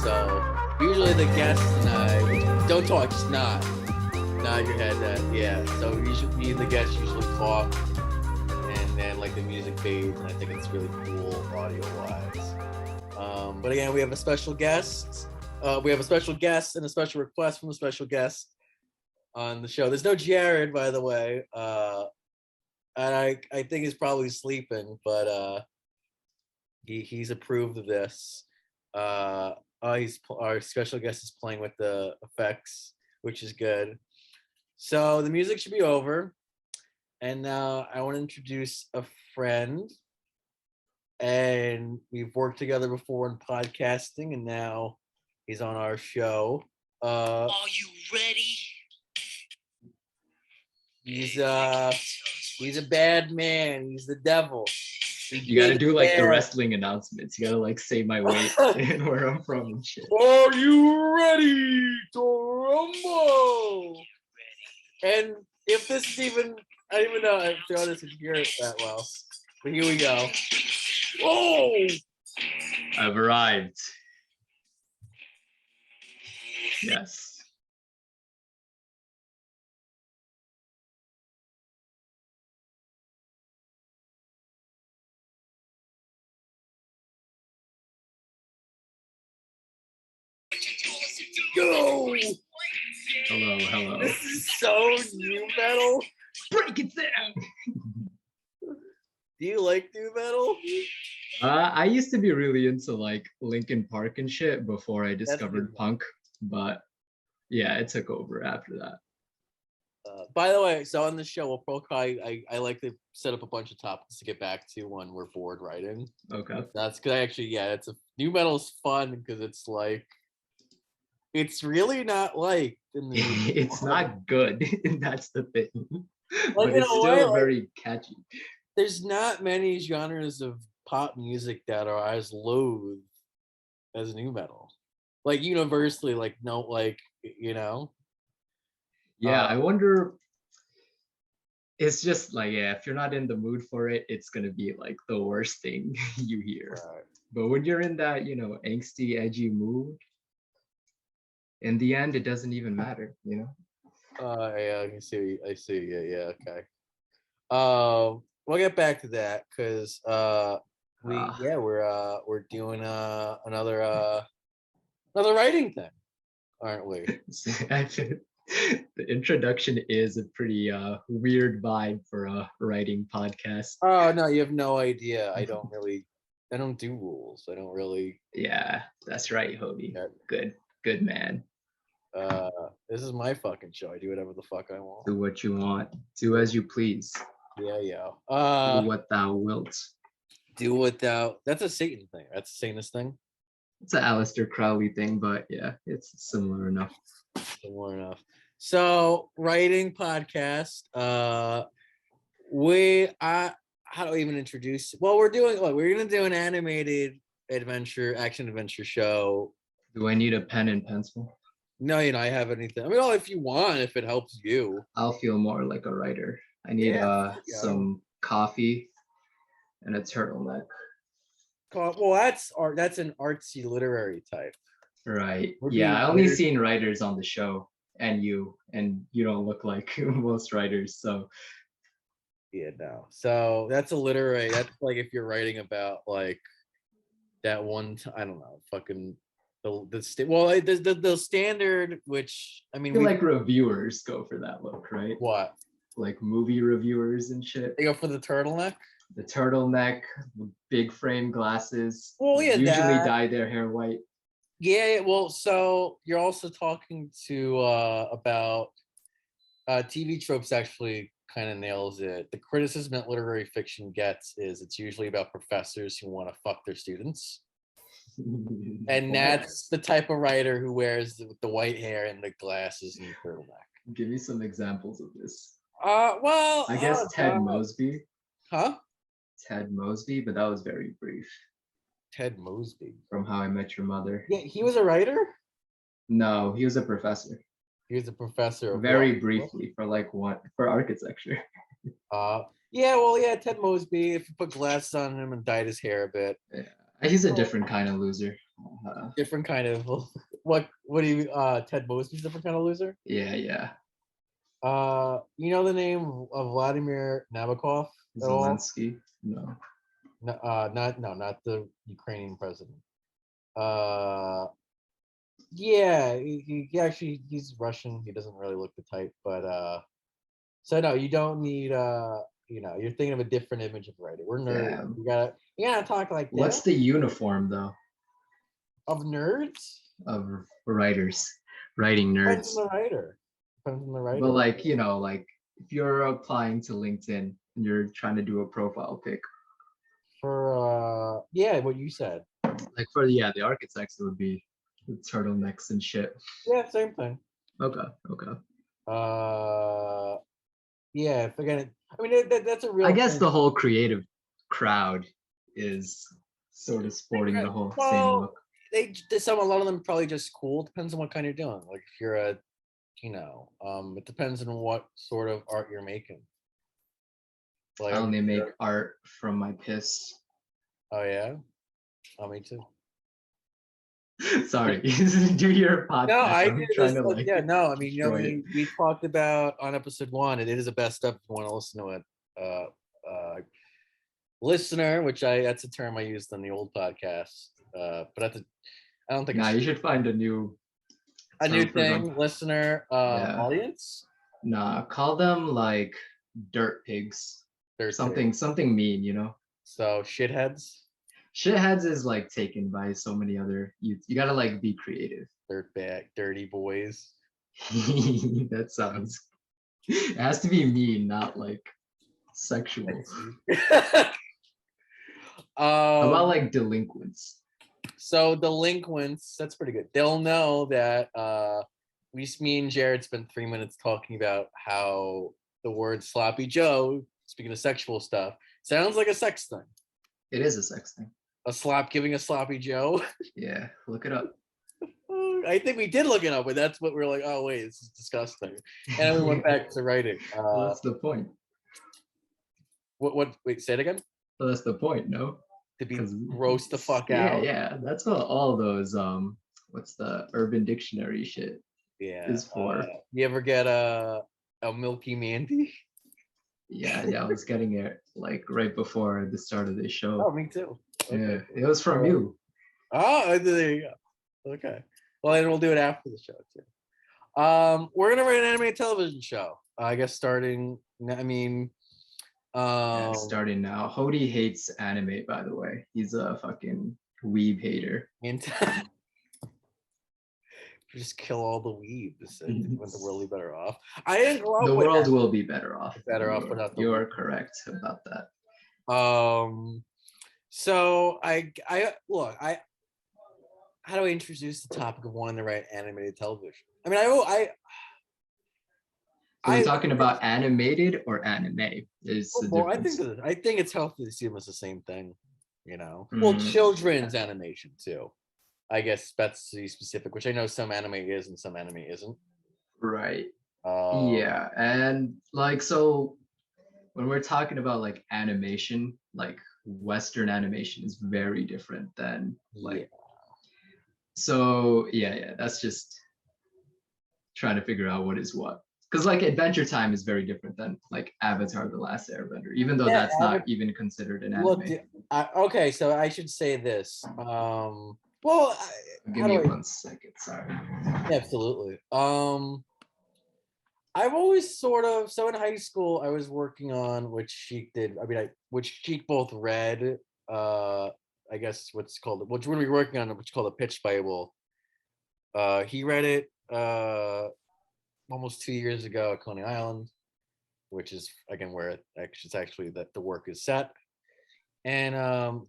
So usually the guests and I don't talk, just nod your head. Yeah. So usually me and the guests usually talk, and then like the music fades, and I think it's really cool audio wise. But again, we have a special guest. We have a special guest and a special request from a special guest on the show. There's no Jared, by the way. And I think he's probably sleeping, but he's approved of this. Our special guest is playing with the effects, which is good. So the music should be over, and now I want to introduce a friend. And we've worked together before in podcasting, and now he's on our show. Are you ready? He's a bad man. He's the devil. You gotta do like the wrestling announcements. You gotta like say my weight and where I'm from and shit. Are you ready to rumble? And if this is even, I don't even know if the audience can hear it that well. But here we go. Oh! I've arrived. Yes. Go! Hello. This is so new metal. Break it down. Do you like new metal? I used to be really into like Linkin Park and shit before I discovered punk, but yeah, it took over after that. By the way, so on the show, we'll probably I like to set up a bunch of topics to get back to when we're bored writing. Okay. That's because it's new metal is fun because it's like it's really not like it's not good. That's the thing. Like, but it's still very catchy. There's not many genres of pop music that are as loathed as new metal. Like universally, like no, like you know. Yeah, I wonder. It's just like, yeah, if you're not in the mood for it, it's gonna be like the worst thing you hear. Right. But when you're in that, angsty, edgy mood, in the end, it doesn't even matter, Yeah, I see. Yeah, okay. We'll get back to that because we're doing another writing thing, aren't we? The introduction is a pretty weird vibe for a writing podcast. Oh no, you have no idea. I don't do rules. I don't really. Yeah, that's right, Hobie. Good man. This is my fucking show. I do whatever the fuck I want. Do what you want. Do as you please. Yeah. Do what thou wilt. Do what thou. That's a Satan thing. That's a Satanist thing. It's an Aleister Crowley thing, but yeah, it's similar enough. So writing podcast. How do I even introduce? Well, we're gonna do an animated action adventure show. Do I need a pen and pencil? No, I have anything. I mean, if you want, if it helps you. I'll feel more like a writer. I need some coffee and a turtleneck. Well, that's an artsy literary type. Right. I only seen writers on the show and you don't look like most writers, so. Yeah, no. So that's a literary. That's like if you're writing about like that one. I don't know. Fucking. The standard, which I mean, I feel like reviewers go for that look, right? What? Like movie reviewers and shit. They go for the turtleneck. The turtleneck, big frame glasses. Well, yeah, usually dye their hair white. Yeah. Well, so you're also talking to about TV tropes. Actually, kind of nails it. The criticism that literary fiction gets is it's usually about professors who want to fuck their students. And that's the type of writer who wears the white hair and the glasses and the turtleneck. Give me some examples of this. Well, I guess Ted Mosby. Huh? Ted Mosby, but that was very brief. Ted Mosby. From How I Met Your Mother. Yeah, he was a writer? No, he was a professor. He was a professor. Very briefly for architecture. Ted Mosby, if you put glasses on him and dyed his hair a bit. Yeah. He's a different kind of loser. Different kind of what do you Ted Mosby's different kind of loser? Yeah. You know the name of Vladimir Nabokov at all? Zelensky? No. Not the Ukrainian president. Yeah, he actually he's Russian. He doesn't really look the type, but so no, you don't need you're thinking of a different image of writer. We're nerds. Damn. You gotta talk like that. What's the uniform though Of nerds? of writers, writing Depends nerds? on the writer. Depends on the writer. But like, like if you're applying to LinkedIn and you're trying to do a profile pic, For what you said. like for the architects, it would be the turtlenecks and shit. Yeah, same thing. Okay. Yeah, forget it. I mean, that's a real. I guess thing. the whole creative crowd is sort of sporting the whole same look. A lot of them probably just cool. Depends on what kind you're doing. Like if you're it depends on what sort of art you're making. Like I only make art from my piss. Oh yeah, me too. Sorry, do your podcast. No, I I'm do trying this. to like. Yeah, no, I mean, destroy it. we talked about on episode 1. It is a best stuff if you want to listen to it. Listener, which that's a term I used on the old podcast. But I don't think. Nah, you should find a new thing. them. Listener, audience. Nah, call them like dirt pigs. Something mean, So shitheads. Shitheads is like taken by so many other youth. You gotta like be creative. Dirtbag, dirty boys. That sounds. It has to be mean, not like sexual. How about like delinquents? So delinquents, that's pretty good. They'll know that me and Jared spent 3 minutes talking about how the word sloppy Joe, speaking of sexual stuff, sounds like a sex thing. It is a sex thing. Giving a sloppy Joe. Yeah, look it up. I think we did look it up, but that's what we're like, oh wait, this is disgusting. And we went back to writing. What's the point? Wait, say it again? Well, that's the point, no? To be gross the fuck out. Yeah, that's what all those what's the Urban Dictionary shit is for. You ever get a Milky Mandy? Yeah, I was getting it like right before the start of the show. Oh, me too. Okay. Yeah, it was from you. Oh, there you go. Okay. Well, then we'll do it after the show too. We're gonna write an animated television show. I guess starting. I mean, starting now. Hody hates anime, by the way. He's a fucking weeb hater. Just kill all the weebs and the world will be better off. I didn't grow up the with world that. will be better off. Without the You are correct about that. So I look, how do I introduce the topic of wanting to write animated television? I mean, Are we talking about animated or anime? I think it's healthy to see them as the same thing, Well, children's animation too. I guess that's the specific, which I know some anime is and some anime isn't. Right. Yeah, and like so when we're talking about like animation, like Western animation is very different than like so that's just trying to figure out what is what. Because like Adventure Time is very different than like Avatar: The Last Airbender, even though that's not even considered an anime. Look, okay, so I should say this. Well, give me 1 second. Sorry. Absolutely. I've always so in high school I was working on which Sheikh did. I mean, which Sheikh both read. I guess which we were working on, which is called a pitch Bible. He read it almost 2 years ago at Coney Island, which is again where it's actually that the work is set. And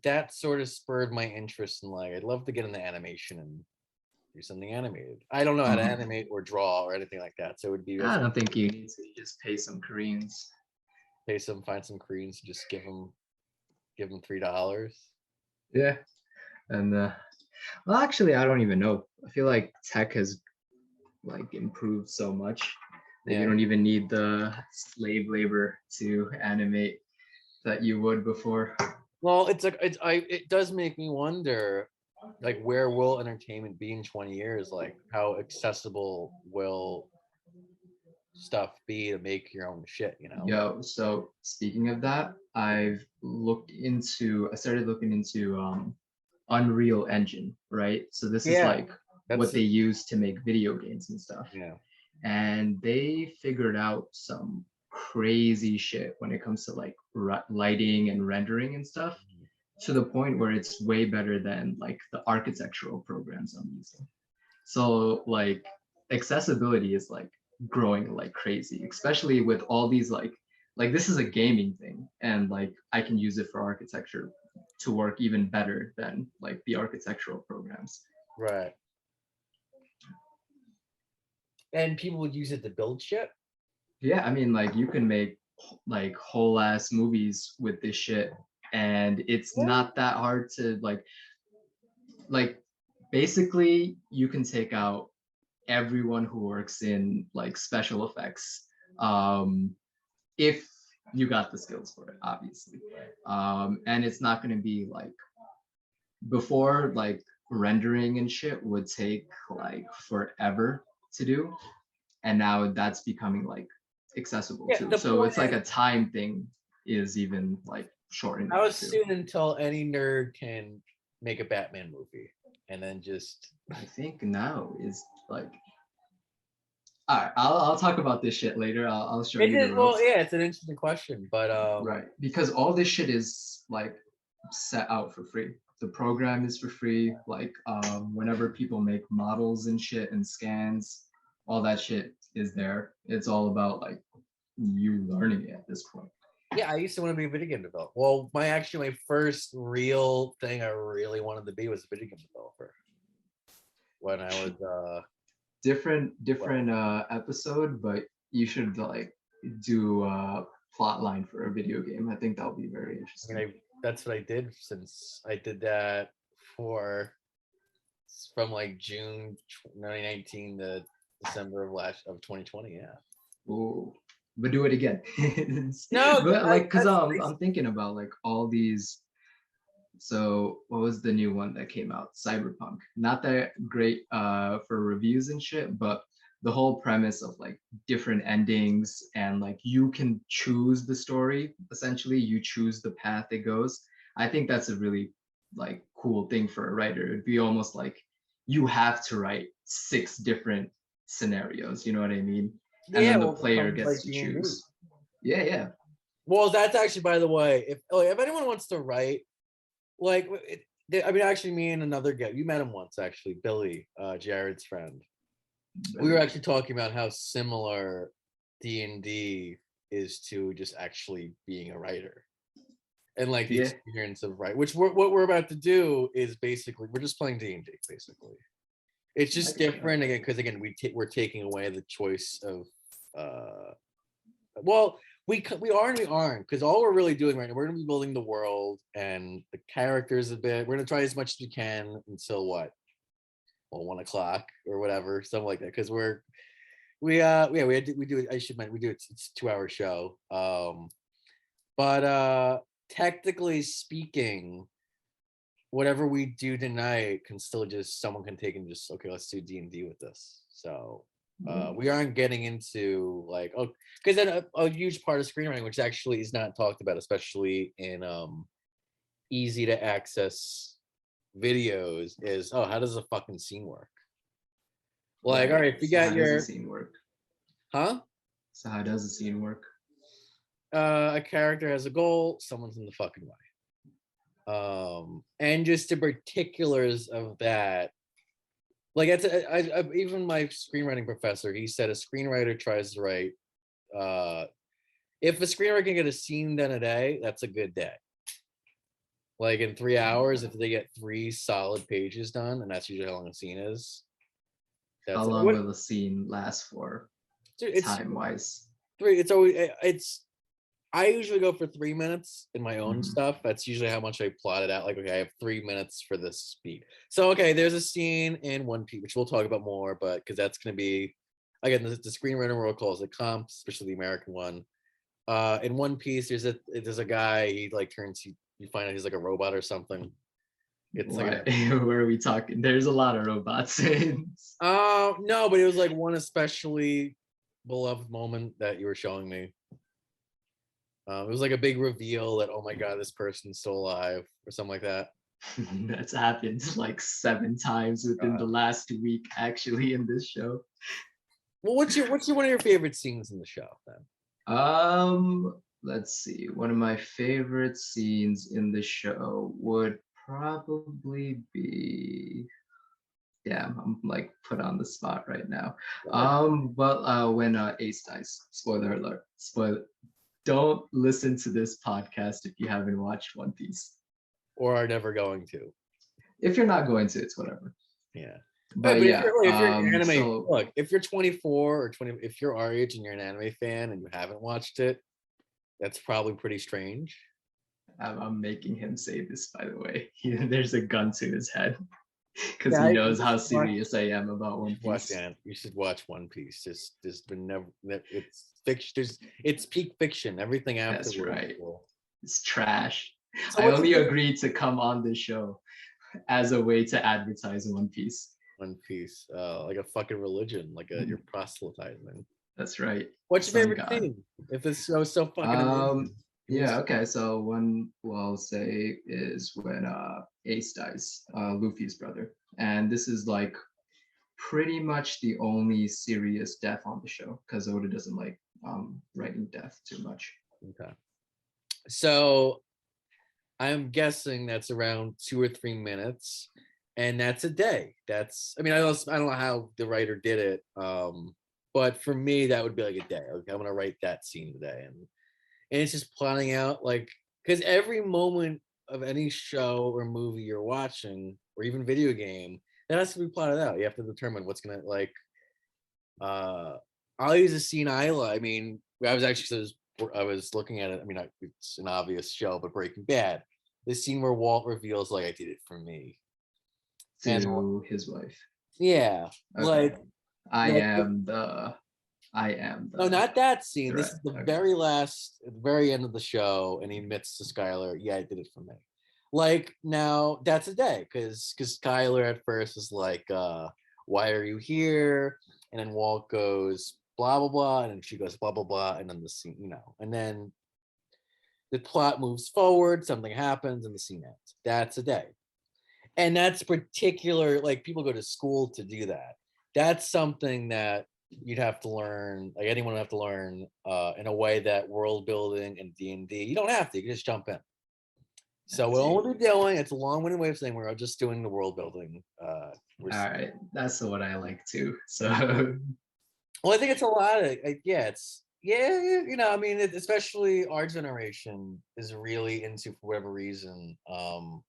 that sort of spurred my interest in like I'd love to get into animation and do something animated. I don't know how to animate or draw or anything like that, so it would be. I don't think you need to just pay some Koreans. Find some Koreans, and just give them $3. Yeah, and well, actually, I don't even know. I feel like tech has like improved so much that you don't even need the slave labor to animate that you would before. Well, it does make me wonder. like where will entertainment be in 20 years? Like how accessible will stuff be to make your own shit, you know? Yo, so speaking of that, I started looking into Unreal Engine, right? So this is Yeah, like that's what they use to make video games and stuff. yeah. And they figured out some crazy shit when it comes to like lighting and rendering and stuff, to the point where it's way better than like the architectural programs I'm using. So like accessibility is like growing like crazy, especially with all these like this is a gaming thing, and like I can use it for architecture to work even better than like the architectural programs. Right. And people would use it to build shit. Yeah, I mean like you can make like whole ass movies with this shit, and it's not that hard to like basically you can take out everyone who works in like special effects, if you got the skills for it, obviously. And it's not going to be like before, like rendering and shit would take like forever to do, and now that's becoming like accessible Yeah, too. the So point it's like is, a time thing is even like shortened how up too. soon until any nerd can make a Batman movie and then just I think now is like, all right, I'll talk about this shit later. I'll show it you the is, well, ropes. yeah, it's an interesting question, but Right, because all this shit is like set out for free. The program is for free. Like whenever people make models and shit and scans, all that shit is there. It's all about like you learning it at this point. yeah, I used to want to be a video game developer. Well, my first real thing I really wanted to be was a video game developer when I was Different well, episode, but you should like do a plot line for a video game. I think that'll be very I interesting. mean, that's what I did since I did that for from like June 2019 to December of 2020. Yeah. Ooh, but do it again. No, But like, cause that's I'm thinking about like all these. So what was the new one that came out? Cyberpunk. Not that great for reviews and shit, but the whole premise of like different endings and like you can choose the story. Essentially, you choose the path it goes. I think that's a really like cool thing for a writer. It'd be almost like you have to write 6 different scenarios. You know what I mean? And yeah. then the Well, it player becomes gets like to D&D. choose. Yeah, yeah. Well, that's actually, by the way, if anyone wants to write, like, I mean, actually, me and another guy, you met him once, actually, Billy, Jared's friend. We were But actually talking about how similar D&D is to just actually being a writer, and like the yeah, experience of writing. Which what we're about to do is basically we're just playing D&D, basically. It's just different again because again we're taking away the choice of well, we are and we aren't, because all we're really doing right now, we're gonna be building the world and the characters a bit. We're gonna try as much as we can until what? Well, 1 o'clock or whatever, something like that. Because we do it. I should mention we do it. It's a 2-hour show. But technically speaking, whatever we do tonight can still just someone can take and just okay, let's do D&D with this. So we aren't getting into like because then a huge part of screenwriting, which actually is not talked about, especially in easy to access videos, is how does a fucking scene work? Like, right. all right, if you So got how does the your scene work? huh? So how does the scene work? A character has a goal, someone's in the fucking way. And just the particulars of that. Like even my screenwriting professor, he said a screenwriter tries to write if a screenwriter can get a scene done a day, that's a good day. Like in 3 hours, if they get 3 solid pages done, and that's usually how long a scene is. How That's long what will the scene last for, it's time wise? three. It's always it's. I usually go for 3 minutes in my own Mhm. stuff. That's usually how much I plot it out. Like, okay, I have 3 minutes for this beat. So, okay, there's a scene in One Piece, which we'll talk about more, but because that's going to be, again, the screenwriter world calls it comp, especially the American one. In One Piece, there's a guy, he like turns, you find out he's like a robot or something. It's What? like Where are we talking? There's a lot of robot scenes. no, but it was like one especially beloved moment that you were showing me. It was like a big reveal that, oh my god, this person's still alive or something like that. That's happened like 7 times within the last week, actually, in this show. Well, what's your one of your favorite scenes in the show then? Let's see. One of my favorite scenes in the show would probably be. Damn, I'm like put on the spot right now. When Ace dies. Spoiler alert. Spoiler. Don't listen to this podcast if you haven't watched One Piece. Or are never going to. If you're not going to, it's whatever. Yeah. But Right, yeah, if you're an anime, so look, if you're 24 or 20, if you're our age and you're an anime fan and you haven't watched it, that's probably pretty strange. I'm making him say this, by the way. There's a gun to his head because Yeah, he knows how serious I am about One Piece. You should watch One Piece. There's been never. It's fiction. It's peak fiction. Everything after. That's right. It's trash. So I only agreed to come on this show as a way to advertise One Piece. One Piece, like a fucking religion, like you're proselytizing. That's right. What's your favorite thing? If this show is so fucking amazing. Yeah, okay. So one I'll say is when Ace dies, Luffy's brother. And this is like pretty much the only serious death on the show because Oda doesn't like writing death too much. Okay. So I'm guessing that's around 2 or 3 minutes, and that's a day. I don't know how the writer did it, but for me that would be like a day. Okay, I'm gonna write that scene today, and it's just plotting out like because every moment of any show or movie you're watching, or even video game, that has to be plotted out. You have to determine what's gonna like. I'll use a scene I was looking at it. I mean, it's an obvious show, but Breaking Bad. The scene where Walt reveals, like, I did it for me. To his wife. Yeah. Okay. Like, I am the. No, not that scene. Threat. This is the very end of the show, and he admits to Skylar, yeah, I did it for me. Like, now, that's a day, because Skylar at first is like, why are you here? And then Walt goes, blah, blah, blah, and then she goes, blah, blah, blah, and then the scene, and then the plot moves forward, something happens, and the scene ends. That's a day. And that's particular, like, people go to school to do that. That's something that you'd have to learn, like anyone would have to learn in a way that world building and D&D, you don't have to, you can just jump in. So what we'll be doing, it's a long-winded way of saying we're just doing the world building. All right, that's what I like too. So, well, I think it's a lot of, especially our generation is really into, for whatever reason,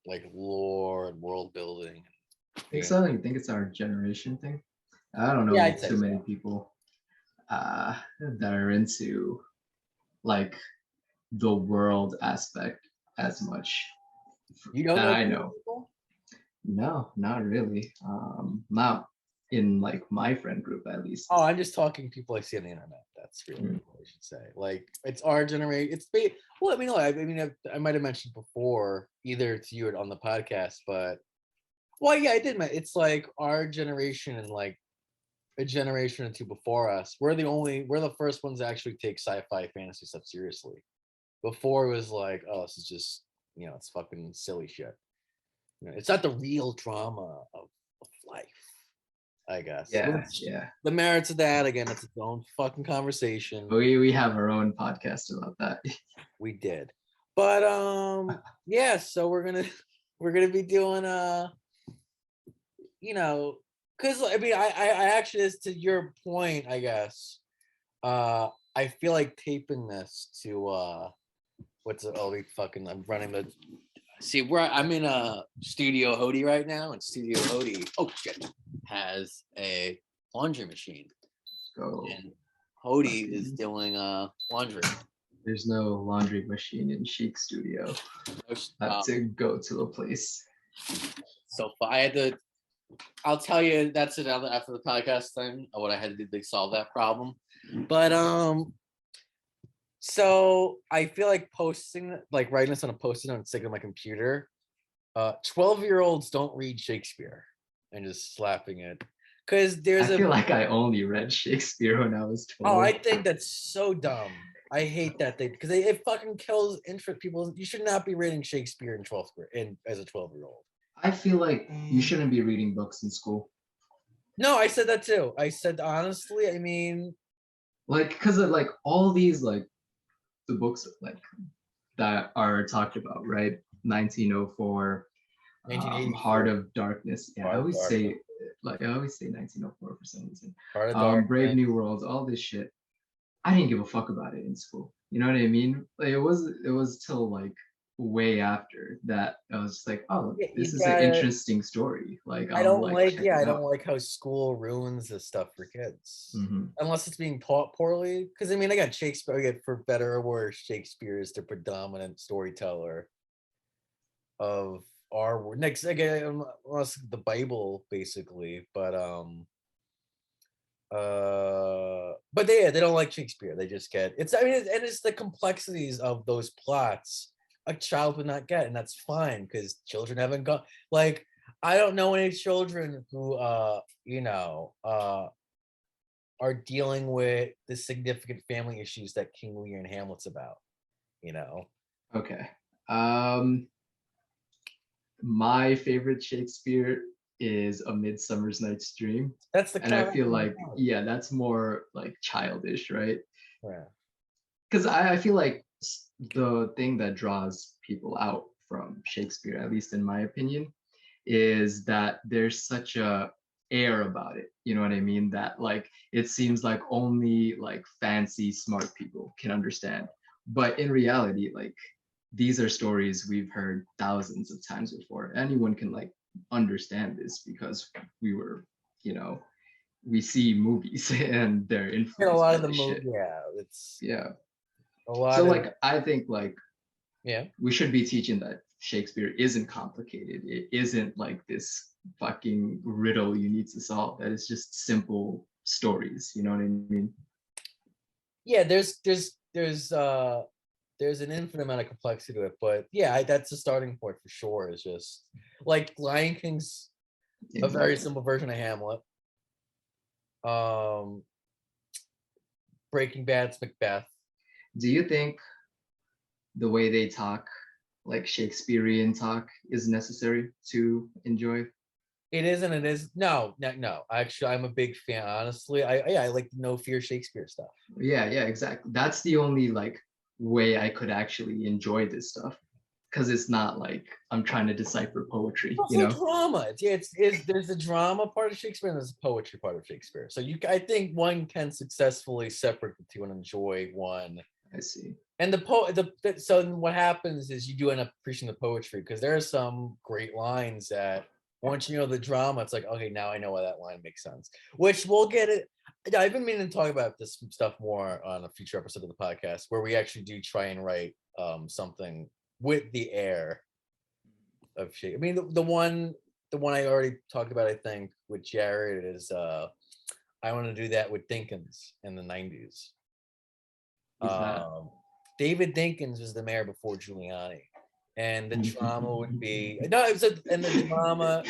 like lore and world building. You think it's our generation thing? I don't know too many people that are into like the world aspect as much. You don't that know I know. People? No, not really. Not in like my friend group at least. Oh, I'm just talking people I see on the internet. That's really what I should say. Like, it's our generation. I might have mentioned before, either to you or on the podcast, but I did. It's like our generation and like a generation or two before us. We're the first ones to actually take sci-fi fantasy stuff seriously. Before it was like, oh, this is just, it's fucking silly shit. It's not the real drama of life, I guess. Yeah. The merits of that, again, it's its own fucking conversation. We have our own podcast about that. We did. But so we're gonna be doing because I actually, as to your point, I guess, I feel like taping this to I'm running the. See, I'm in a Studio Hody right now, and Studio Hody, has a laundry machine. And Hody is doing laundry. There's no laundry machine in Sheikh Studio. I have to go to a place. So I'll tell you, that's it after the podcast thing, what I had to do to solve that problem. But so I feel like writing this on a Post-it note and sticking on my computer 12-year-olds don't read Shakespeare, and just slapping it because there's I a. feel like I only read Shakespeare when I was Oh, 12. I think that's so dumb. I hate that thing because it fucking kills interest. People, you should not be reading Shakespeare in 12th grade as a 12-year-old. I feel like you shouldn't be reading books in school. No, I said that too. I said honestly, I mean, Like, because of like all these like the books like that are talked about, right? 1904, Heart 1984, of Darkness. Yeah, Heart of Darkness, I always say 1904 for some reason. Heart of Brave Darkness. New Worlds, all this shit. I didn't give a fuck about it in school. You know what I mean? Like it was till like way after that I was just like, oh, Yeah, this you is an gotta. interesting story. Like I I'll don't like like. check Yeah, it I don't out. like how school ruins this stuff for kids, Hmm. unless it's being taught poorly. Because I mean, I got Shakespeare. I get, for better or worse, Shakespeare is the predominant storyteller of our next again, unless the Bible basically, but they don't like Shakespeare. They just get it's. I mean, and it's the complexities of those plots a child would not get, and that's fine because children haven't got like. I don't know any children who are dealing with the significant family issues that King Lear and Hamlet's about, you know. Okay. Um, my favorite Shakespeare is A Midsummer's Night's Dream. That's the And I kind feel of like, yeah, that's more like childish, right? yeah. Because I feel like the thing that draws people out from Shakespeare, at least in my opinion, is that there's such a air about it. You know what I mean? That like it seems like only like fancy smart people can understand. But in reality, like these are stories we've heard thousands of times before. Anyone can like understand this because we were, you know, we see movies and they're And a influenced lot by of the this movie, shit. yeah, it's Yeah. a lot So of like I think like yeah. we should be teaching that Shakespeare isn't complicated. It isn't like this fucking riddle you need to solve. That it's just simple stories. You know what I mean? Yeah, there's an infinite amount of complexity to it, but yeah, that's a starting point for sure. Is just like Lion King's a very Exactly. simple version of Hamlet. Um, Breaking Bad's Macbeth. Do you think the way they talk, like Shakespearean talk, is necessary to enjoy? It is and it is no. Actually, I'm a big fan. Honestly, I like the No Fear Shakespeare stuff. Yeah, yeah, exactly. That's the only like way I could actually enjoy this stuff because it's not like I'm trying to decipher poetry, you Also know? drama. It's there's a drama part of Shakespeare and there's a poetry part of Shakespeare. So I think one can successfully separate the two and enjoy one. I see. And so what happens is you do end up appreciating the poetry because there are some great lines that once you know the drama, it's like, okay, now I know why that line makes sense. Which we'll get it. I've been meaning to talk about this stuff more on a future episode of the podcast where we actually do try and write something with the air of Shakespeare. I mean, the one I already talked about, I think, with Jared is I want to do that with Dinkins in the 90s. Who's that? David Dinkins was the mayor before Giuliani, and the drama would be no, it was and the drama.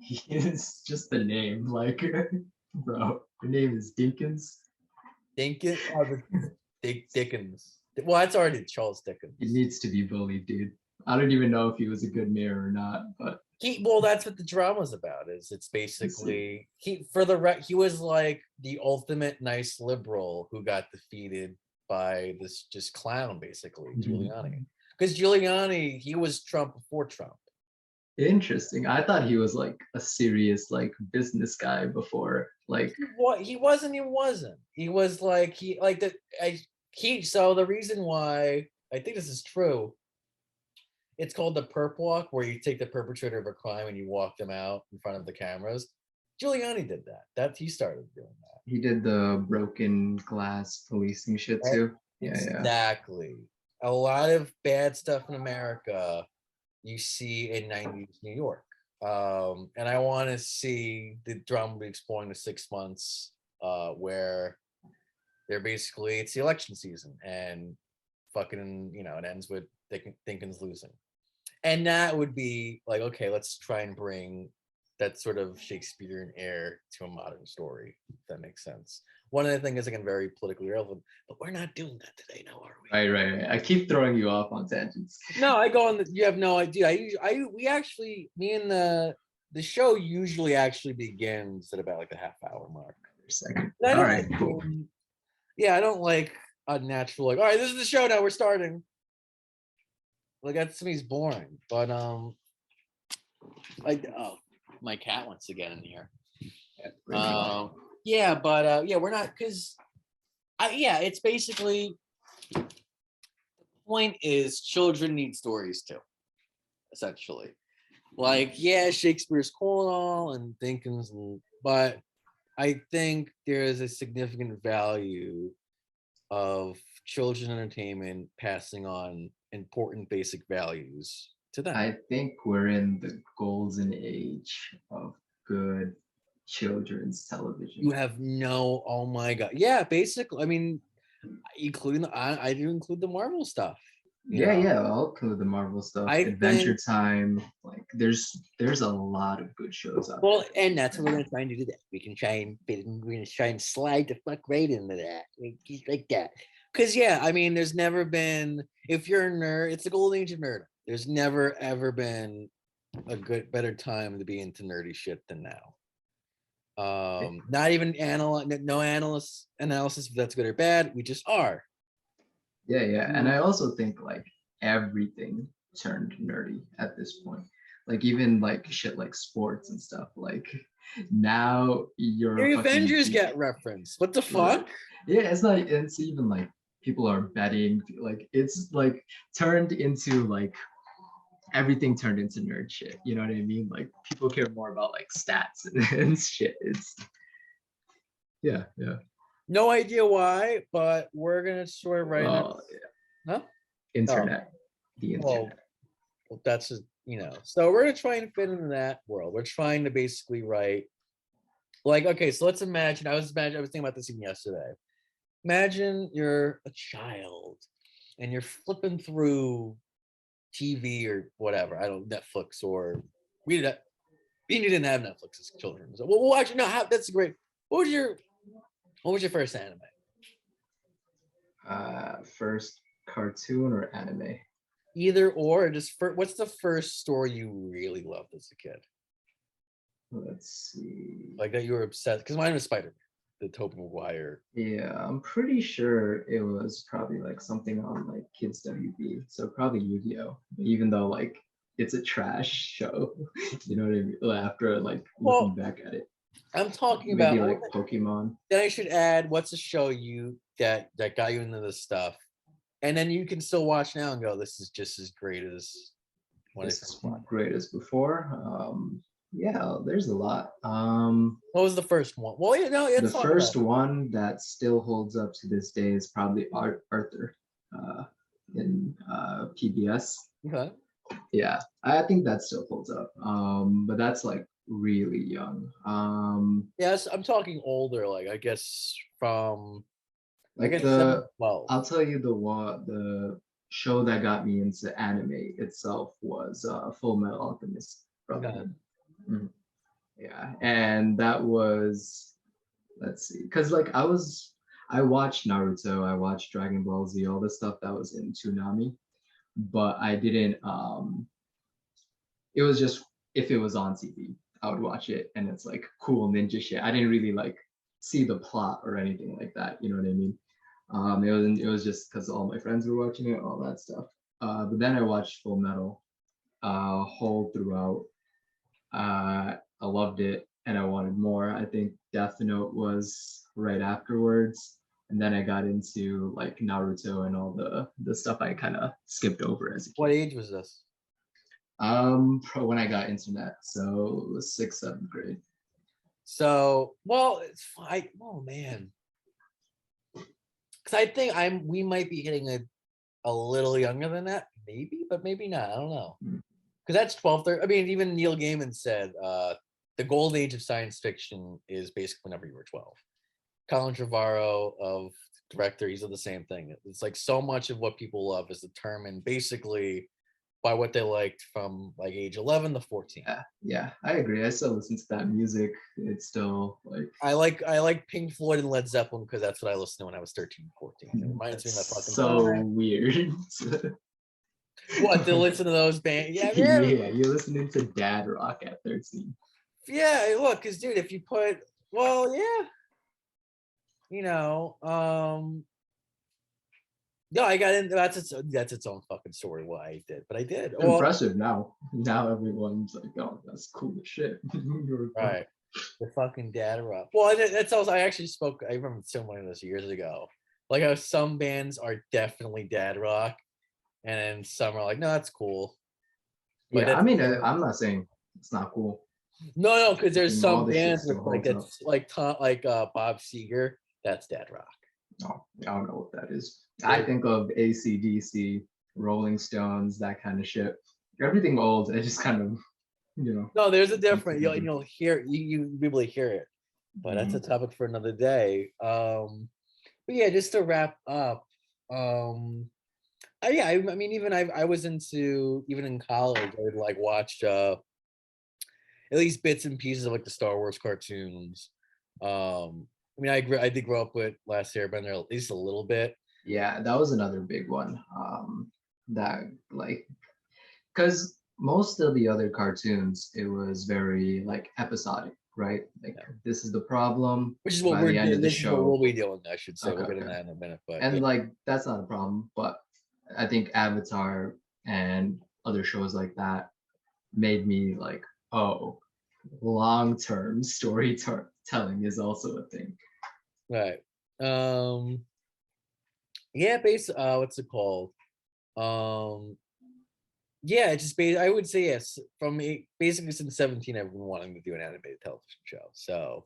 It's just the name, like, bro. The name is Dinkins. Dinkins, Dickens. Well, that's already Charles He Dickens. needs to be bullied, dude. I don't even know if he was a good mayor or not, but Well, that's what the drama's about. Is it's let's see. basically he was like the ultimate nice liberal who got defeated by this just clown, basically Giuliani. Because Giuliani, he was Trump before Trump. Interesting. I thought he was like a serious like business guy before. Like, What he wasn't, he was like so the reason why I think this is true, it's called the perp walk, where you take the perpetrator of a crime and you walk them out in front of the cameras. Giuliani did that he started doing that. he did the broken glass policing shit Right? too. Yeah, yeah. Exactly. A lot of bad stuff in America you see in 90s New York. And I want to see the drama be exploring the 6 months where they're basically, it's the election season and fucking, it ends with Dinkins losing. And that would be like, okay, let's try and bring that sort of Shakespearean air to a modern story, if that makes sense. One of the things is again very politically relevant, but we're not doing that today now, are we? Right. I keep throwing you off on tangents. No, I go on you have no idea. We actually, me and the show usually actually begins at about like the half hour mark. Second. All right, cool. Yeah, I don't like unnatural, like, all right, this is the show now, we're starting. Like that to me is boring. But like, oh, my cat wants to get in here. Yeah, but yeah, we're not, because it's basically, the point is children need stories too, essentially. Like, yeah, Shakespeare's cool and all and Dickens, but I think there is a significant value of children entertainment passing on important basic values to them. I think we're in the golden age of good children's television. You have no, oh my god, yeah, basically. I mean, including I do include the Marvel stuff. Yeah, I'll include the Marvel stuff. Adventure Time, like there's a lot of good shows out there. And that's what we're gonna try and do today. We're gonna try and slide the fuck right into that, like that. Because yeah, I mean, there's never been, if you're a nerd, it's the golden age of nerd. There's never ever been a better time to be into nerdy shit than now. Not even no analysis if that's good or bad. We just are. Yeah. And I also think like everything turned nerdy at this point. Like even like shit like sports and stuff. Like now the Avengers get referenced. What the fuck? Yeah, it's even like people are betting, like it's like turned into like everything turned into nerd shit. You know what I mean? Like people care more about like stats and shit. It's yeah. No idea why, but we're gonna sort right now. Yeah. Huh? Internet. The internet. Well, that's just, so we're gonna try and fit into that world. We're trying to basically write, like, okay, so let's imagine. I was thinking about this even yesterday. Imagine you're a child and you're flipping through TV or whatever. I don't Netflix, or we didn't have Netflix as children. So, well, actually, no. That's great. What was your first anime? First cartoon or anime? Either or. What's the first story you really loved as a kid? Let's see. Like that you were obsessed, because mine was Spider-Man, the Tobey Maguire. Yeah, I'm pretty sure it was probably like something on like Kids WB. So probably Yu-Gi-Oh! Even though like it's a trash show, you know what I mean? After like looking back at it. I'm talking maybe about like Pokemon. Then I should add, what's a show that got you into this stuff, and then you can still watch now and go, this is just as great as great as before. Yeah, there's a lot. What was the first one? Well, the first one that still holds up to this day is probably Arthur in PBS. Okay. Yeah, I think that still holds up. But that's like really young. Yes, I'm talking older, like I guess from like I'll tell you the show that got me into anime itself was Full Metal Alchemist Brotherhood. Okay. Yeah, and that was, let's see, because like I watched Naruto, I watched Dragon Ball Z, all the stuff that was in Toonami, but I didn't it was just, if it was on TV I would watch it, and it's like cool ninja shit. I didn't really like see the plot or anything like that, you know what I mean? It was just because all my friends were watching it, all that stuff. But then I watched Full Metal whole throughout. I loved it and I wanted more. I think Death Note was right afterwards, and then I got into like Naruto and all the stuff I kind of skipped over as a kid. What age was this? When I got internet, so it was 6th, 7th grade. So, well, it's fine. Oh man, because I think we might be hitting a little younger than that, maybe, but maybe not. I don't know. Because that's 12, 13. I mean, even Neil Gaiman said the gold age of science fiction is basically whenever you were 12. Colin Trevorrow, of director, he said the same thing. It's like so much of what people love is determined basically by what they liked from like age 11 to 14. Yeah, I agree. I still listen to that music. It's still like I like Pink Floyd and Led Zeppelin because that's what I listened to when I was 13, 14. It reminds me of that fucking so time. weird. What, to listen to those bands? Yeah, Yeah, you're listening to dad rock at 13. yeah. Look, because dude, if you put, well, yeah, you know, no, I got into that's its own fucking story why I did, but I did. Well, Impressive now. Now everyone's like, oh, that's cool as shit. right. The fucking dad rock. Well, that's also I actually spoke. I remember someone this years ago. Like how some bands are definitely dad rock, and then some are like, no, that's cool. But Yeah, I mean, I'm not saying it's not cool. no, because there's All some this shit bands still with like holds up. that's like Bob Seger. That's dad rock. Oh, I don't know what that is. I think of AC/DC, Rolling Stones, that kind of shit. Everything old, I just kind of, you know. No, there's a different. You'll hear you be able to hear it, but that's a topic for another day. But yeah, just to wrap up. Yeah, I mean, even I was into even in college. I would like watch at least bits and pieces of like the Star Wars cartoons. I mean, I did grow up with Last Airbender at least a little bit. Yeah, that was another big one. That like, because most of the other cartoons, it was very like episodic, right? Like this is the problem. Which is what by we're the end of the this is what show. we'll be doing. I should say Okay, we'll get into okay. that in a minute, but And yeah. like that's not a problem, but I think Avatar and other shows like that made me like, oh, long-term storytelling is also a thing. Right. Yeah, what's it called? Yeah, it's just I would say yes. From basically since 17, I've been wanting to do an animated television show. So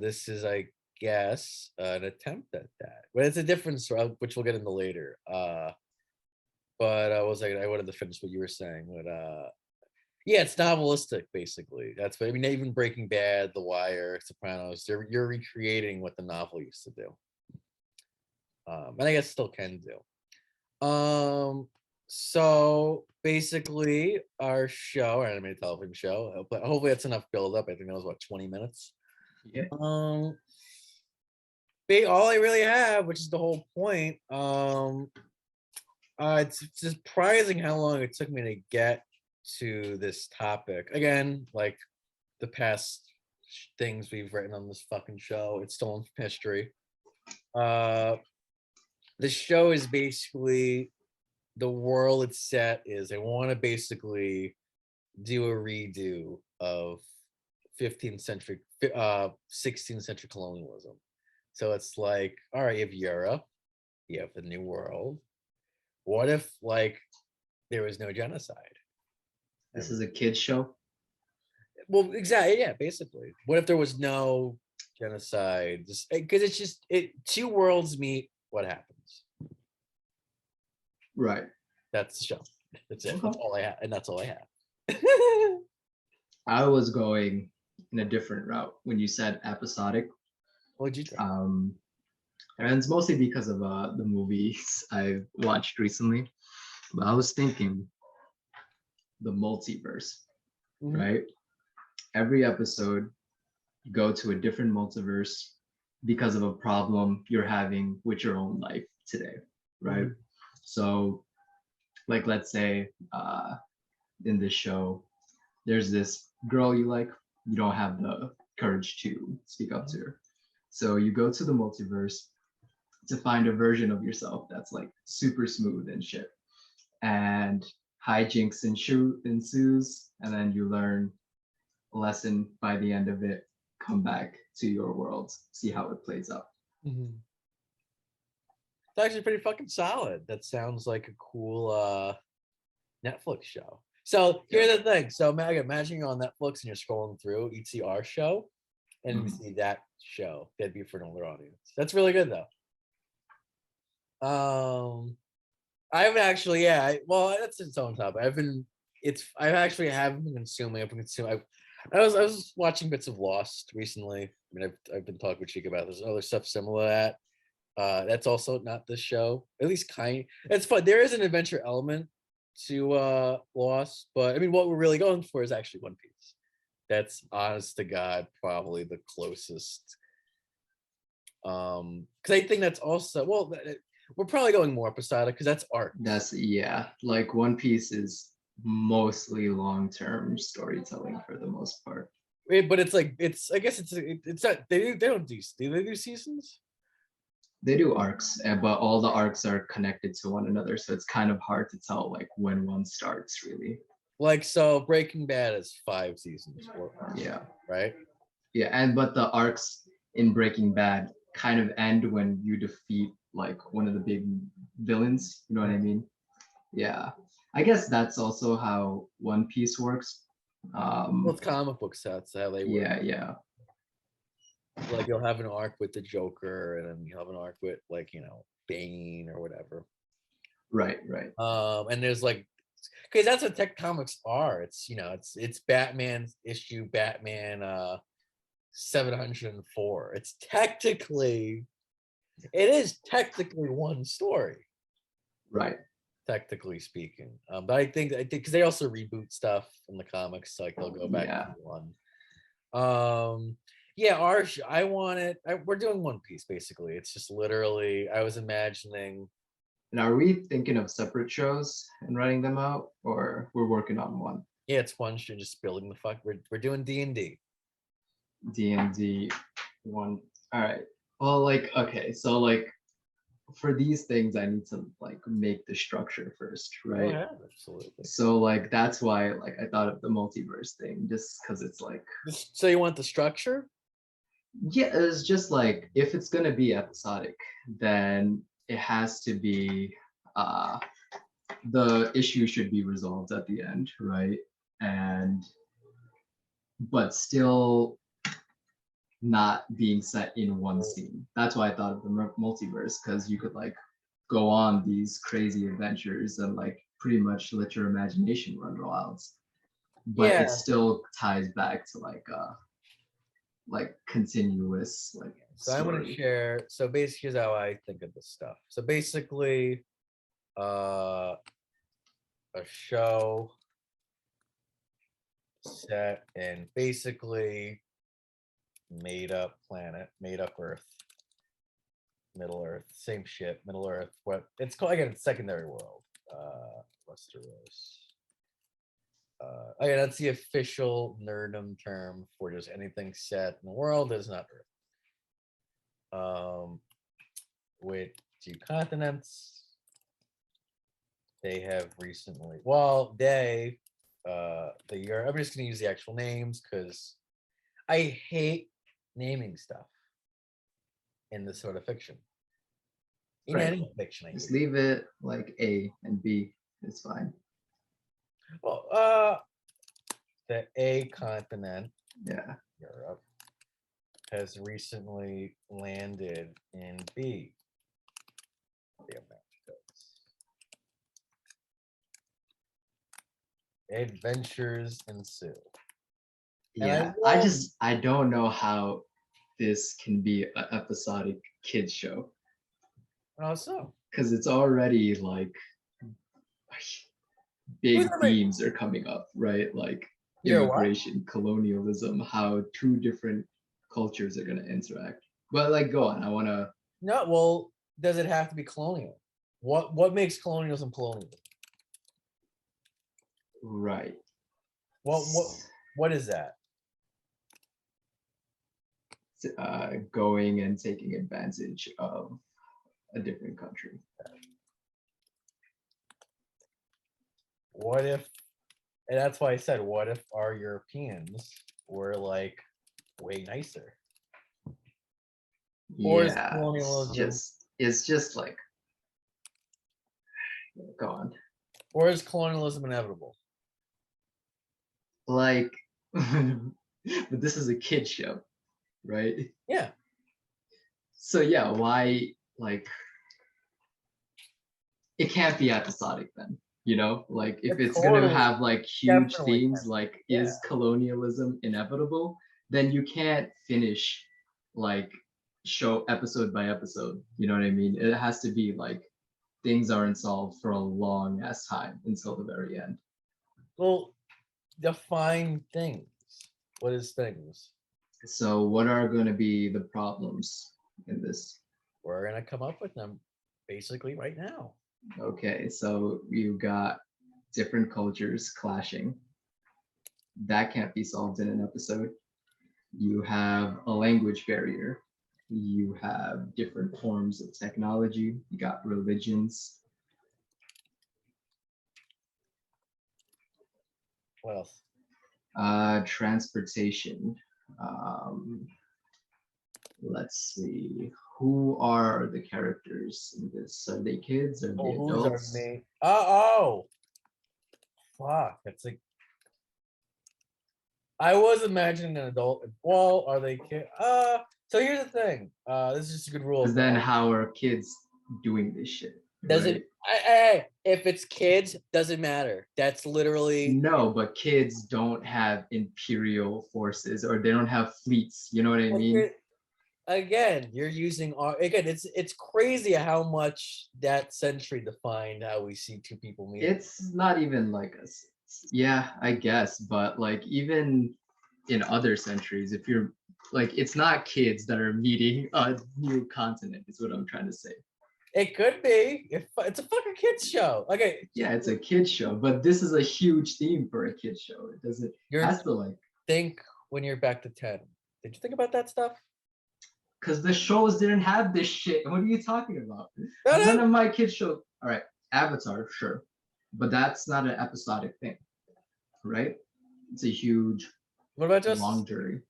this is, I guess, an attempt at that. But it's a different story, which we'll get into later. But I wanted to finish what you were saying. But yeah, it's novelistic, basically. That's what I mean. Even Breaking Bad, The Wire, Sopranos, you're recreating what the novel used to do. And I guess still can do. So basically, our show, our animated television show, but hopefully that's enough build up. I think that was what 20 minutes. Yeah. All I really have, which is the whole point. It's surprising how long it took me to get to this topic. Again, like the past things we've written on this fucking show, it's stolen from history. The show is basically the world it's set is they want to basically do a redo of 15th century 16th century colonialism. So it's like, all right, you have Europe, you have the New World. What if like there was no genocide? This is a kids show. Well, exactly, yeah, basically. What if there was no genocide? Because it's just two worlds meet, what happens? Right. That's the show. That's it. That's all I have, and that's all I have. I was going in a different route when you said episodic. What'd you think? And it's mostly because of the movies I've watched recently. But I was thinking the multiverse, right? Every episode, you go to a different multiverse because of a problem you're having with your own life today, right? So, like, let's say in this show, there's this girl you like, you don't have the courage to speak up to her. So you go to the multiverse to find a version of yourself that's like super smooth and shit. And hijinks ensues, and then you learn a lesson by the end of it, come back to your world, see how it plays out. It's actually pretty fucking solid. That sounds like a cool Netflix show. So here's the thing. So imagine you're on Netflix and you're scrolling through, you'd see our show and you see that show. That'd be for another audience. That's really good though. I haven't actually, well, that's its own topic. I've been consuming. I was watching bits of Lost recently. I mean, I've been talking with Sheikh about this. Other stuff similar to that. That's also not this show. At least kind. It's fun. There is an adventure element to Lost, but I mean, what we're really going for is actually One Piece. That's honest to God, probably the closest. Because I think that's also we're probably going more episodic because that's art. That's like One Piece is mostly long-term storytelling for the most part. But it's like I guess it's not they don't do they do seasons? They do arcs, but all the arcs are connected to one another, so it's kind of hard to tell like when one starts really. Like so, Breaking Bad is 5 seasons, Yeah, right? Yeah, but the arcs in Breaking Bad kind of end when you defeat like one of the big villains. You know what I mean? Yeah, I guess that's also how One Piece works. Well, it's comic book sets how they work. Yeah. Like you'll have an arc with the Joker, and then you'll have an arc with like Bane or whatever. Right. And there's like, because that's what tech comics are. It's it's Batman issue, Batman 704. It is technically one story. Right. Technically speaking, but I think because they also reboot stuff in the comics, so like they'll go back to one. I want it. We're doing One Piece basically. It's just literally I was imagining. And are we thinking of separate shows and writing them out, or we're working on one? Yeah, it's one show, just building the fuck. We're doing D&D. D&D one. All right. Well, like okay, so like for these things, I need to like make the structure first, right? Oh, yeah, absolutely. So like that's why like I thought of the multiverse thing, just because it's like. So you want the structure? Yeah, it's just like if it's gonna be episodic, then it has to be the issue should be resolved at the end, right? But still not being set in one scene. That's why I thought of the multiverse, because you could like go on these crazy adventures and like pretty much let your imagination run wild. But it still ties back to like continuous like so story. I'm going to share. So basically, here's how I think of this stuff. So basically, a show set in basically made up planet, made up Earth, Middle Earth, same shit, Middle Earth. What it's called again? It's secondary world. Westeros. That's the official nerdum term for just anything set in the world that is not Earth. With 2 continents, they have recently. Well, I'm just gonna use the actual names because I hate naming stuff in this sort of fiction. In any fiction, just leave it like A and B. It's fine. Well, the A continent, Europe, has recently landed in B, the Americas. Adventures ensue. Yeah, I don't know how this can be an episodic kids show. How so? Because it's already like big themes are coming up, right? Like immigration, colonialism, how 2 different cultures are going to interact. But like, go on. I want to. No, well, does it have to be colonial? What makes colonialism colonial? Right. What is that? Going and taking advantage of a different country. What if, and that's why I said, what if our Europeans were like way nicer? Or is colonialism it's just like go on. Or is colonialism inevitable? Like but this is a kid show, right? Yeah. So yeah, why like it can't be episodic then, like if it's gonna have like huge themes like is colonialism inevitable, then you can't finish like show episode by episode, you know what I mean? It has to be like things aren't solved for a long ass time until the very end. Well, define things. What is things? So what are going to be the problems in this? We're gonna come up with them basically right now. Okay, so you got different cultures clashing. That can't be solved in an episode. You have a language barrier. You have different forms of technology. You got religions. What else? Transportation. Um, let's see. Who are the characters in this? Are they kids? Are they Who's our adults? main? Oh, fuck! It's like I was imagining an adult. Well, are they kid? So here's the thing. This is just a good rule. Because then how are kids doing this shit? Doesn't right? if it's kids, doesn't matter. That's literally No, but kids don't have imperial forces or they don't have fleets. You know what I mean? again. You're using again. It's crazy how much that century defined how we see two people meet. It's not even like us. Yeah, I guess, but like even in other centuries, if you're like, it's not kids that are meeting a new continent, is what I'm trying to say. It could be. It's a fucking kids show. Okay. Yeah, it's a kids show, but this is a huge theme for a kids show. It doesn't has to like think when you're back to 10. Did you think about that stuff? because the shows didn't have this shit. What are you talking about? No, None no. of my kids show. All right, Avatar, sure, but that's not an episodic thing, right? It's a huge What about Justice? long journey.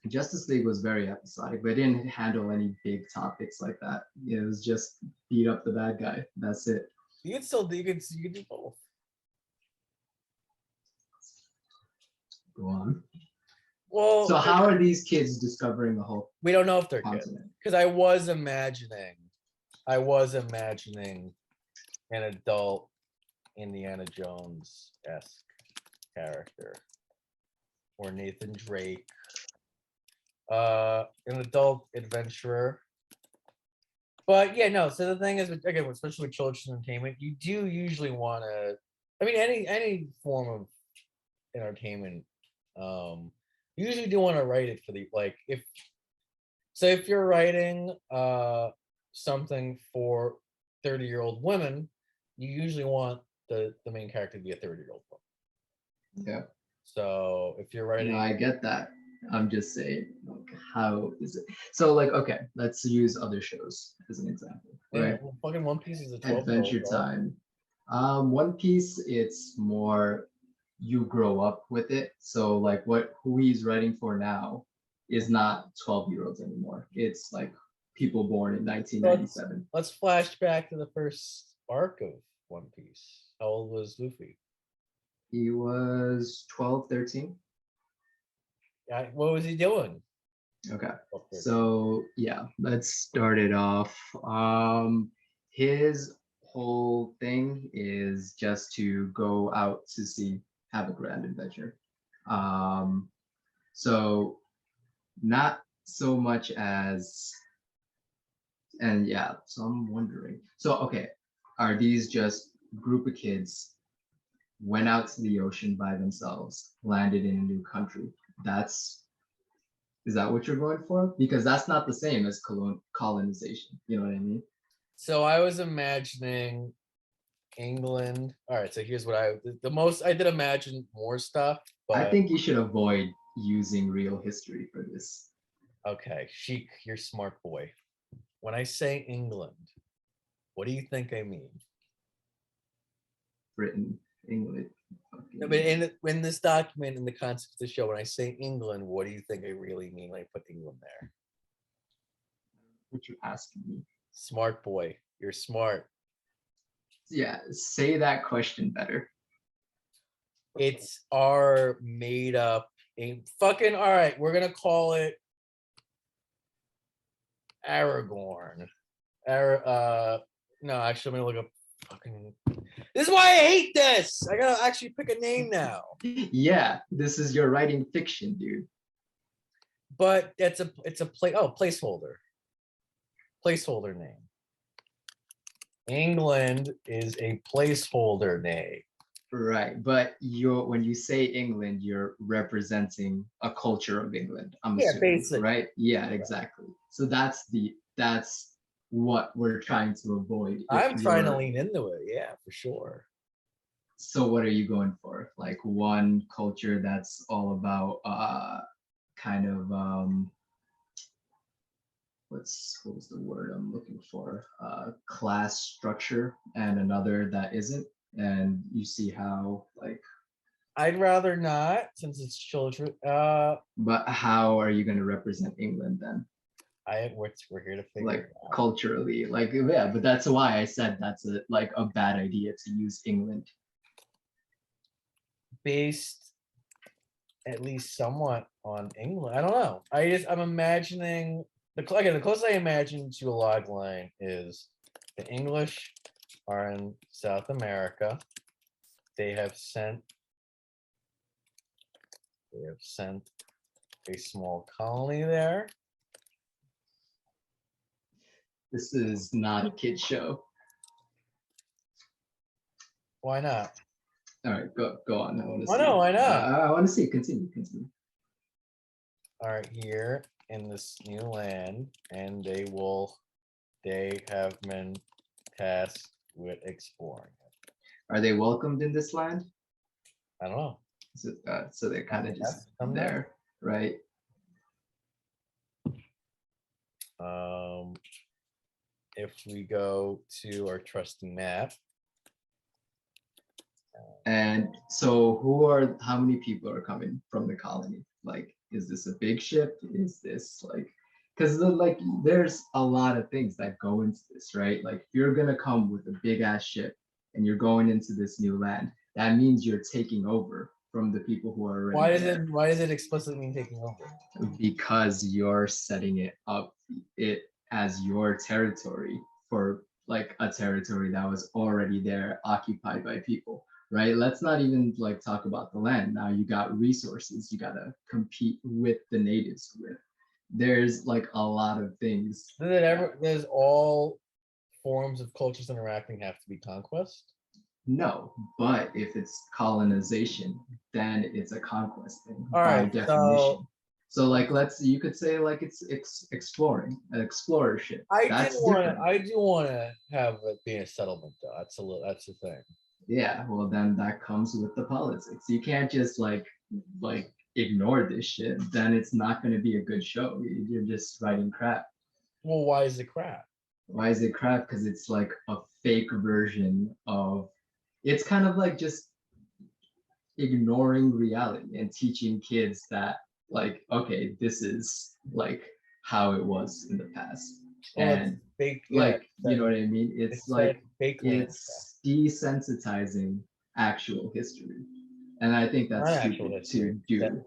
Justice League was very episodic, but it didn't handle any big topics like that. It was just beat up the bad guy. That's it. You can still do. You can do both. Go on. Well, So how are these kids discovering the whole we don't know if they're kids continent? because I was imagining an adult Indiana Jones-esque character or Nathan Drake, an adult adventurer. But yeah, no. So the thing is, again, especially with children's entertainment, you do usually want to. I mean, any form of entertainment, you usually do want to write it for the like if you're writing something for 30-year-old women, you usually want the main character to be a 30-year-old woman. Yeah. So if you're writing, No, I get that. I'm just saying, like, how is it? So, like, okay, let's use other shows as an example, right? well, fucking One Piece is a 12-year-old. Adventure Time. One Piece, it's more you grow up with it. So, like, who he's writing for now is not 12-year-olds anymore. It's like people born in 1997. Let's flash back to the first arc of One Piece. How old was Luffy? He was 12, 13. Yeah, what was he doing? Okay. So yeah, let's start it off. His whole thing is just to go out to sea, have a grand adventure. So not so much as, and yeah, so I'm wondering. So okay, are these just group of kids went out to the ocean by themselves, landed in a new country? Is that what you're going for? Because that's not the same as colonization. You know what I mean? So I was imagining England. All right, so here's what I did imagine more stuff, but I think you should avoid using real history for this. okay, Sheikh, you're smart boy. When I say England, what do you think I mean? Britain, England. I mean, in this document, in the concept of the show, when I say England, what do you think I really mean when I put England there? What you asking me? Smart boy, you're smart. Yeah, say that question better. It's our made up fucking all right. We're gonna call it Aragorn. No, actually, I'm gonna look up fucking. This is why I hate this. I gotta actually pick a name now. Yeah, this is your writing fiction, dude. But it's a placeholder. Placeholder name. England is a placeholder name. Right, but when you say England, you're representing a culture of England, I'm Yeah, assuming, basically. right? Yeah, exactly. So that's what we're trying to avoid. I'm trying to lean into it, yeah, for sure. So what are you going for? Like one culture that's all about kind of what was the word I'm looking for? Class structure, and another that isn't, and you see how like. I'd rather not, since it's children. But how are you going to represent England then? We're here to figure Like it out. culturally, like yeah, but that's why I said that's a bad idea to use England. Based at least somewhat on England. I don't know. I'm imagining the closest I imagine to a log line is the English are in South America. They have sent a small colony there. This is not a kid show. Why not? All right, go on. I want to see. Why not? I want to see. Continue. Are here in this new land, and they have been tasked with exploring it. Are they welcomed in this land? I don't know. So they're kind of just there, right? If we go to our trusty map. And so how many people are coming from the colony? Like, is this a big ship? Is this like, because there's a lot of things that go into this, right? Like, if you're gonna come with a big ass ship and you're going into this new land, that means you're taking over from the people who are already Why does it explicitly mean taking over? Because you're setting it up as your territory for like a territory that was already there, occupied by people, right? Let's not even like talk about the land. Now you got resources you gotta compete with the natives with. There's like a lot of things. Does all forms of cultures interacting have to be conquest? No, but if it's colonization, then it's a conquest thing All by right, definition. So like you could say like it's exploring, an explorership. I do want to have it be a settlement though. That's the thing. Yeah, well then that comes with the politics. You can't just like ignore this shit. Then it's not going to be a good show. You're just writing crap. Well, why is it crap? Why is it crap? Because it's like a fake version of. It's kind of like just ignoring reality and teaching kids that like, okay, this is like how it was in the past. And fake, like, you know what I mean? It's like fake it's desensitizing actual history. And I think that's stupid to do.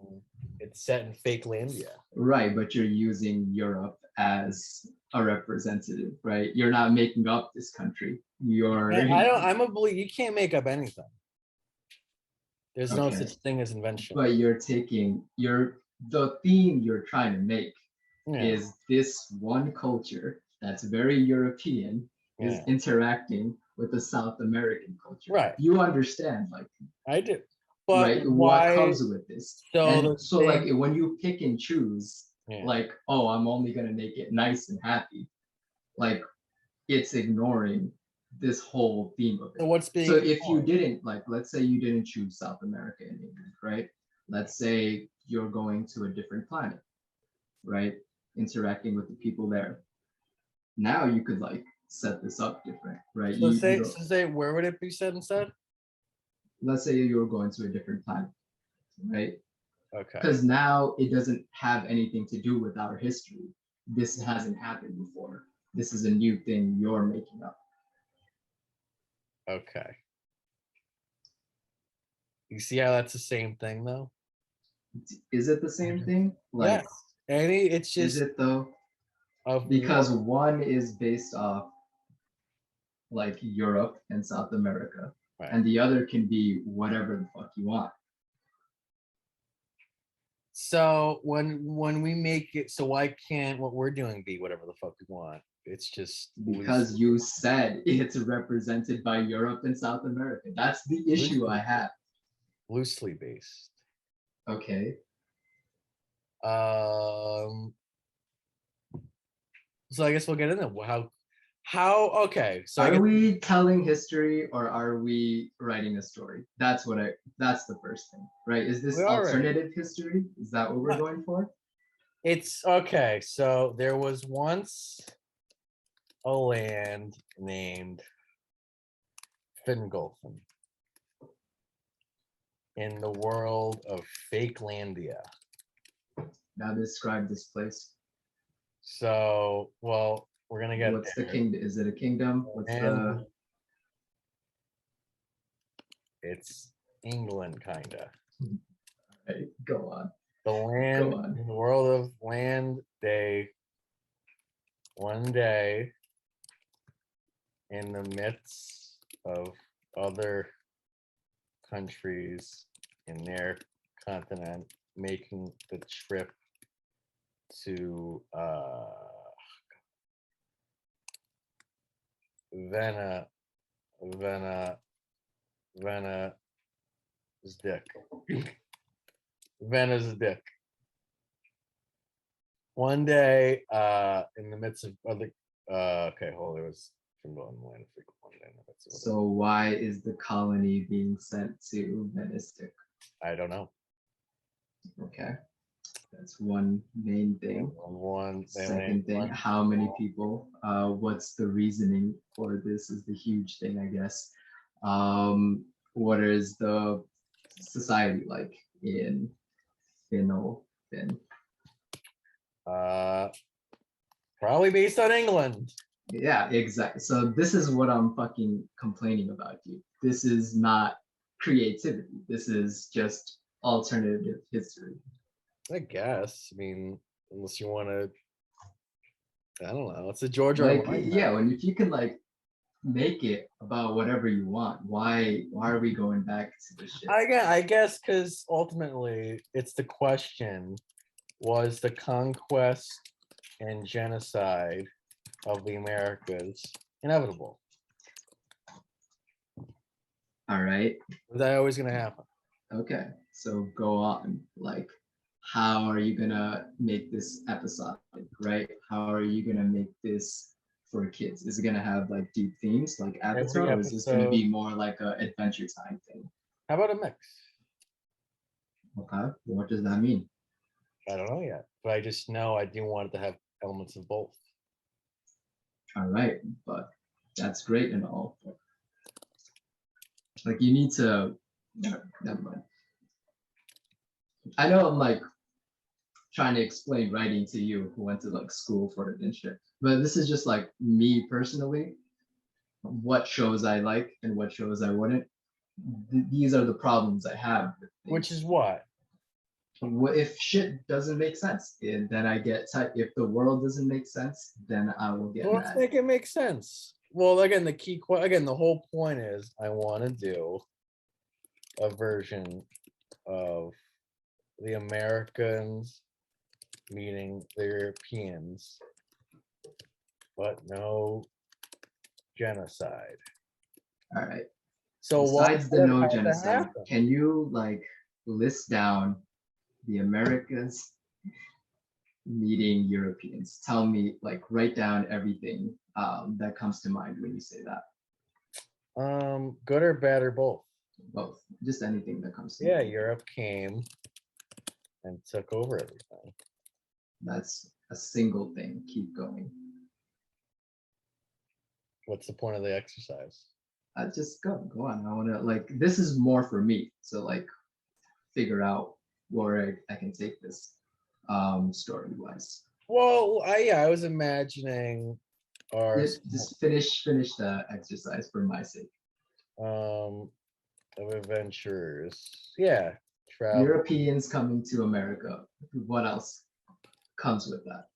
It's set in fake landia. Right, but you're using Europe as a representative, right? You're not making up this country. I'm a believer you can't make up anything. There's no such thing as invention. But you're taking the theme you're trying to make is this one culture that's very European is interacting with the South American culture. Right. You understand, like I do. But right, what comes with this? So like when you pick and choose, like, oh, I'm only gonna make it nice and happy, like it's ignoring this whole theme of it. So if you didn't, like, let's say you didn't choose South America and England, right? Let's say you're going to a different planet, right? Interacting with the people there. Now you could like set this up different, right? So say where would it be set instead? Let's say you're going to a different planet, right? Okay. Because now it doesn't have anything to do with our history. This hasn't happened before. This is a new thing you're making up. Okay. You see how that's the same thing though? Is it the same thing? Like, yes. It's just. Is it though? Because one is based off like Europe and South America, right, and the other can be whatever the fuck you want. So when we make it, so why can't what we're doing be whatever the fuck we want? It's just Because you said it's represented by Europe and South America. That's the issue I have. loosely based. Okay. So I guess we'll get into how okay. So are we telling history or are we writing a story? That's the first thing, right? Is this alternative history? Is that what we're going for? It's okay. So there was once a land named Fingolfin in the world of Fakelandia. Now describe this place. So, well, we're gonna get. What's the kingdom? Is it a kingdom? It's England, kinda. Right, go on. The land in the world of land. One day, in the midst of other countries in their continent making the trip to Vena's dick. One day, in the midst of other, okay, hold it was from the land one day. So why is the colony being sent to Venice? I don't know. Okay, that's one main thing. Second thing, how many people? What's the reasoning for this? Is the huge thing, I guess. What is the society like in Finland? Probably based on England. Yeah, exactly. So this is what I'm fucking complaining about, you. This is not creativity. This is just alternative history. I guess. I mean, unless you want to, I don't know. It's a George R. Like, yeah, and if you can like make it about whatever you want, why are we going back to this shit? I guess because ultimately it's the question: was the conquest and genocide of the Americas inevitable? All right. Was that always going to happen? Okay, so go on. Like, how are you gonna make this episodic, right? How are you gonna make this for kids? Is it gonna have like deep themes like Avatar, or is this gonna be more like a adventure time thing? How about a mix? Okay, what does that mean? I don't know yet, but I just know I do want it to have elements of both. All right, but that's great and all. But like, you need to. Never mind. I know I'm like trying to explain writing to you who went to like school for it and shit, but this is just like me personally. What shows I like and what shows I wouldn't. These are the problems I have. Which is what? If shit doesn't make sense, then I get tight. If the world doesn't make sense, then I will get mad. Let's make it make sense. Well, again, the whole point is I want to do a version of the Americans meeting the Europeans, but no genocide. All right. So besides the no genocide, can you like list down the Americas meeting Europeans? Tell me, like, write down everything that comes to mind when you say that. Good or bad or both? Both. Just anything that comes to mind. Europe came and took over everything. That's a single thing. Keep going. What's the point of the exercise? Just go on. I want to like, this is more for me. So like, figure out where I can take this story wise. Well, I was imagining just finish the exercise for my sake. Of adventures. Yeah. Travel. Europeans coming to America. What else comes with that?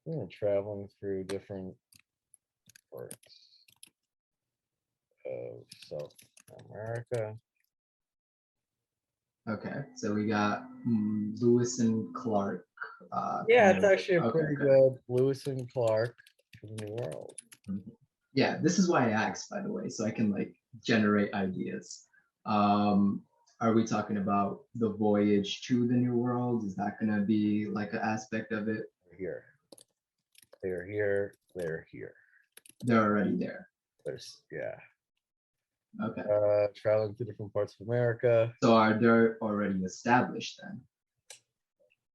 Yeah, traveling through different parts of South America. Okay, so we got Lewis and Clark. Yeah, Kind it's of. actually a Okay, pretty okay. good Lewis and Clark from New World. Yeah, this is why I asked, by the way, so I can like generate ideas. Um, are we talking about the voyage to the New World? Is that gonna be like an aspect of it? Here, they're here, they're here. They're already there. There's yeah. Okay. Traveling to different parts of America. So are they already established then?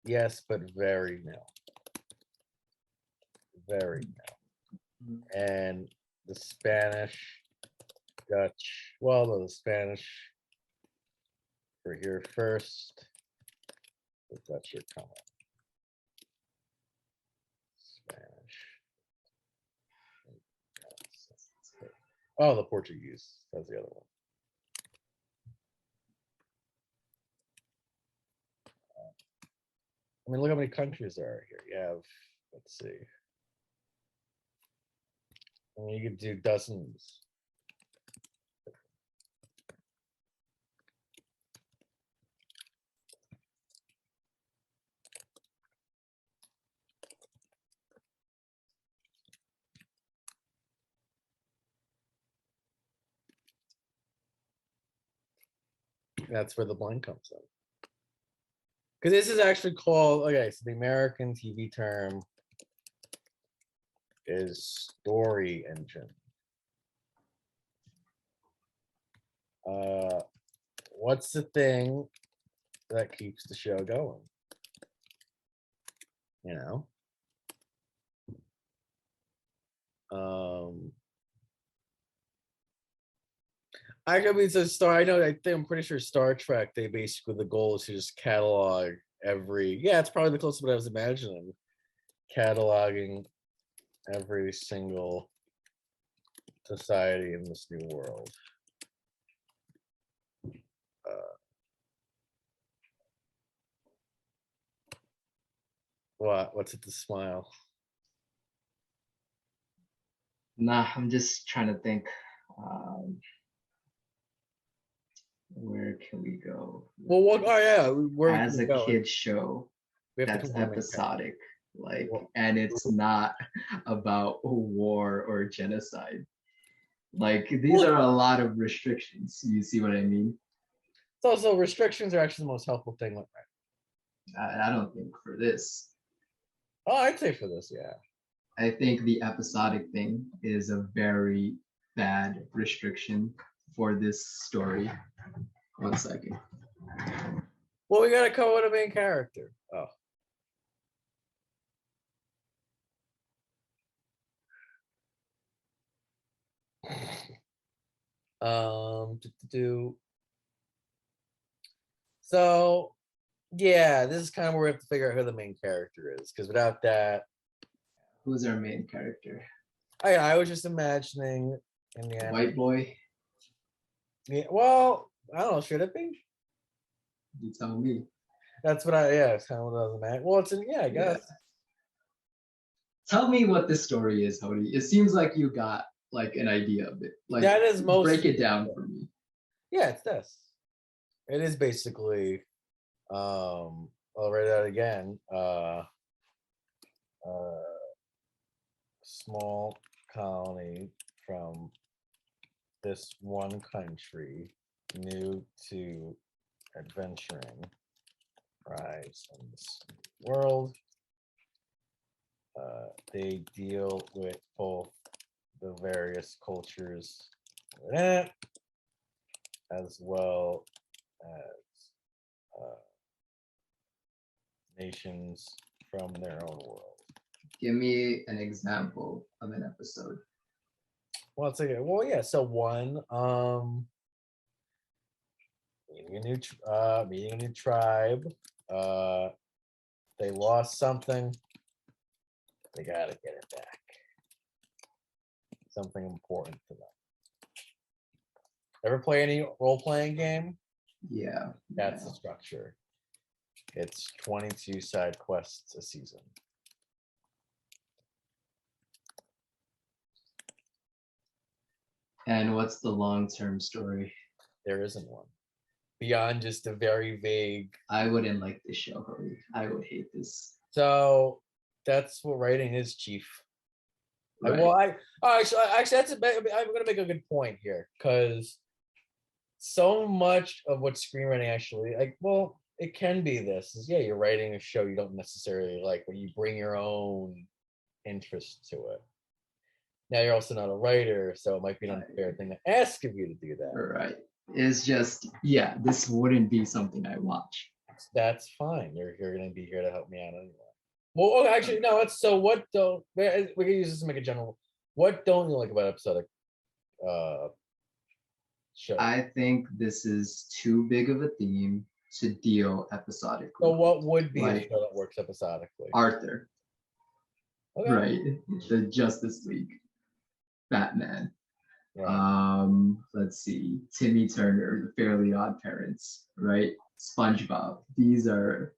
Yes, but very new. Very new. And the Spanish, Dutch, well, no, the Spanish were here first. The Dutch are coming. Spanish. Oh, the Portuguese. That's the other one. I mean, look how many countries there are here. You have, let's see. I mean, you could do dozens. That's where the blank comes in. Because this is actually called, okay, so the American TV term is story engine. What's the thing that keeps the show going? You know? I could be so Star. I know. I think I'm pretty sure Star Trek. They basically the goal is to just catalog every. Yeah, it's probably the closest to what I was imagining. Cataloging every single society in this new world. What? What's it to smile? Nah, I'm just trying to think. Where can we go? Well, what? Oh yeah, where As we a can go? kid show We have to that's come to the main character. episodic, like, Well, and it's not about war or genocide. Like these are a lot of restrictions. You see what I mean? it's also restrictions are actually the most helpful thing. I don't think for this. Oh, I'd say for this, yeah. I think the episodic thing is a very bad restriction for this story. 1 second. Well, we gotta come with a main character. Oh. So yeah, this is kind of where we have to figure out who the main character is, because without that, Who's our main character? I was just imagining in the White boy? Yeah, well, I don't know. Should it be? You tell me. That's what it's kind of what I was imagining. Well, it's in, yeah, I guess. Yeah. Tell me what this story is, Hody. It seems like you got like an idea of it. Like That is most break it down for me. Yeah, it's this. It is basically I'll write that again. Small colony from this one country, new to adventuring, rise in this world. They deal with both the various cultures within it, as well as nations from their own world. Give me an example of an episode. Well, it's okay. Well, yeah. So one, meeting a new tribe. They lost something. They gotta get it back. Something important to them. Ever play any role-playing game? Yeah. That's the structure. It's 22 side quests a season. And what's the long-term story? There isn't one. beyond just a very vague. I wouldn't like this show, Hurry. I would hate this. So that's what writing is, Chief. Right. Actually, I'm gonna make a good point here because so much of what screenwriting actually it can be this is you're writing a show you don't necessarily like, but you bring your own interest to it. Now you're also not a writer, so it might be an unfair thing to ask of you to do that. Right. It's just, this wouldn't be something I watch. That's fine. You're gonna be here to help me out anyway. Well, actually, no. What don't we can use this to make a general? What don't you like about episodic show? I think this is too big of a theme to deal episodically. So what would be a show that works episodically? Arthur. Okay. Right. The Justice League. Batman. Right. Let's see. Timmy Turner, The Fairly Odd Parents, right? SpongeBob. These are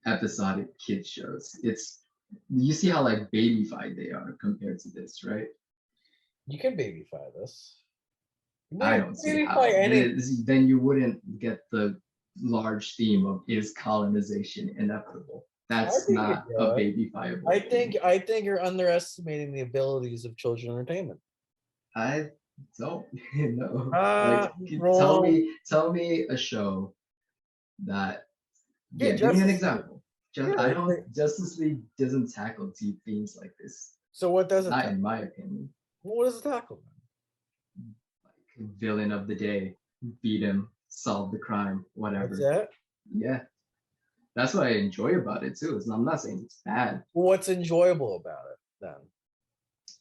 episodic kid shows. You see how like babyfied they are compared to this, right? You can babyfy this. I don't see how. Then you wouldn't get the large theme of is colonization inevitable. That's not a babyfiable. I think you're underestimating the abilities of children's entertainment. I don't know. Tell me a show that. Yeah, give me an example. Justice League doesn't tackle deep themes like this. So what does it? Not in my opinion. What does it tackle? Like villain of the day, beat him, solve the crime, whatever. That's it? Yeah. That's what I enjoy about it too. I'm not saying it's bad. What's enjoyable about it then?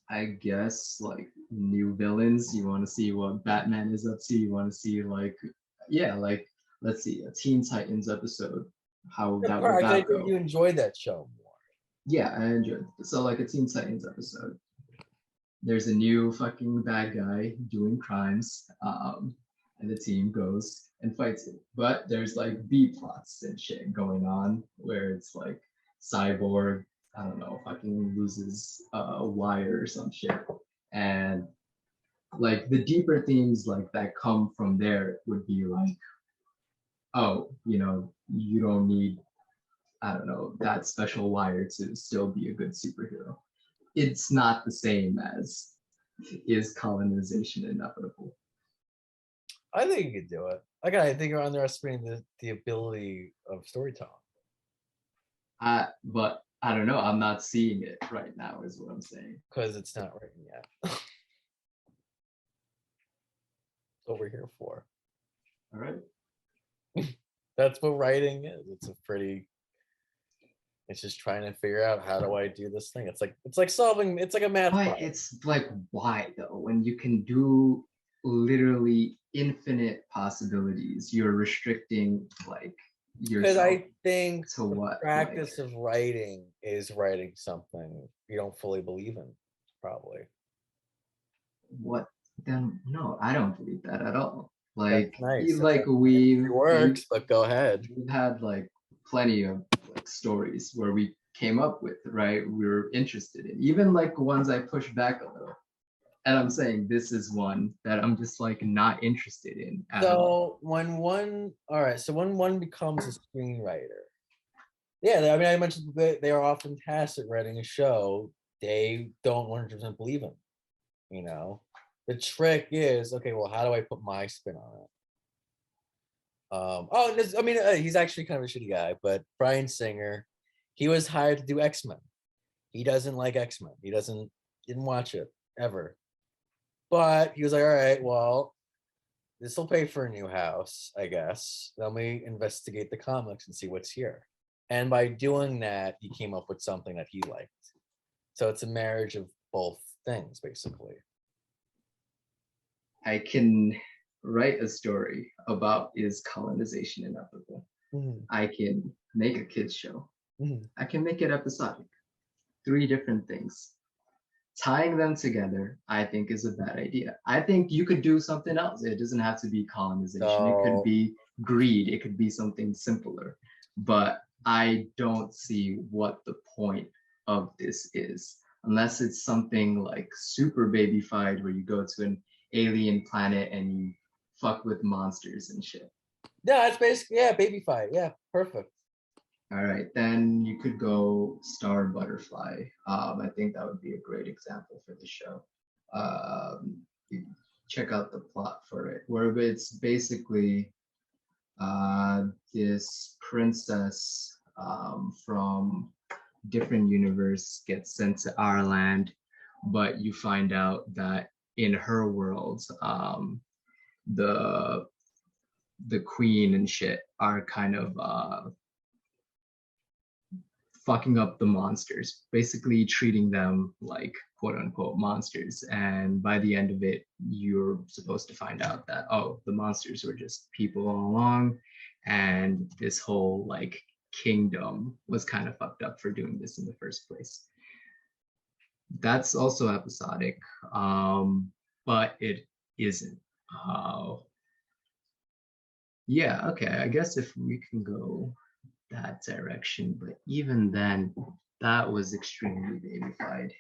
I guess like new villains. You want to see what Batman is up to. You want to see let's see, a Teen Titans episode. How that would I think you enjoyed that show more. Yeah, I enjoyed it. So like a Teen Titans episode. There's a new fucking bad guy doing crimes, and the team goes and fights it. But there's like B plots and shit going on where it's like Cyborg, I don't know, fucking loses a wire or some shit. And like the deeper themes like that come from there would be like, oh, you don't need, I don't know, that special wire to still be a good superhero. It's not the same as is colonization inevitable. I think you could do it. Again, I think you're underestimating the ability of storytelling. But I don't know. I'm not seeing it right now, is what I'm saying. Because it's not written yet. That's what we're here for. All right. That's what writing is. It's just trying to figure out how do I do this thing. It's like solving. It's like a math problem. It's like why though? When you can do literally infinite possibilities, you're restricting like yourself. Because I think to what the practice of writing is writing something you don't fully believe in. Probably. What then? No, I don't believe that at all. Like, nice. Like it works, but go ahead. We've had like plenty of like stories where we came up with, right? We were interested in, even like ones I pushed back a little. And I'm saying this is one that I'm just like not interested in. So when one becomes a screenwriter, I mean, I mentioned they are often tasked at writing a show they don't 100% believe in. The trick is, okay, well, how do I put my spin on it? He's actually kind of a shitty guy, but Bryan Singer, he was hired to do X-Men. He doesn't like X-Men. He didn't watch it ever. But he was like, all right, well, this will pay for a new house, I guess. Let me investigate the comics and see what's here. And by doing that, he came up with something that he liked. So it's a marriage of both things, basically. I can write a story about is colonization inevitable. Mm-hmm. I can make a kids show. Mm-hmm. I can make it episodic. 3 different things. Tying them together, I think, is a bad idea. I think you could do something else. It doesn't have to be colonization. It could be greed. It could be something simpler. But I don't see what the point of this is, unless it's something like super babyfied where you go to an alien planet and you fuck with monsters and shit. No, it's basically baby fight. Yeah, perfect. All right, then you could go Star Butterfly. I think that would be a great example for the show. You check out the plot for it, where it's basically this princess from different universe gets sent to our land, but you find out that in her world, the the queen and shit are kind of fucking up the monsters, basically treating them like quote unquote monsters. And by the end of it, you're supposed to find out that, oh, the monsters were just people all along. And this whole like kingdom was kind of fucked up for doing this in the first place. That's also episodic, but it isn't. Yeah, okay, I guess if we can go that direction, but even then, that was extremely babyfied.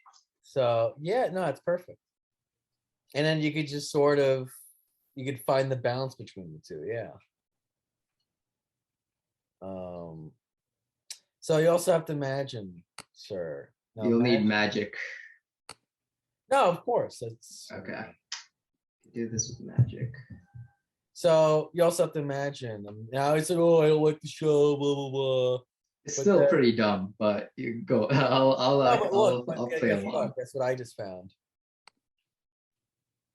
So yeah, no, it's perfect. And then you could just sort of you could find the balance between the two. Yeah. So you also have to imagine, sir. Now You'll need imagine- magic. No, of course. It's Okay. Do this with magic. so you also have to imagine. Now it's like, oh, I don't like the show, blah blah blah. It's But still then- pretty dumb, but you go. No, but look, I'll but play guess along. what? That's what I just found.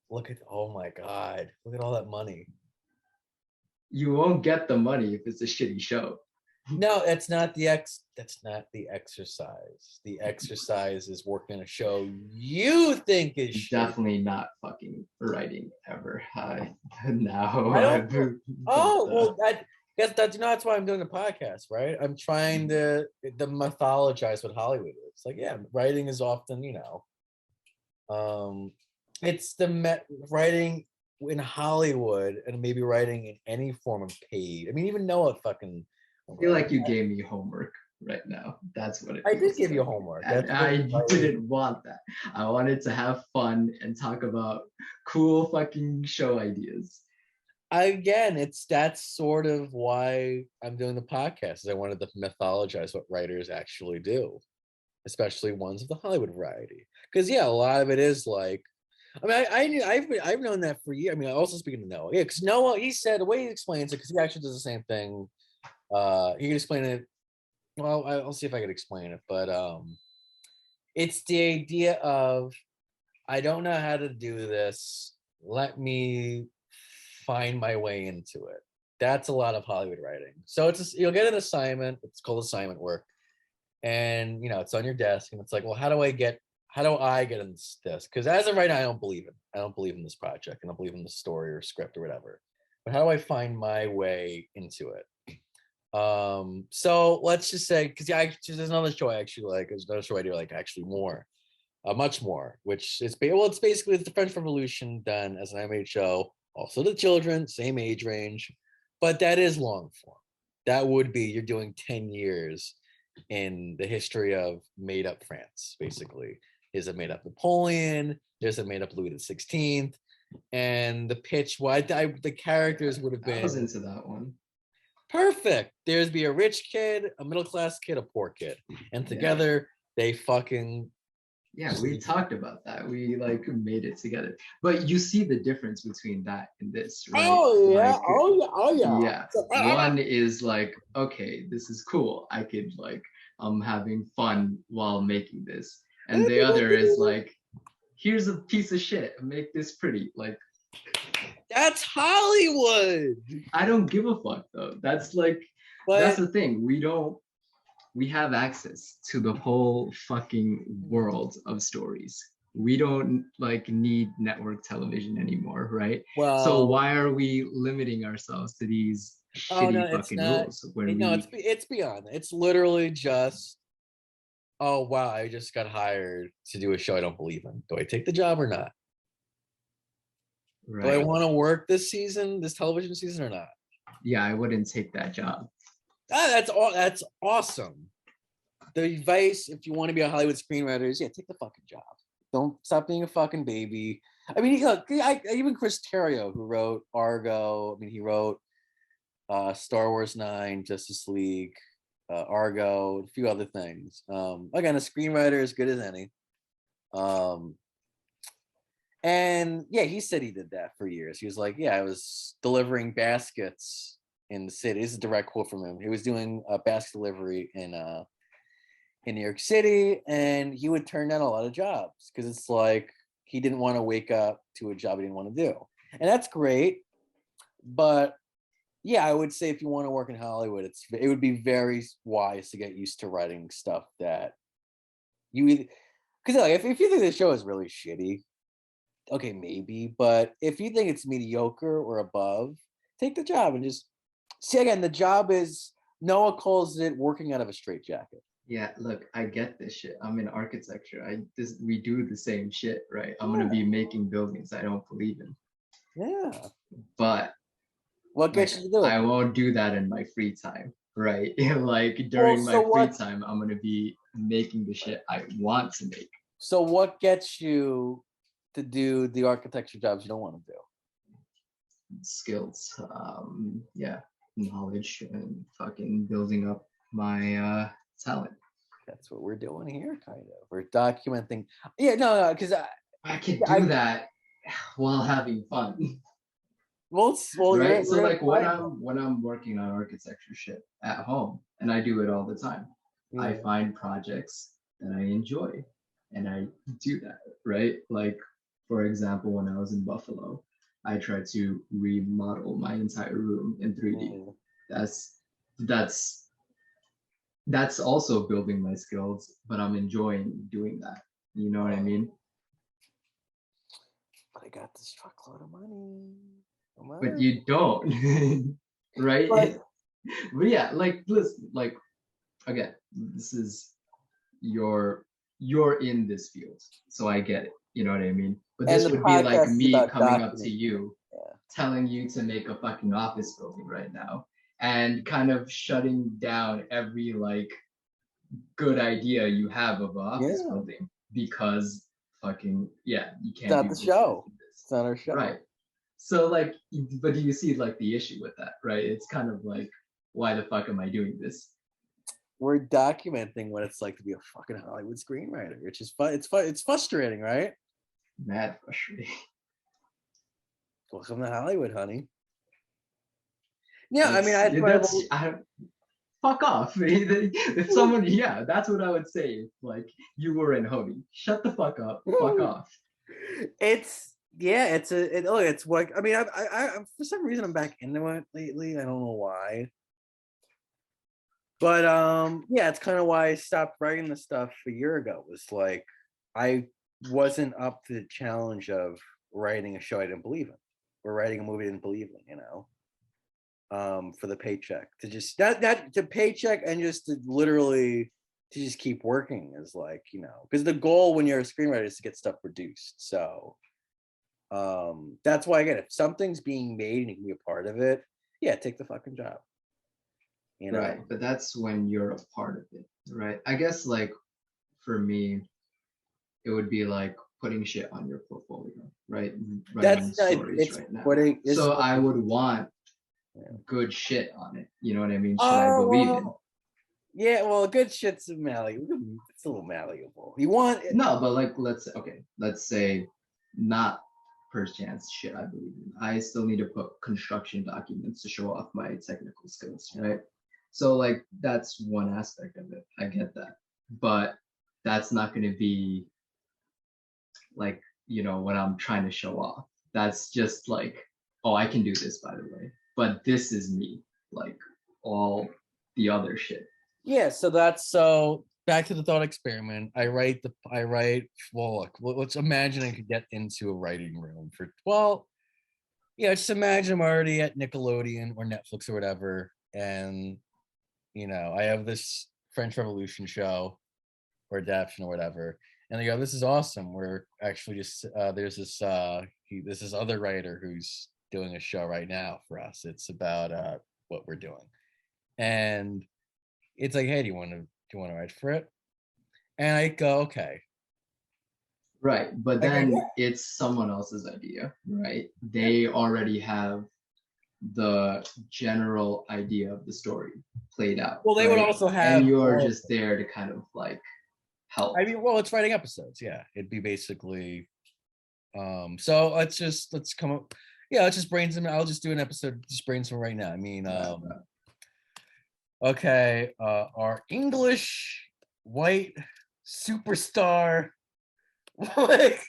Look at oh my god! Look at all that money. You won't get the money if it's a shitty show. No, that's not the exercise. The exercise is working a show you think is shit. Definitely not fucking writing ever. Now. I don't Oh well, that's why I'm doing the podcast, right? I'm trying to mythologize what Hollywood is. Like, yeah, writing is often, it's the writing in Hollywood and maybe writing in any form of paid. I mean, even Noah fucking. I feel like you gave me homework right now. That's what it I did feels give you like. homework. And That's I what- didn't want that. I wanted to have fun and talk about cool fucking show ideas. Again, that's sort of why I'm doing the podcast. Is I wanted to mythologize what writers actually do, especially ones of the Hollywood variety. Because yeah, a lot of it is like, I mean, I've known that for years. I mean, also speaking to Noah, yeah, because Noah, he said the way he explains it, because he actually does the same thing. He can explain it. Well, I'll see if I can explain it, but it's the idea of I don't know how to do this. Let me find my way into it. That's a lot of Hollywood writing. So you'll get an assignment. It's called assignment work, and it's on your desk, and it's like, well, how do I get in this? Because as of right now, I don't believe in this project. I don't believe in the story or script or whatever. But how do I find my way into it? So let's just say, because there's another show I actually like. There's another show I do like actually more, much more, which is it's basically the French Revolution done as an animated show. Also the children, same age range, but that is long form. That would be you're doing 10 years in the history of made up France, basically. Is a made up Napoleon, there's a made up Louis XVI, and the pitch, the characters would have been. I was into that one. Perfect. There's be a rich kid, a middle class kid, a poor kid, and together they fucking. Yeah, we talked about that. We like made it together. But you see the difference between that and this, right? Oh yeah! Like, Oh yeah! Yeah. One is like, okay, this is cool. I could like, I'm having fun while making this, and the other is like, here's a piece of shit. Make this pretty. Like, that's Hollywood. I don't give a fuck though. That's like, that's the thing. We have access to the whole fucking world of stories. We don't like need network television anymore, right? Well, so why are we limiting ourselves to these shitty fucking rules? It's beyond that. It's literally just, oh wow, I just got hired to do a show I don't believe in. Do I take the job or not? Right. Do I want to work this television season or not? Yeah, I wouldn't take that job. That's awesome. The advice, if you want to be a Hollywood screenwriter, is take the fucking job. Don't stop being a fucking baby. I mean, even Chris Terrio, who wrote Argo. I mean, he wrote Star Wars 9, Justice League, Argo, a few other things. Again, a screenwriter as good as any. And yeah, he said he did that for years. He was like, yeah, I was delivering baskets in the city. This is a direct quote from him. He was doing a basket delivery in New York City, and he would turn down a lot of jobs because it's like he didn't want to wake up to a job he didn't want to do. And that's great. But yeah, I would say if you want to work in Hollywood, it would be very wise to get used to writing stuff that you either, because like if you think the show is really shitty, okay, maybe, but if you think it's mediocre or above, take the job and just see. Again, the job is, Noah calls it working out of a straitjacket. Yeah, look, I get this shit. I'm in architecture. We do the same shit, right? I'm gonna be making buildings I don't believe in. Yeah. But what gets you to do it? I won't do that in my free time, right? Like during my free time, I'm gonna be making the shit I want to make. So what gets you to do the architecture jobs you don't want to do? Skills, knowledge, and fucking building up my talent. That's what we're doing here, kind of. We're documenting. Yeah, no, because I could do that while having fun. Well, right. So like when I'm working on architecture shit at home, and I do it all the time, I find projects that I enjoy, and I do that. Right. Like for example, when I was in Buffalo, I tried to remodel my entire room in 3D. That's also building my skills, but I'm enjoying doing that. You know what I mean? But I got this truckload of money. But you don't, right? But yeah, like listen, like again, this is you're in this field, so I get it. You know what I mean? But this would be like me coming up to you, telling you to make a fucking office building right now, and kind of shutting down every like good idea you have of an office building because fucking you can't. It's not the show. It's not our show, right? So like, but do you see like the issue with that, right? It's kind of like, why the fuck am I doing this? We're documenting what it's like to be a fucking Hollywood screenwriter, which is fun. It's frustrating, right? Mad frustrating. Welcome to Hollywood, honey. Yeah, I fuck off. If someone, that's what I would say. If, like you were in Honey, shut the fuck up, fuck off. It's what I mean. I for some reason I'm back into it lately. I don't know why, but it's kind of why I stopped writing the stuff a year ago. It was like I wasn't up to the challenge of writing a show I didn't believe in, or writing a movie I didn't believe in. For the paycheck, to just to paycheck and just to literally to just keep working is like, because the goal when you're a screenwriter is to get stuff produced. So that's why, again, if something's being made and you can be a part of it, take the fucking job. Right, but that's when you're a part of it, right? I guess like for me, it would be like putting shit on your portfolio, right? Writing stories right now. So I would want good shit on it. You know what I mean? Should I believe in? Yeah, well, good shit's malleable. It's a little malleable. You want it? No, but like let's say not first chance shit I believe in. I still need to put construction documents to show off my technical skills, right? So like that's one aspect of it. I get that. But that's not gonna be like, what I'm trying to show off. That's just like, oh, I can do this, by the way. But this is me, like all the other shit. Yeah, so back to the thought experiment. Well, look, let's imagine I could get into a writing room just imagine I'm already at Nickelodeon or Netflix or whatever, and I have this French Revolution show or adaptation or whatever, and they go, this is awesome. We're actually just there's this other writer who's doing a show right now for us. It's about what we're doing, and it's like, hey, do you want to write for it? And I go, okay. Right, but then it's someone else's idea, right? They already have the general idea of the story played out. Well, they would right? also have. And you're just there to kind of like help. I mean, well, it's writing episodes. Yeah, it'd be basically. So let's come up. Yeah, let's just brainstorm. I'll just do an episode. Just brainstorm right now. I mean, okay. Our English white superstar, like,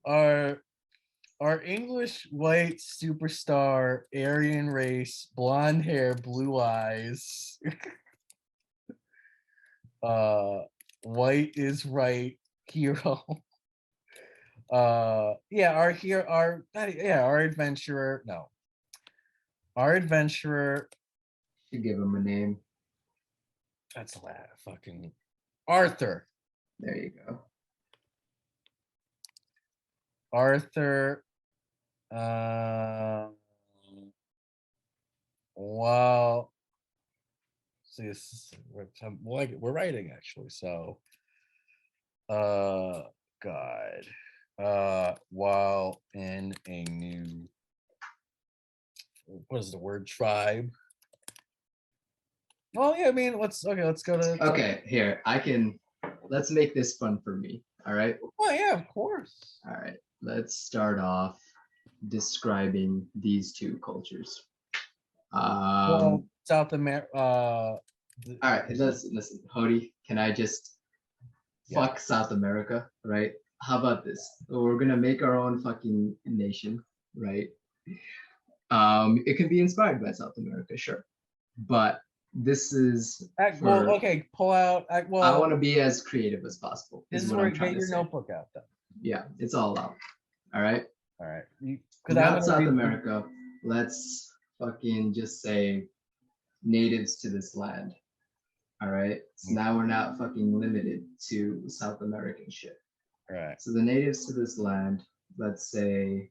our English white superstar, Aryan race, blonde hair, blue eyes. White is right hero. Yeah, our adventurer. No, our adventurer. You give him a name. That's a lot. Fucking Arthur. There you go. Arthur. Well, see, we're writing actually. So, God. While in a new, what is the word, tribe? Well, yeah, I mean, let's go to. Okay, here, let's make this fun for me. All right. Oh yeah, of course. All right. Let's start off describing these two cultures. Well, South America. All right, listen, Hody, can I just fuck South America, right? How about this? We're gonna make our own fucking nation, right? It can be inspired by South America, sure, but this is well, okay. Pull out. Well, I want to be as creative as possible. This is where you get your notebook out, then. Yeah, it's all out. All right. All right. Not South America. Let's fucking just say natives to this land. All right. So now we're not fucking limited to South American shit. Right. So the natives to this land, let's say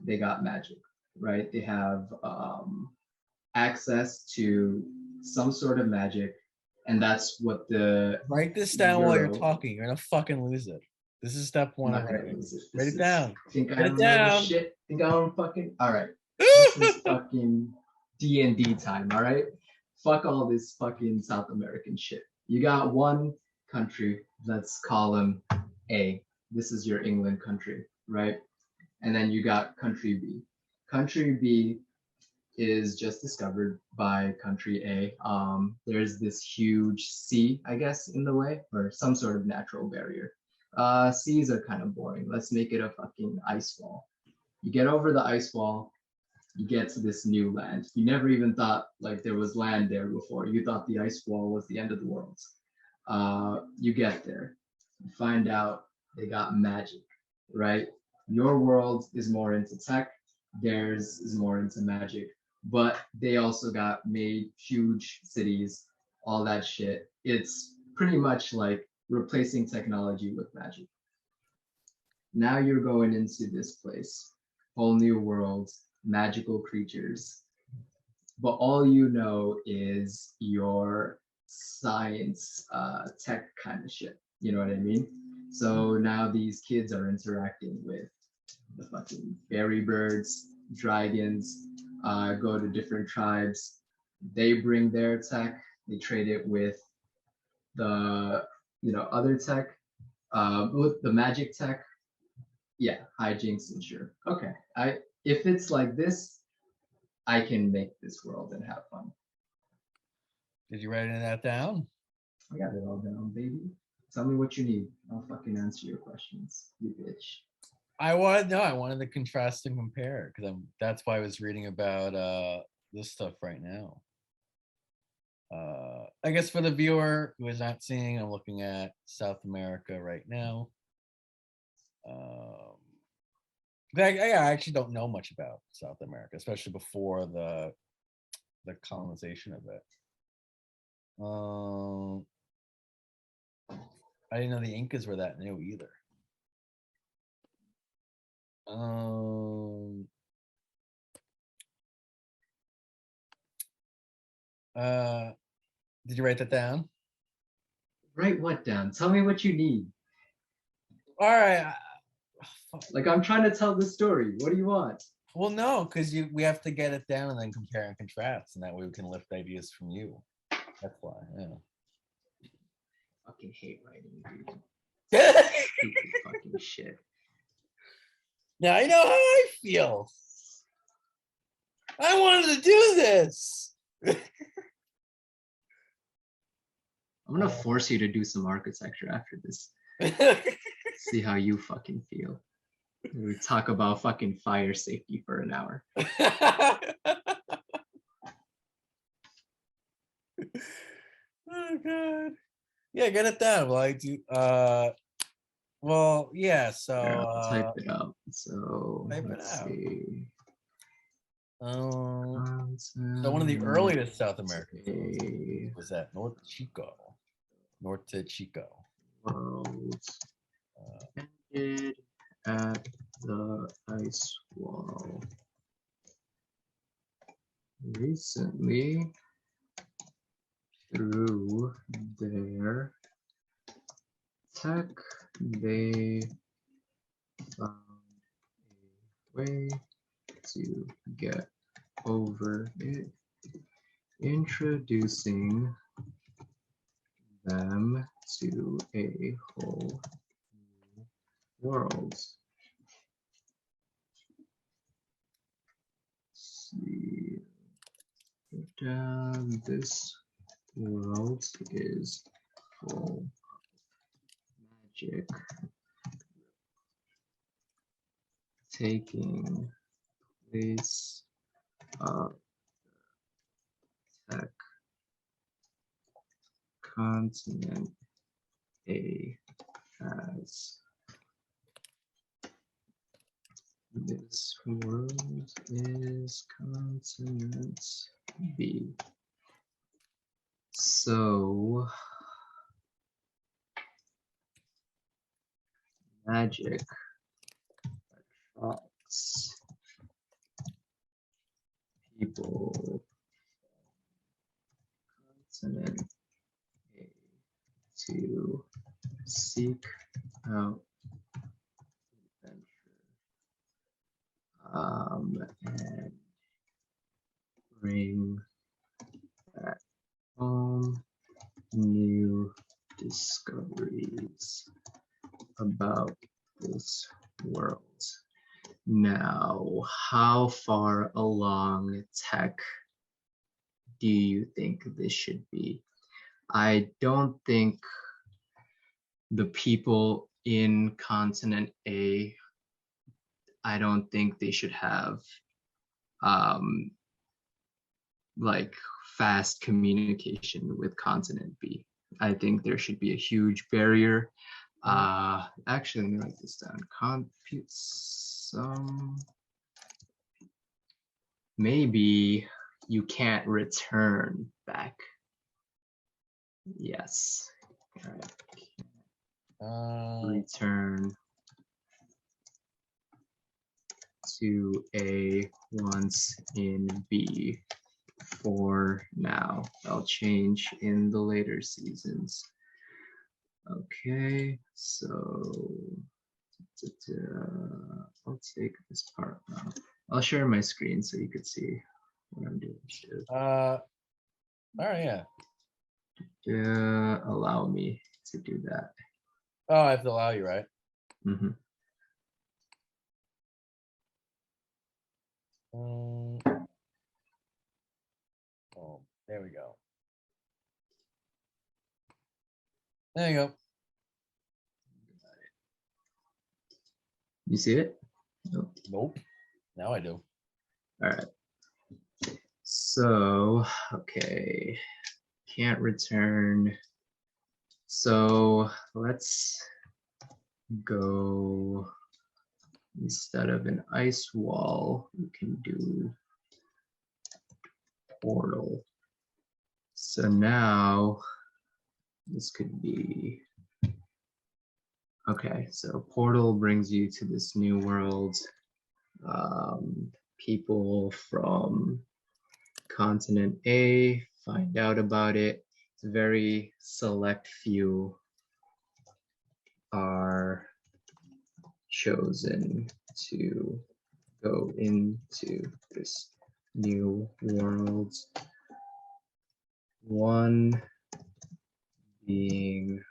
they got magic, right? They have access to some sort of magic, and that's what the write this down while you're talking. You're gonna fucking lose it. This is step one. Write it down. Think I remember shit? Think I'm fucking all right. This is fucking D&D time, all right? Fuck all this fucking South American shit. You got one country, let's call them A. This is your England country, right? And then you got country B. Country B is just discovered by country A. There's this huge sea, I guess, in the way, or some sort of natural barrier. Seas are kind of boring. Let's make it a fucking ice wall. You get over the ice wall, you get to this new land. You never even thought like there was land there before. You thought the ice wall was the end of the world. You get there, you find out they got magic, right? Your world is more into tech, theirs is more into magic, but they also made huge cities, all that shit. It's pretty much like replacing technology with magic. Now you're going into this place, whole new world, magical creatures, but all you know is your science, tech kind of shit. You know what I mean? So now these kids are interacting with the fucking fairy birds, dragons, go to different tribes. They bring their tech, they trade it with the other tech, with the magic tech. Yeah, hijinks and sure. Okay, if it's like this, I can make this world and have fun. Did you write any of that down? I got it all down, baby. Tell me what you need. I'll fucking answer your questions, you bitch. I wanted to contrast and compare because that's why I was reading about this stuff right now. I guess for the viewer who is not seeing, I'm looking at South America right now. I actually don't know much about South America, especially before the colonization of it. I didn't know the Incas were that new either. Did you write that down? Write what down? Tell me what you need. All right. Like I'm trying to tell the story. What do you want? Well, no, because we have to get it down and then compare and contrast, and that way we can lift ideas from you. That's why. Yeah. Fucking hate writing, dude. Now Stupid fucking shit. I know how I feel. I wanted to do this. I'm gonna force you to do some architecture after this. See how you fucking feel. We talk about fucking fire safety for an hour. Oh god. Yeah, get it down. Well, I do. Well, yeah. So Here, I'll type it out. So type it let's out. see. So one of the earliest South American was at North to Chico. World ended at the ice wall. Recently, through their tech, they found a way to get over it, introducing them to a whole new world. See, this world is full of magic, taking place of tech continent A has. This world is continent B. So magic attracts people continent A to seek out adventure and bring back home new discoveries about this world. Now, how far along tech do you think this should be? I don't think the people in continent A, I don't think they should have like fast communication with continent B. I think there should be a huge barrier. Actually, let me write this down. Compute some. Maybe you can't return back. Yes. Return to A once in B for now. I'll change in the later seasons. Okay, so I'll take this part out. I'll share my screen so you could see what I'm doing. All right, yeah. Allow me to do that. Oh, I have to allow you, right? Mm-hmm. Oh, there we go. There you go. You see it? Nope. Nope. Now I do. All right. So, okay. Can't return. So let's go, instead of an ice wall, we can do portal. So now this could be, okay, so portal brings you to this new world. People from continent A find out about it. It's a very select few are chosen to go into this new world. One being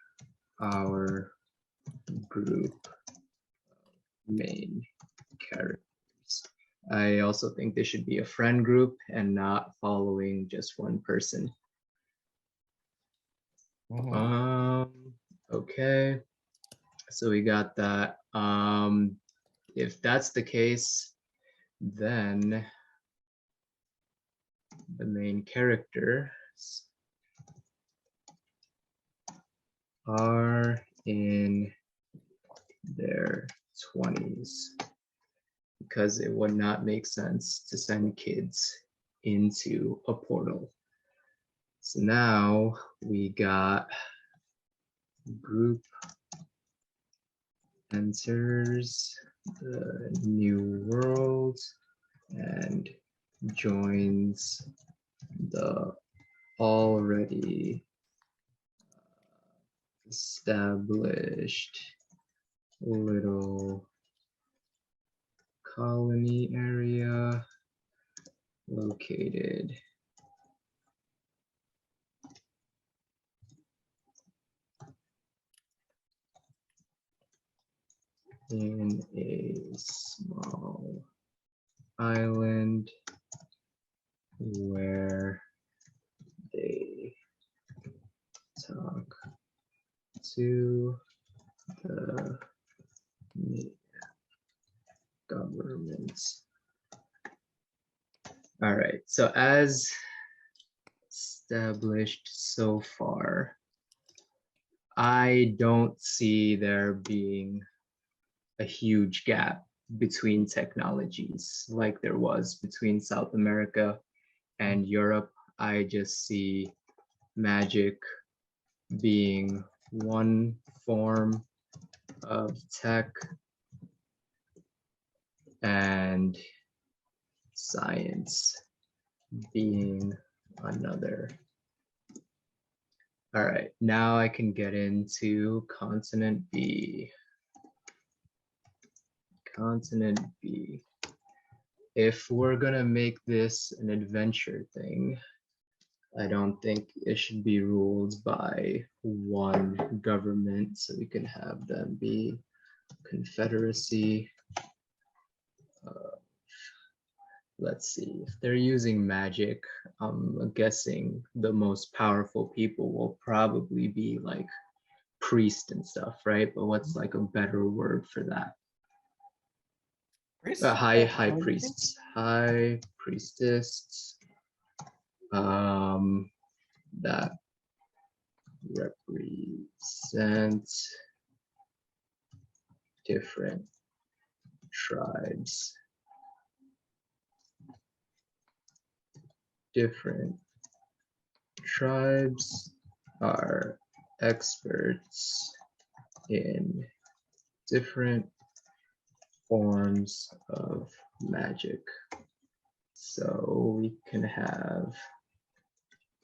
our group main characters. I also think they should be a friend group and not following just one person. Okay, so we got that. If that's the case, then the main characters are in their 20s, because it would not make sense to send kids into a portal. So now we got group enters the new world and joins the already established little colony area located in a small island where they talk to the governments. All right, so as established so far, I don't see there being a huge gap between technologies like there was between South America and Europe. I just see magic being one form of tech and science being another. All right, now I can get into continent B. Continent B. If we're gonna make this an adventure thing, I don't think it should be ruled by one government, so we can have them be confederacy. Let's see, if they're using magic, I'm guessing the most powerful people will probably be like priest and stuff, right? But what's like a better word for that? High priests, high priestess, that represent different tribes, different tribes are experts in different forms of magic. So we can have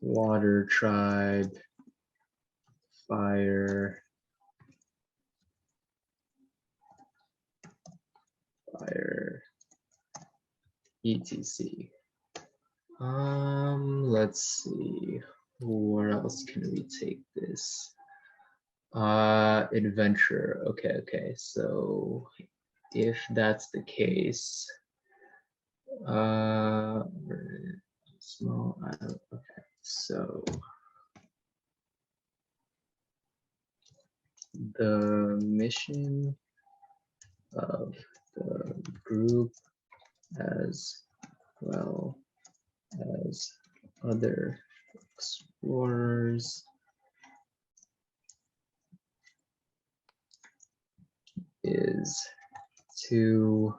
water tribe, fire, etc. Let's see, where else can we take this? Adventure. Okay, so if that's the case, small island. Okay, so the mission of the group, as well as other explorers, is to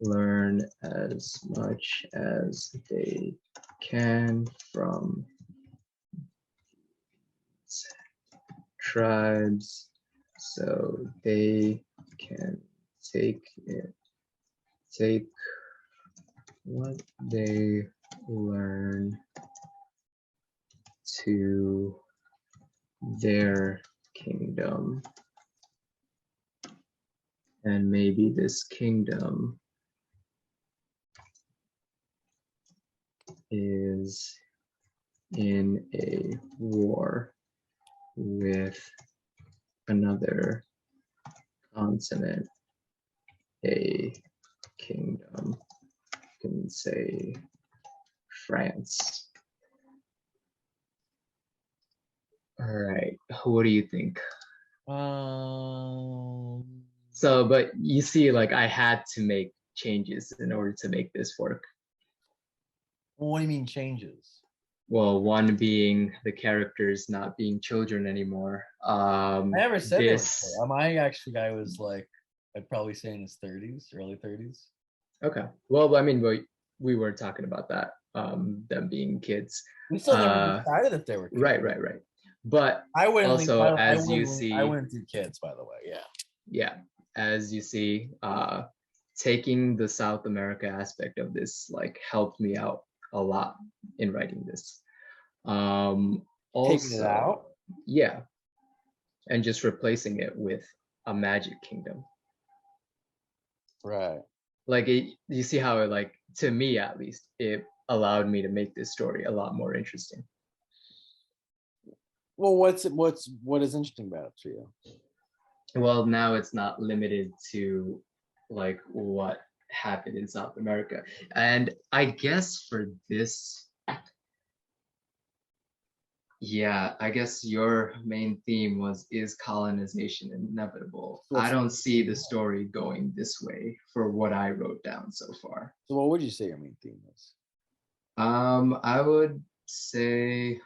learn as much as they can from tribes so they can take what they learn to their kingdom, and maybe this kingdom is in a war with another continent, a kingdom, you can say France. All right, what do you think? So, but you see, like I had to make changes in order to make this work. What do you mean changes? Well, one being the characters not being children anymore. I never said they were. This My actually guy was like, I'd probably say in his 30s, early 30s. okay. Well, I mean, we weren't talking about that. Them being kids. We still never decided if they were kids. Right. But I wouldn't also, leave, as you see, I wouldn't do kids, by the way. Yeah. Yeah, as you see, taking the South America aspect of this like helped me out a lot in writing this. Taking it Also, out. yeah, and just replacing it with a magic kingdom. Right. Like you see how it, like, to me at least, it allowed me to make this story a lot more interesting. Well, what is interesting about it for you? Well, now it's not limited to like what happened in South America. And I guess for this, yeah, I guess your main theme is colonization inevitable? I don't see the story going this way for what I wrote down so far. So what would you say your main theme is? I would say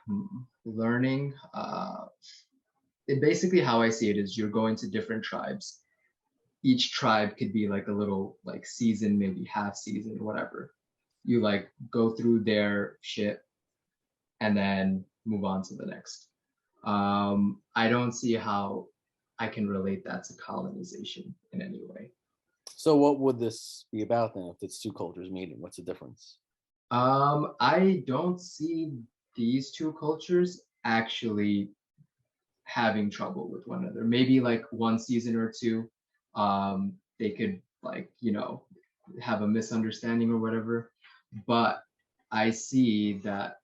learning. Basically how I see it is you're going to different tribes. Each tribe could be like a little like season, maybe half season, whatever. You like go through their shit and then move on to the next. I don't see how I can relate that to colonization in any way. So what would this be about then if it's two cultures meeting? What's the difference? I don't see these two cultures actually having trouble with one another. Maybe like one season or two, they could like, have a misunderstanding or whatever. But I see that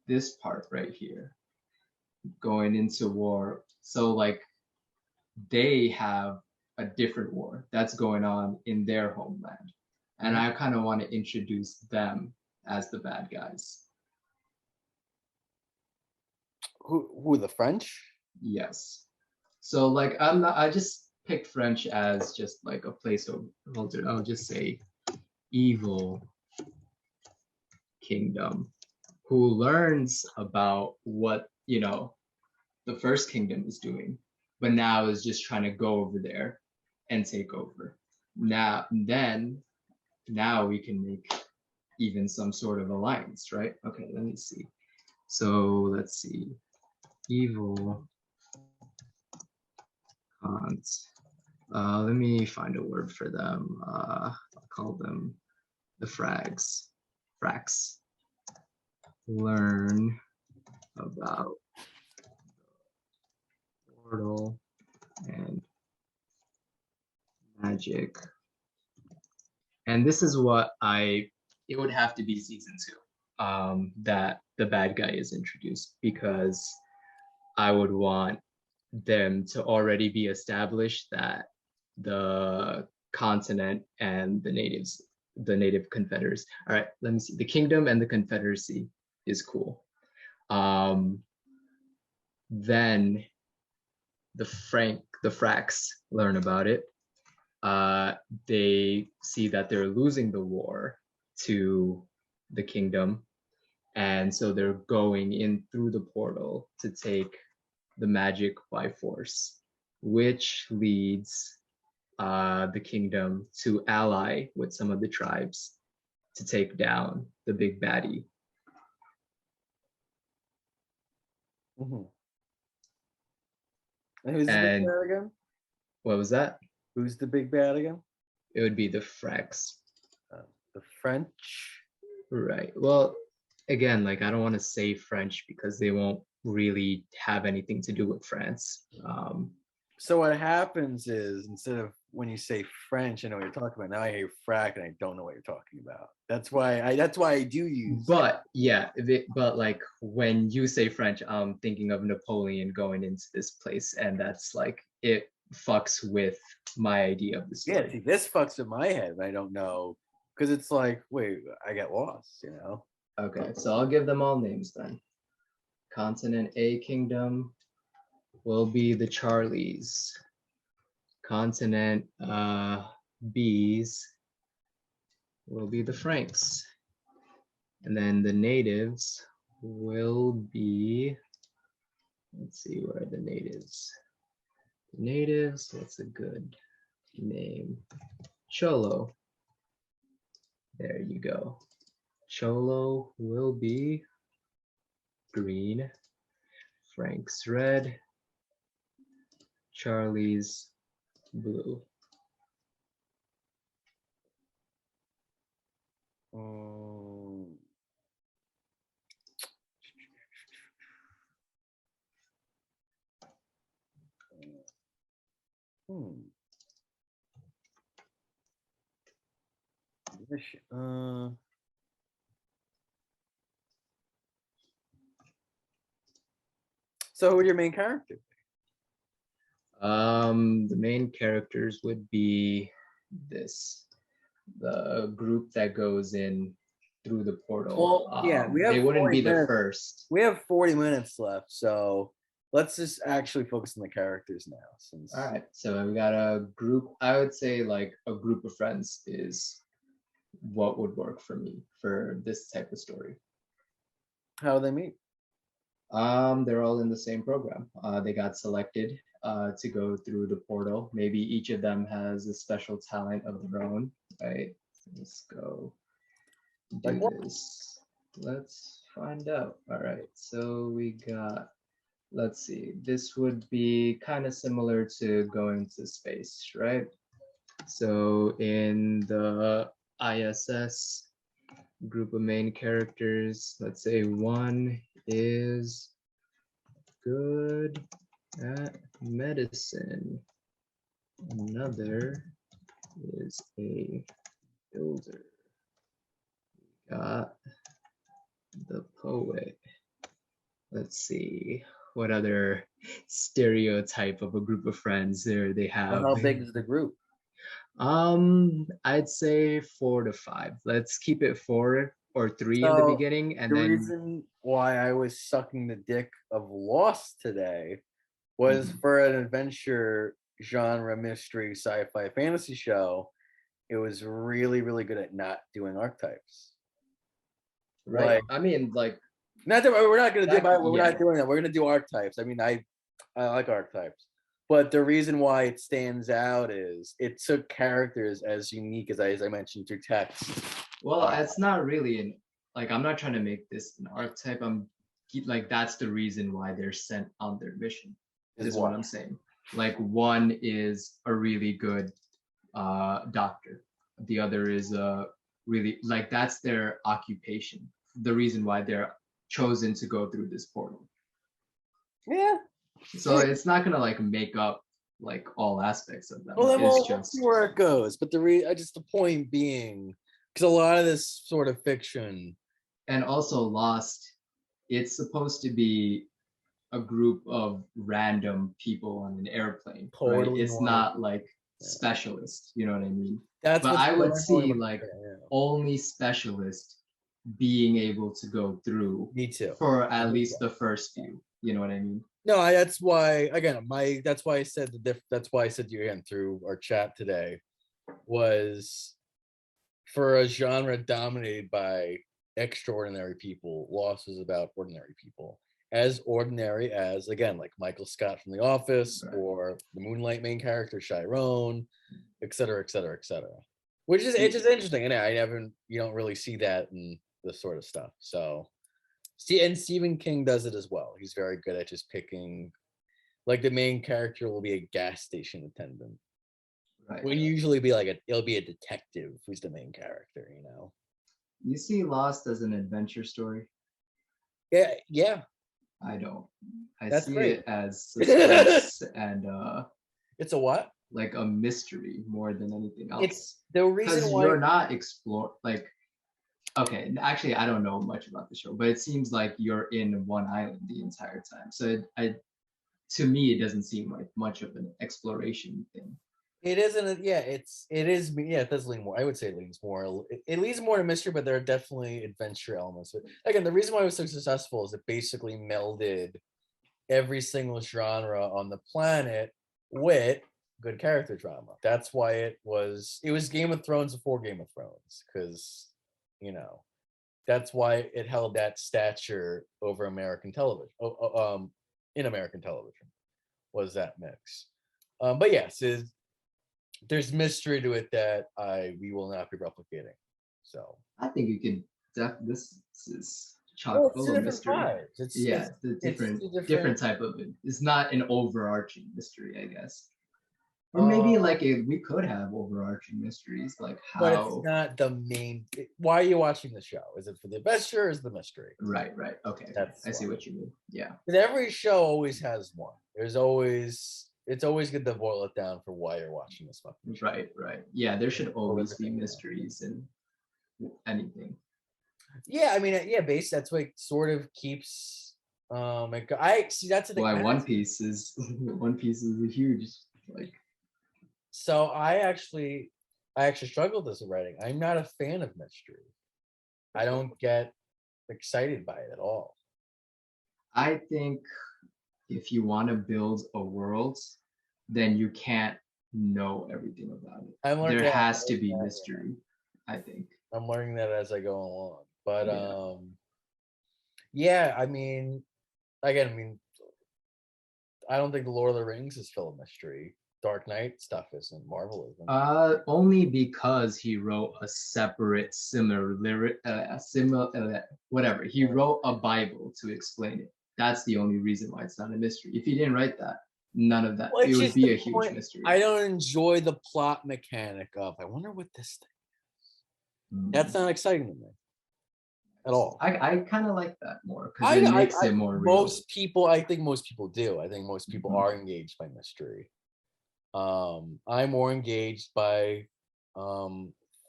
this part right here, going into war, so like they have a different war that's going on in their homeland. And I kind of want to introduce them as the bad guys. Who the French? Yes. So like I just picked French as just like a placeholder. I'll just say evil kingdom, who learns about what, the first kingdom is doing, but now is just trying to go over there and take over. Now we can make even some sort of alliance, right? Okay, let me see. So let's see. Evil cons. Let me find a word for them. I'll call them the frags. Frax. Learn about portal and magic. And this is what it would have to be season 2, that the bad guy is introduced, because I would want them to already be established that the continent and the native confederates. All right, let me see. The kingdom and the confederacy is cool. Then the Fracs learn about it. They see that they're losing the war to the kingdom, and so they're going in through the portal to take the magic by force, which leads the kingdom to ally with some of the tribes to take down the big baddie. Mm-hmm. And who's the big bad again? What was that? Who's the big bad again? It would be the Fracs. The French. Right. Well, again, like I don't want to say French because they won't really have anything to do with France. So what happens is instead of when you say French, I know what you're talking about. Now I hear frack and I don't know what you're talking about. That's why I do use. But yeah, but like when you say French, I'm thinking of Napoleon going into this place, and that's like it fucks with my idea of the Yeah, story. see, this fucks in my head, but I don't know because it's like, wait, I get lost, Okay, so I'll give them all names then. Continent A kingdom will be the Charlies. Continent B's will be the Franks. And then the natives will be, let's see, where are the natives? The natives, what's a good name? Cholo. There you go. Cholo will be green, Frank's red, Charlie's blue. So who are your main characters? The main characters would be the group that goes in through the portal. Well, yeah, we have they wouldn't 40 be the minutes. first. We have 40 minutes left, so let's just actually focus on the characters now. Since All right, so we got a group. I would say like a group of friends is what would work for me for this type of story. How do they meet? They're all in the same program. They got selected to go through the portal. Maybe each of them has a special talent of their own, right? Let's go do this. Let's find out. All right, so we got, let's see, this would be kind of similar to going to space, right? So in the ISS group of main characters, let's say one is good at medicine, another is a builder, got the poet. Let's see what other stereotype of a group of friends there they have. How big is the group? I'd say 4 to 5. Let's keep it 4 or 3 in the beginning, and the then reason why I was sucking the dick of Lost today was for an adventure genre mystery sci-fi fantasy show. It was really, really good at not doing archetypes. right. I mean, like, not that we're not gonna do That- we're yeah. not doing that. We're gonna do archetypes. I mean, I like archetypes. But the reason why it stands out is it took characters as unique as I mentioned through text. well, it's not really an, like, I'm not trying to make this an archetype. I'm like, that's the reason why they're sent on their mission, is what I'm saying. Like, one is a really good doctor. The other is a really, like, that's their occupation. The reason why they're chosen to go through this portal. Yeah. So it's not gonna like make up like all aspects of them. Well, then It's we'll just see where it goes. But just the point being, because a lot of this sort of fiction, and also Lost, it's supposed to be a group of random people on an airplane. Right? Totally It's normal. not like specialists, you know what I mean? that's But what's I would going see on. like Yeah. only specialists being able to go through Me too. for at least the first few. You know what I mean? No, that's why again, that's why I said that's why I said to you again through our chat today was for a genre dominated by extraordinary people, Lost is about ordinary people. As ordinary as, again, like Michael Scott from The Office, Right. or the Moonlight main character, Chiron, et cetera, et cetera, et cetera. Which is, it's just interesting. And you don't really see that in this sort of stuff. So, and Stephen King does it as well. He's very good at just picking, like, the main character will be a gas station attendant. Right. Will usually be like it'll be a detective who's the main character, You see Lost as an adventure story? Yeah. I don't. I That's see great. it as suspense and It's a what? Like a mystery more than anything else. It's the reason Because why you're not like okay, actually I don't know much about the show, but it seems like you're in one island the entire time. So to me it doesn't seem like much of an exploration thing. it isn't. Yeah, it is. Yeah, it does lean more. I would say it leans more. It leans more to mystery, but there are definitely adventure elements. But again, the reason why it was so successful is it basically melded every single genre on the planet with good character drama. That's why it was Game of Thrones before Game of Thrones, because you know that's why it held that stature over American television. In American television was that mix. But yes, there's mystery to it that we will not be replicating. So I think you could this is well, chock it's full two of different mystery. vibes. Yeah, the It's different two different. different type of it. It's not an overarching mystery, I guess. Or maybe like we could have overarching mysteries, like but it's how. not the main. Why are you watching the show? Is it for the adventure or is it the mystery? Right. Okay. That's I see why. what you mean. Yeah. Because every show always has one. It's always good to boil it down for why you're watching this fucking show. Right. Yeah, there should always be everything else. mysteries in anything. Yeah, I mean, yeah, that's what sort of keeps. I see. That's the thing. Why One Piece is a huge like. So I actually struggled with this writing. I'm not a fan of mystery. I don't get excited by it at all. I think if you want to build a world, then you can't know everything about it. There has to be mystery, I think. I'm learning that as I go along. But yeah, I mean, again, I don't think the Lord of the Rings is full of mystery. Dark Knight stuff isn't. Marvel isn't. Only because he wrote a separate whatever. He wrote a Bible to explain it. That's the only reason why it's not a mystery. If he didn't write that, none of that. It would be a huge mystery. I don't enjoy the plot mechanic of. I wonder what this thing is. That's not exciting to me at all. I kind of like that more because it makes it more real. I think most people do. I think most people are engaged by mystery. I'm more engaged by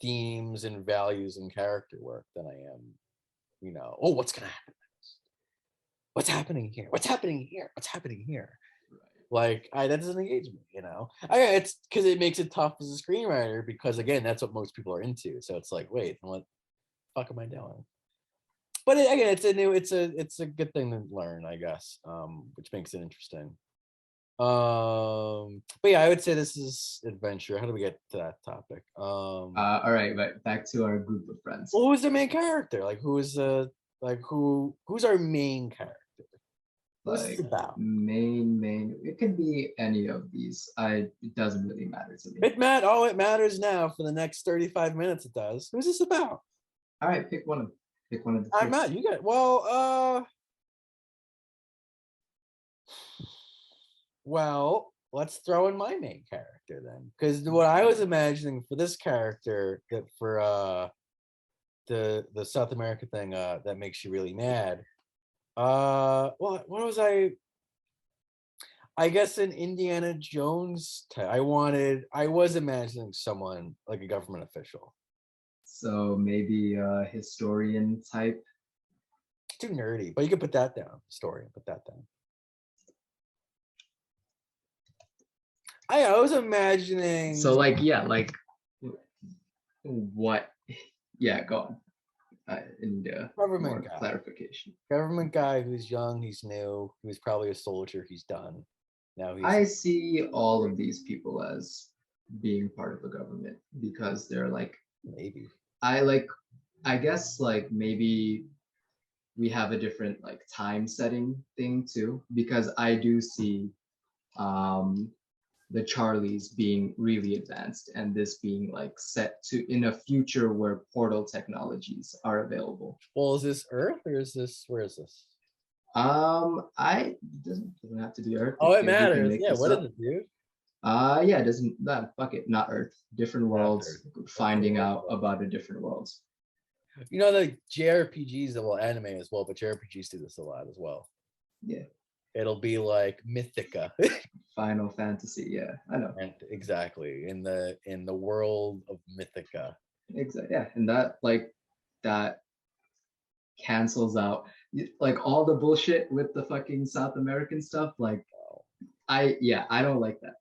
themes and values and character work than I am, what's gonna happen next? What's happening here? What's happening here? What's happening here? Like, that doesn't engage me, it's because it makes it tough as a screenwriter because again, that's what most people are into. So it's like, wait, what the fuck am I doing? But again, it's a good thing to learn, I guess, which makes it interesting. But yeah, I would say this is adventure. How do we get to that topic? All right, but back to our group of friends. Well, who's the main character? Like, who's our main character? What's Like, this about? Main. It could be any of these. It doesn't really matter to me. It matters now. For the next 35 minutes, it does. Who's this about? All right, pick one of the. I'm not. You got. Well, let's throw in my main character then, because what I was imagining for this character, for the South America thing, that makes you really mad. What was I guess an Indiana Jones type. I was imagining someone like a government official. So maybe a historian type. Too nerdy, but you can put that down. Historian, put that down. I was imagining. So what? Yeah, go on. Government guy. Clarification. Government guy who's young, he's new, he was probably a soldier, he's done. Now I see all of these people as being part of the government because they're like maybe. I guess like maybe we have a different like time setting thing too, because I do see the Charlies being really advanced and this being like set to in a future where portal technologies are available. Well, is this Earth or is this, where is this? I doesn't have to be Earth. Oh, it matters. Yeah, what is it, dude? Yeah, it doesn't. Fuck it, not Earth. Different worlds. Finding out about a different worlds. The JRPGs, well, anime as well, but JRPGs do this a lot as well. Yeah. It'll be like Mythica. Final Fantasy. Yeah, I know. And exactly in the world of Mythica. Exactly. Yeah, and that cancels out like all the bullshit with the fucking South American stuff. Like I don't like that.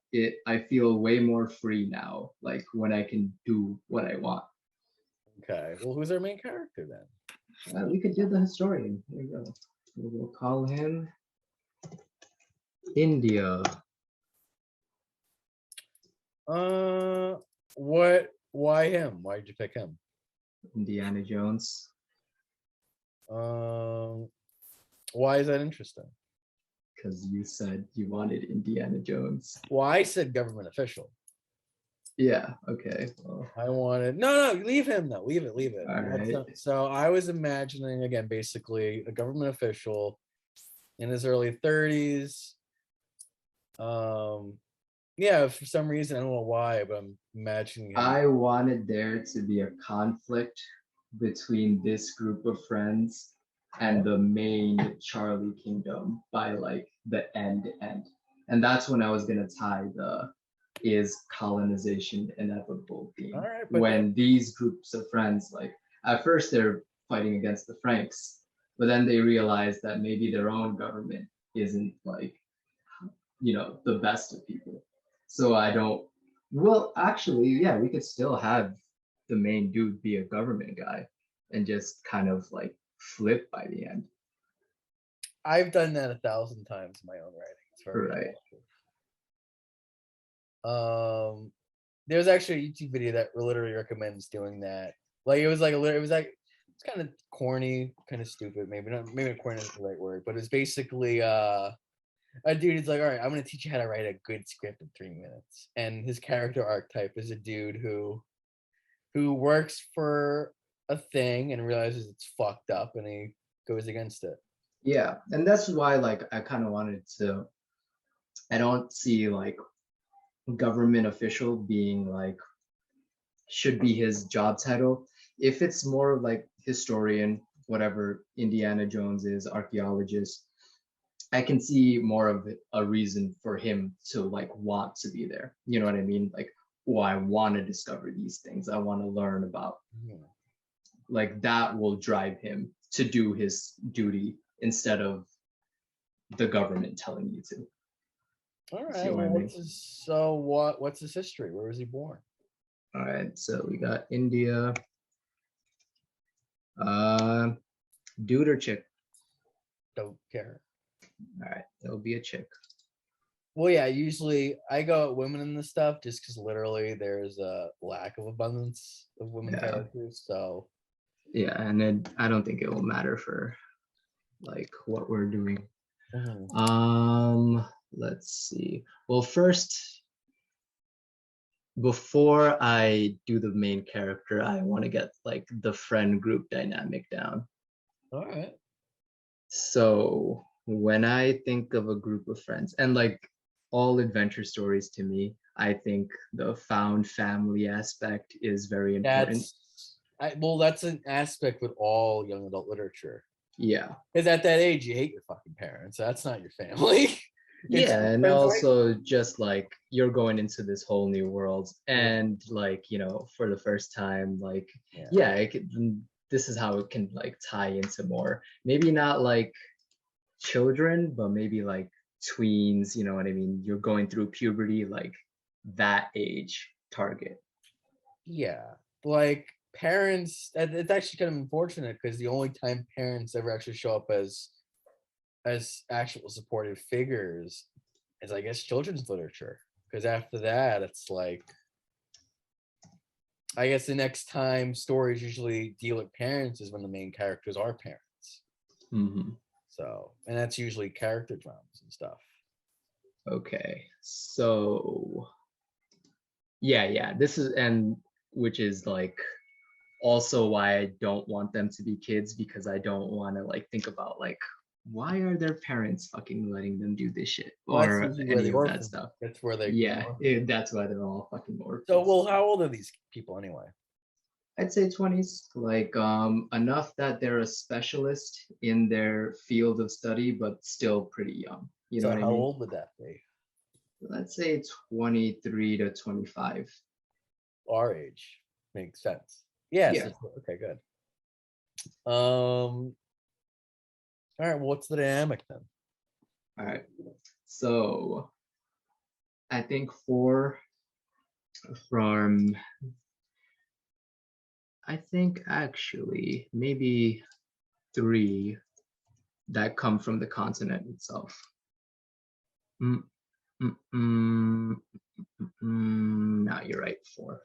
I feel way more free now, like when I can do what I want. Okay. Well, who's our main character then? We could do the historian. There you go. We'll call him India. What? Why him? Why did you pick him? Indiana Jones. Why is that interesting? Because you said you wanted Indiana Jones. Well, I said government official. Yeah. Okay. Well, I wanted no, leave him though. Leave it. all right. So I was imagining again, basically a government official in his early 30s. Yeah, for some reason I don't know why, but I'm imagining him. I wanted there to be a conflict between this group of friends and the main Charlie Kingdom by like the end. And that's when I was gonna tie the is colonization inevitable theme. All right, when these groups of friends, like at first they're fighting against the Franks, but then they realize that maybe their own government isn't like, the best of people. So I don't, well, actually, yeah, we could still have the main dude be a government guy and just kind of like flip by the end. I've done that 1,000 times in my own writing. It's very right. There's actually a YouTube video that literally recommends doing that. Like it's kind of corny, kind of stupid. Maybe corny is the right word, but it's basically a dude is like, all right, I'm gonna teach you how to write a good script in 3 minutes, and his character archetype is a dude who works for a thing and realizes it's fucked up, and he goes against it. Yeah, and that's why like I kind of wanted to. I don't see like government official being like should be his job title. If it's more like historian, whatever Indiana Jones is, archaeologist, I can see more of a reason for him to like want to be there. You know what I mean? Like, oh, I want to discover these things. I want to learn about. Like that will drive him to do his duty instead of the government telling you to. All right. Well, what's his history? Where was he born? All right. So we got India. Dude or chick? Don't care. All right. It'll be a chick. Well, yeah. Usually I go at women in this stuff just because literally there's a lack of abundance of women characters. So. Yeah, and then I don't think it will matter for like what we're doing. Let's see. Well, first, before I do the main character, I want to get like the friend group dynamic down. All right. So when I think of a group of friends, and like all adventure stories to me, I think the found family aspect is very important. That's an aspect with all young adult literature. Yeah. Because at that age, you hate your fucking parents. That's not your family. Yeah, and also just like you're going into this whole new world, and like for the first time, like this is how it can like tie into more. Maybe not like children, but maybe like tweens. You know what I mean? You're going through puberty, like that age target. Yeah, like parents. It's actually kind of unfortunate because the only time parents ever actually show up as actual supportive figures is, I guess, children's literature. Because after that, it's like, I guess the next time stories usually deal with parents is when the main characters are parents. So, and that's usually character dramas and stuff. Okay, so this is, and which is like also why I don't want them to be kids, because I don't want to like think about like, why are their parents fucking letting them do this shit or any of that stuff? That's where they that's why they're all fucking orphans. So, well, how old are these people anyway? I'd say 20s, like enough that they're a specialist in their field of study, but still pretty young. You know So what I how mean? old would that be? Let's say 23 to 25. Our age makes sense. Yes. Yeah. Okay. Good. All right. Well, what's the dynamic then? All right. So I think 4 from, I think actually maybe 3 that come from the continent itself. Mm, mm, mm, no, you're right, 4.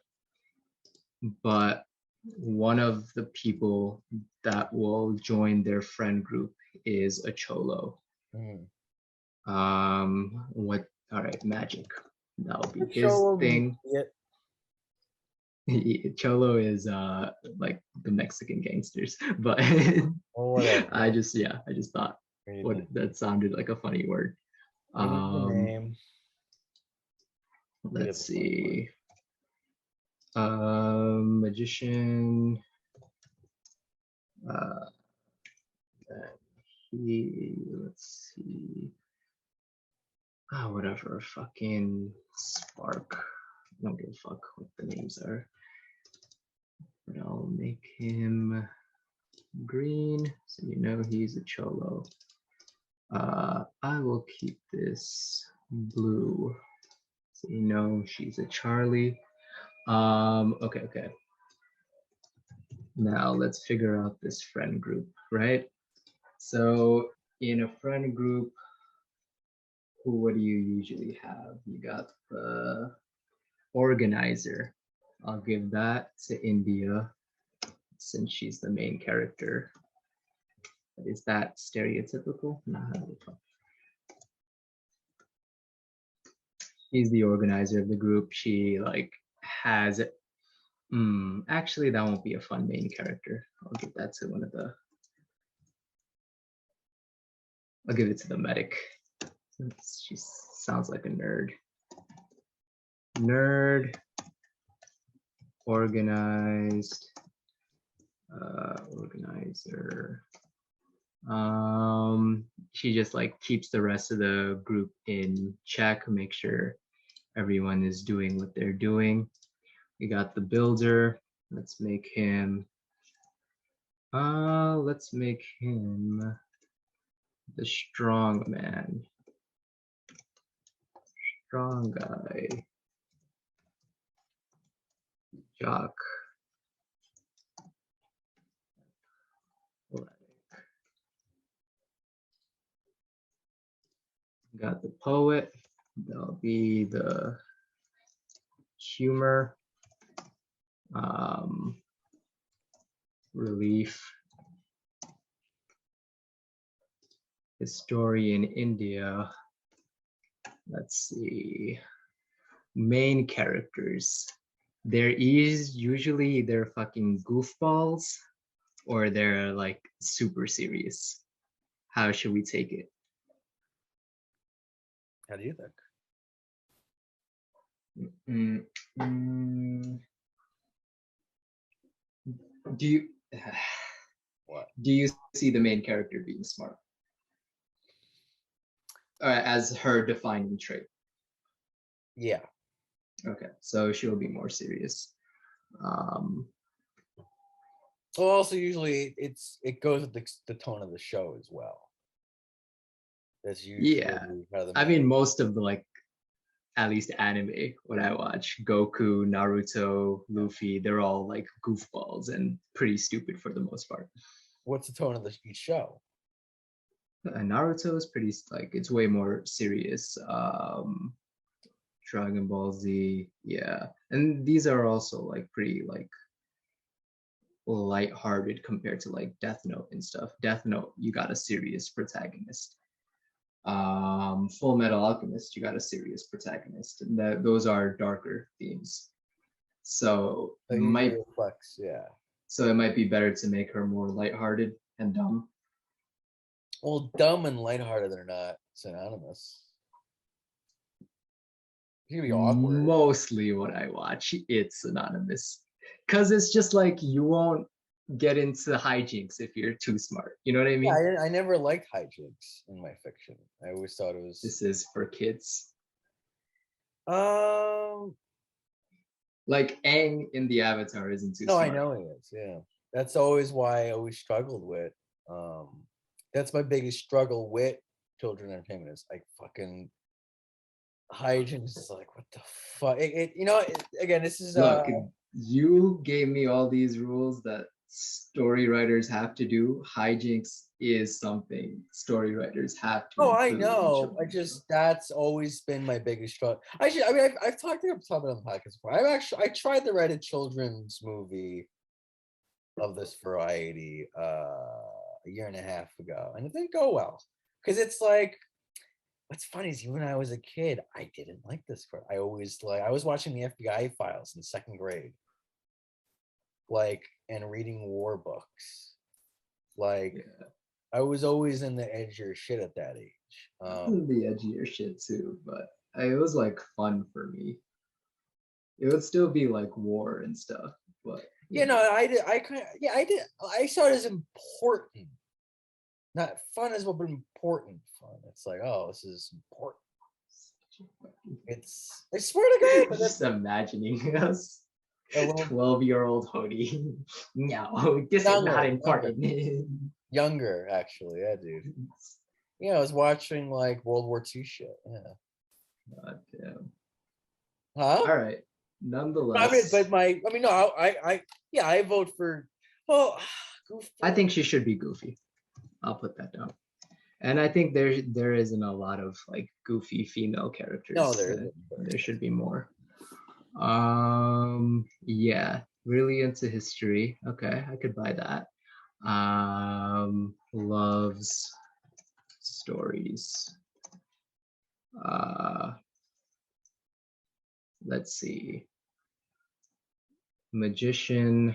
But one of the people that will join their friend group is a cholo. Mm. What? All right, magic. That'll be Would his Cholo be thing. it? Cholo is like the Mexican gangsters, but Or whatever. I just thought what Anything. that sounded like a funny word. We need the Um, name. Think of let's a funny word. see. Magician. Uh, let's see. Whatever. Fucking Spark. I don't give a fuck what the names are. But I'll make him green so you know he's a cholo. I will keep this blue so you know she's a Charlie. Okay. Now let's figure out this friend group, right? So in a friend group, what do you usually have? You got the organizer. I'll give that to India since she's the main character. But is that stereotypical? Nah, she's the organizer of the group. She like has actually that won't be a fun main character. I'll give that to I'll give it to the medic. She sounds like a nerd. Nerd, organized, organizer. She just like keeps the rest of the group in check, make sure everyone is doing what they're doing. We got the builder. Let's make him the strong man. Strong guy. Jock. Got the poet. That'll be the humor. Relief. Historian India. Let's see. Main characters. There is usually they're fucking goofballs or they're like super serious. How should we take it? How do you think? Do you What? Do you see the main character being smart as her defining trait? Yeah. Okay, so she'll be more serious. Well, also usually it goes with the tone of the show as well. That's usually how the I mean, most of the like, at least anime, when I watch Goku, Naruto, Luffy, they're all like goofballs and pretty stupid for the most part. What's the tone of each show? Naruto is pretty like it's way more serious. Dragon Ball Z, yeah, and these are also like pretty like light-hearted compared to like Death Note and stuff. Death Note, you got a serious protagonist. Full Metal Alchemist, you got a serious protagonist, and those are darker themes. So it might reflects, yeah. So it might be better to make her more lighthearted and dumb. Well, dumb and lighthearted are not synonymous. It can be awkward. Mostly what I watch, it's synonymous. Cause it's just like you won't get into hijinks if you're too smart. You know what I mean? Yeah, I never liked hijinks in my fiction. I always thought it was. This is for kids. Um. Like Aang in the Avatar isn't too No, smart. I know he is. Yeah, that's always why I always struggled with. That's my biggest struggle with children entertainment is like fucking hijinks. Is like what the fuck? Again, this is Look, you gave me all these rules that story writers have to do. Hijinks is something story writers have to. Oh, I include in know. I children's just show. that's always been my biggest struggle. I mean, I've talked about it on the podcast before. I tried to write a children's movie of this variety a year and a half ago, and it didn't go well because it's like what's funny is even when I was a kid, I didn't like this part. I was watching the FBI files in second grade, like and reading war books, like. Yeah. I was always in the edgier shit at that age. The edgier shit too, but it was like fun for me. It would still be like war and stuff, but I did. I kind of, yeah, I did. I saw it as important, not fun as well, but important fun. It's like, oh, this is important. I swear to God, but just imagining us. a little 12-year-old Hody. No, this is not important. younger, actually. Yeah, dude. Yeah, I was watching like World War II shit. Yeah. God damn. Huh? All right. Nonetheless, I vote for. Well, Goofy. I think she should be Goofy. I'll put that down. And I think there isn't a lot of like goofy female characters. No, there isn't. There should be more. Yeah, really into history. Okay, I could buy that. Loves stories. Let's see. Magician.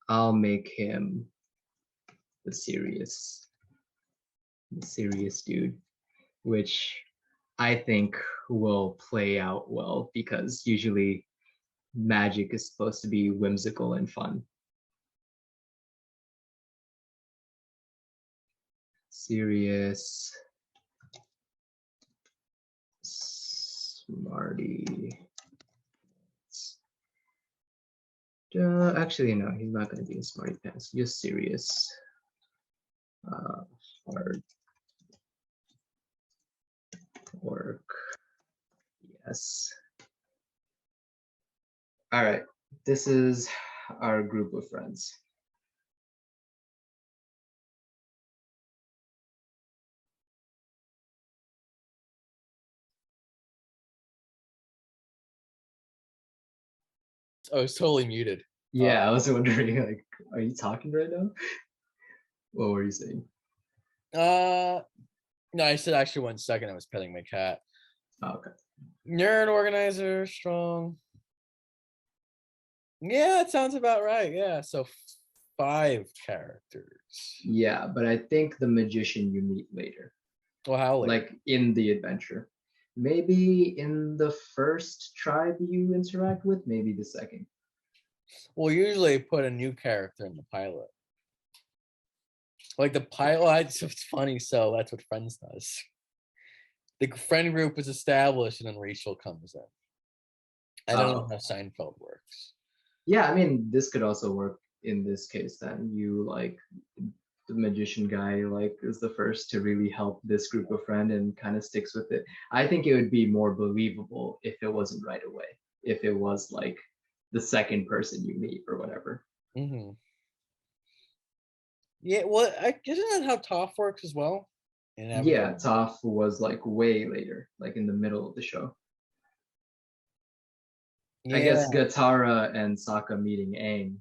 I'll make him the serious dude, which I think will play out well because usually magic is supposed to be whimsical and fun. Serious, smarty. Actually, no, he's not going to be a smarty pants. Just serious. Hard work. Yes. All right. This is our group of friends. Oh, it's totally muted. Yeah, I was wondering, like, are you talking right now? What were you saying? No, I said actually 1 second. I was petting my cat. Oh, okay. Nerd organizer, strong. Yeah, it sounds about right. Yeah, so 5 characters. Yeah, but I think the magician you meet later. Well, how later? Like in the adventure. Maybe in the first tribe you interact with, maybe the second. Well, usually put a new character in the pilot. Like the pilot, it's funny. So that's what Friends does. The friend group is established, and then Rachel comes in. I don't know how Seinfeld works. Yeah, I mean, this could also work in this case. Then you like the magician guy like is the first to really help this group of friends and kind of sticks with it. I think it would be more believable if it wasn't right away. If it was like the second person you meet or whatever. Mm-hmm. Yeah, well, isn't that how Toph works as well? Yeah, Toph was like way later, like in the middle of the show. Yeah. I guess Katara and Sokka meeting Aang.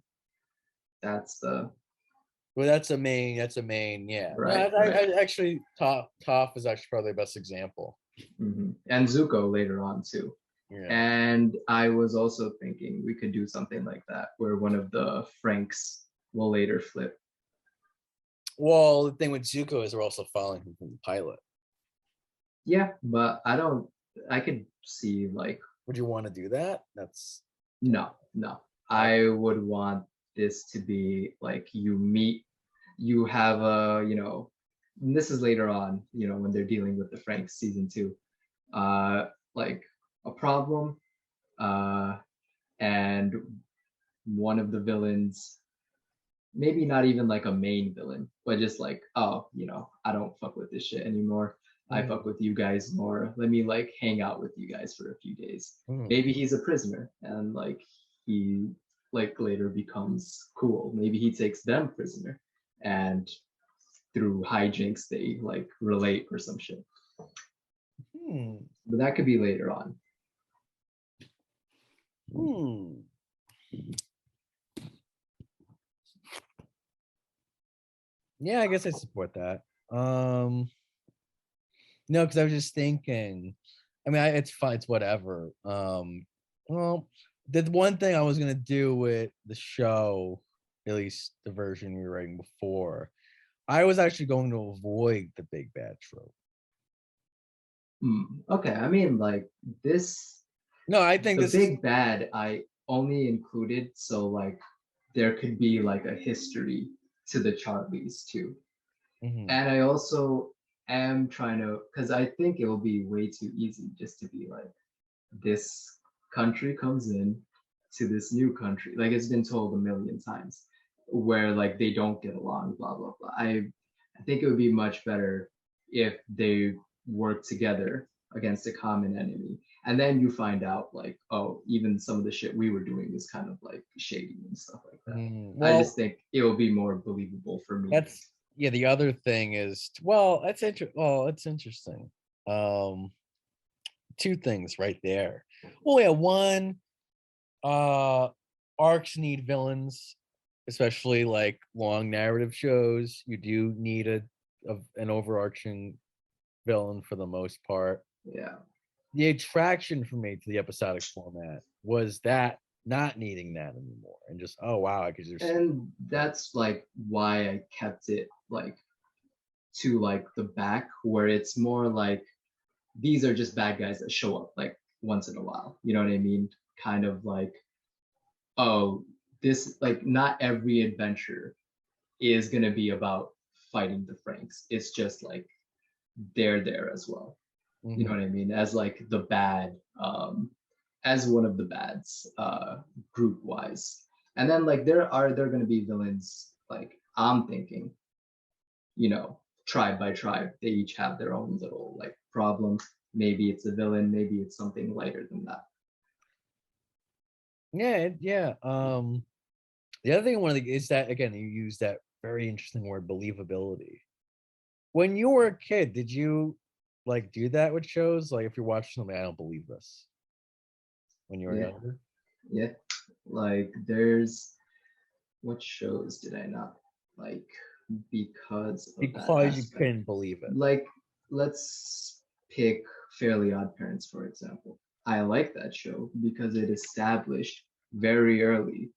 That's the. Well, that's a main. Yeah. Right. No, I actually, Toph is actually probably the best example. Mm-hmm. And Zuko later on too. Yeah. And I was also thinking we could do something like that, where one of the Franks will later flip. Well, the thing with Zuko is we're also following him from the pilot. Yeah, but I could see like. Would you want to do that? No. I would want this to be like you have a, and this is later on, when they're dealing with the Franks season 2, like a problem, and one of the villains, maybe not even like a main villain, but just like, oh, I don't fuck with this shit anymore. I fuck with you guys more. Let me like hang out with you guys for a few days. Maybe he's a prisoner and like he like later becomes cool. Maybe he takes them prisoner and through hijinks they like relate or some shit. But that could be later on. Yeah, I guess I support that. No, because I was just thinking. I mean, it's fine. It's whatever. Well, the one thing I was gonna do with the show, at least the version we were writing before, I was actually going to avoid the big bad trope. Okay, I mean, like this. No, I think the this big bad I only included so like there could be like a history to the Charlies too. And I also am trying to, because I think it will be way too easy just to be like, this country comes in to this new country, like it's been told a million times, where like they don't get along, blah blah blah. I think it would be much better if they work together against a common enemy, and then you find out like, oh, even some of the shit we were doing is kind of like shady and stuff like that. Well, I just think it will be more believable for me. That's the other thing is, well, it's interesting. Two things right there. Well, yeah, one, arcs need villains, especially like long narrative shows. You do need an overarching villain for the most part. Yeah. The attraction for me to the episodic format was that not needing that anymore, and just, oh wow, I could just. And that's like why I kept it like to like the back, where it's more like these are just bad guys that show up like once in a while. You know what I mean? Kind of like, oh, this, like not every adventure is gonna be about fighting the Franks. It's just like they're there as well. You know what I mean? As like the bad, as one of the bads, group wise. And then like there going to be villains, like I'm thinking, tribe by tribe, they each have their own little like problem. Maybe it's a villain, maybe it's something lighter than that. Yeah. The other thing I wanted to, is that again, you use that very interesting word, believability. When you were a kid, did you like do that with shows? Like if you're watching something, I don't believe this. When you were younger? Yeah. Like what shows did I not like because you couldn't believe it? Like let's pick Fairly Odd Parents, for example. I like that show because it established very early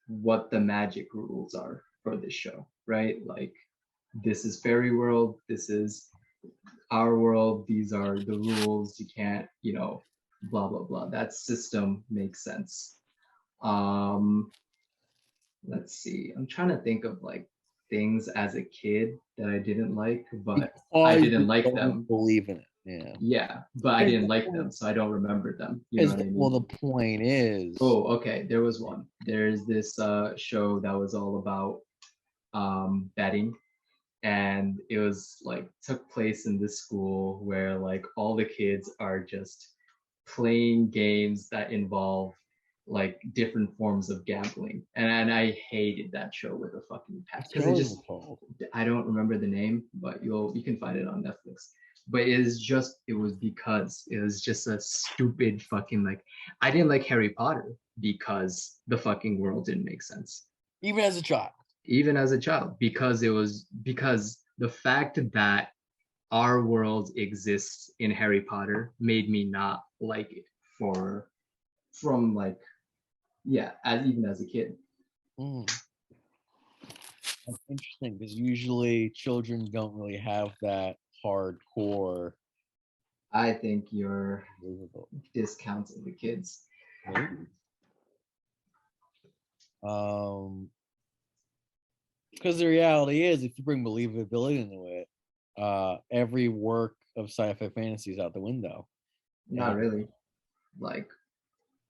what the magic rules are for this show, right? Like this is fairy world, this is our world, these are the rules, you can't, blah blah blah. That system makes sense. Let's see, I'm trying to think of like things as a kid that I didn't like, but I didn't like them. Believe in it. Yeah, but I didn't like them, so I don't remember them. You know what I mean? Well, the point is, okay, there was one. There's this show that was all about betting, and it was like took place in this school where like all the kids are just playing games that involve like different forms of gambling, and I hated that show with a fucking passion because it just, I don't remember the name, but you can find it on Netflix. But it was because it was just a stupid fucking, like, I didn't like Harry Potter because the fucking world didn't make sense. Even as a child, because the fact that our world exists in Harry Potter made me not like it from like, yeah, even as a kid. That's interesting because usually children don't really have that hardcore. I think you're discounting the kids. Maybe. because the reality is, if you bring believability into it, every work of sci-fi fantasy is out the window. Not really. Like,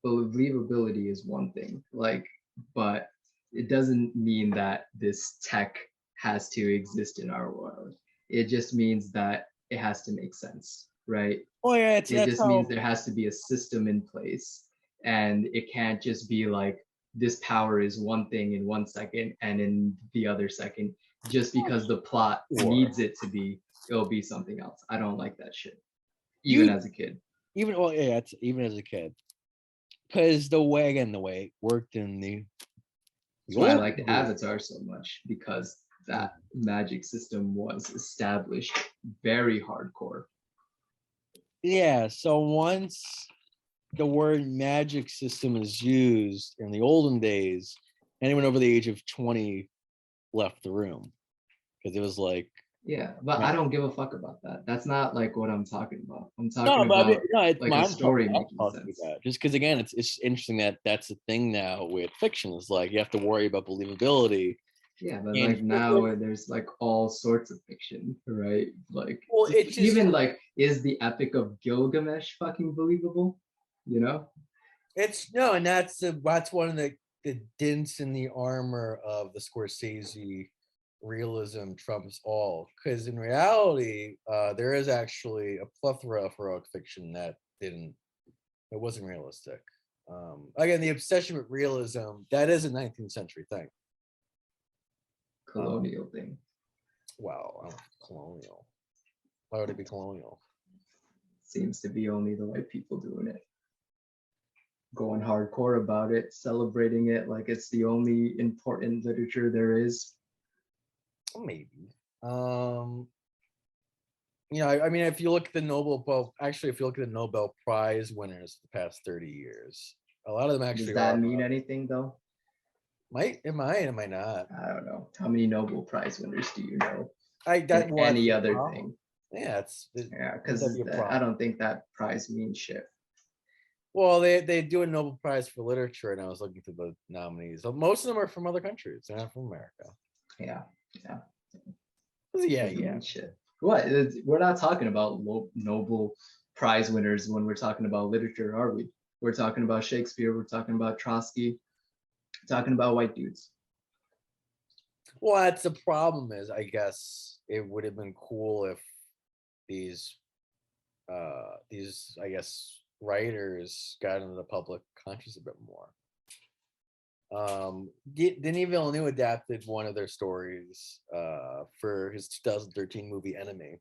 believability is one thing, like, but it doesn't mean that this tech has to exist in our world. It just means that it has to make sense, right? Oh yeah, It that's just how. means there has to be a system in place, and it can't just be like this power is one thing in 1 second and in the other second, just because the plot Sure. needs it to be, it'll be something else. I don't like that shit, You- even as a kid. Even well, yeah, it's even as a kid, because the way it worked in the That's why I old liked days. Avatar so much, because that magic system was established very hardcore. Yeah, so once the word magic system is used in the olden days, anyone over the age of 20 left the room because it was like, Yeah, but I don't give a fuck about that. That's not like what I'm talking about. I'm talking no, but I mean, about no, it's like my a story making sense. just because again, it's interesting that that's the thing now with fiction is like you have to worry about believability. Yeah, but And like now there's like all sorts of fiction, right? Like well, it's just, even like, is the Epic of Gilgamesh fucking believable? You know? it's no, and that's one of the dints in the armor of the Scorsese realism trumps all, because in reality there is actually a plethora of heroic fiction that it wasn't realistic. Again, the obsession with realism, that is a 19th century thing. Colonial thing. Well, I don't know, colonial. Why would it be colonial? Seems to be only the white people doing it, going hardcore about it, celebrating it like it's the only important literature there is. Maybe. I mean, if you look at the if you look at the Nobel Prize winners the past 30 years, a lot of them actually Does that mean anything though? It might not. I don't know. How many Nobel Prize winners do you know? Well, any other thing? Yeah, Yeah, because I don't think that prize means shit. Well, they do a Nobel Prize for literature, and I was looking through the nominees. So most of them are from other countries. They're not from America. Yeah. Yeah. Shit. What? We're not talking about Nobel Prize winners when we're talking about literature, are we? We're talking about Shakespeare. We're talking about Trotsky. We're talking about white dudes. Well, that's the problem. Is I guess it would have been cool if these I guess writers got into the public conscious a bit more. Denis Villeneuve adapted one of their stories for his 2013 movie Enemy,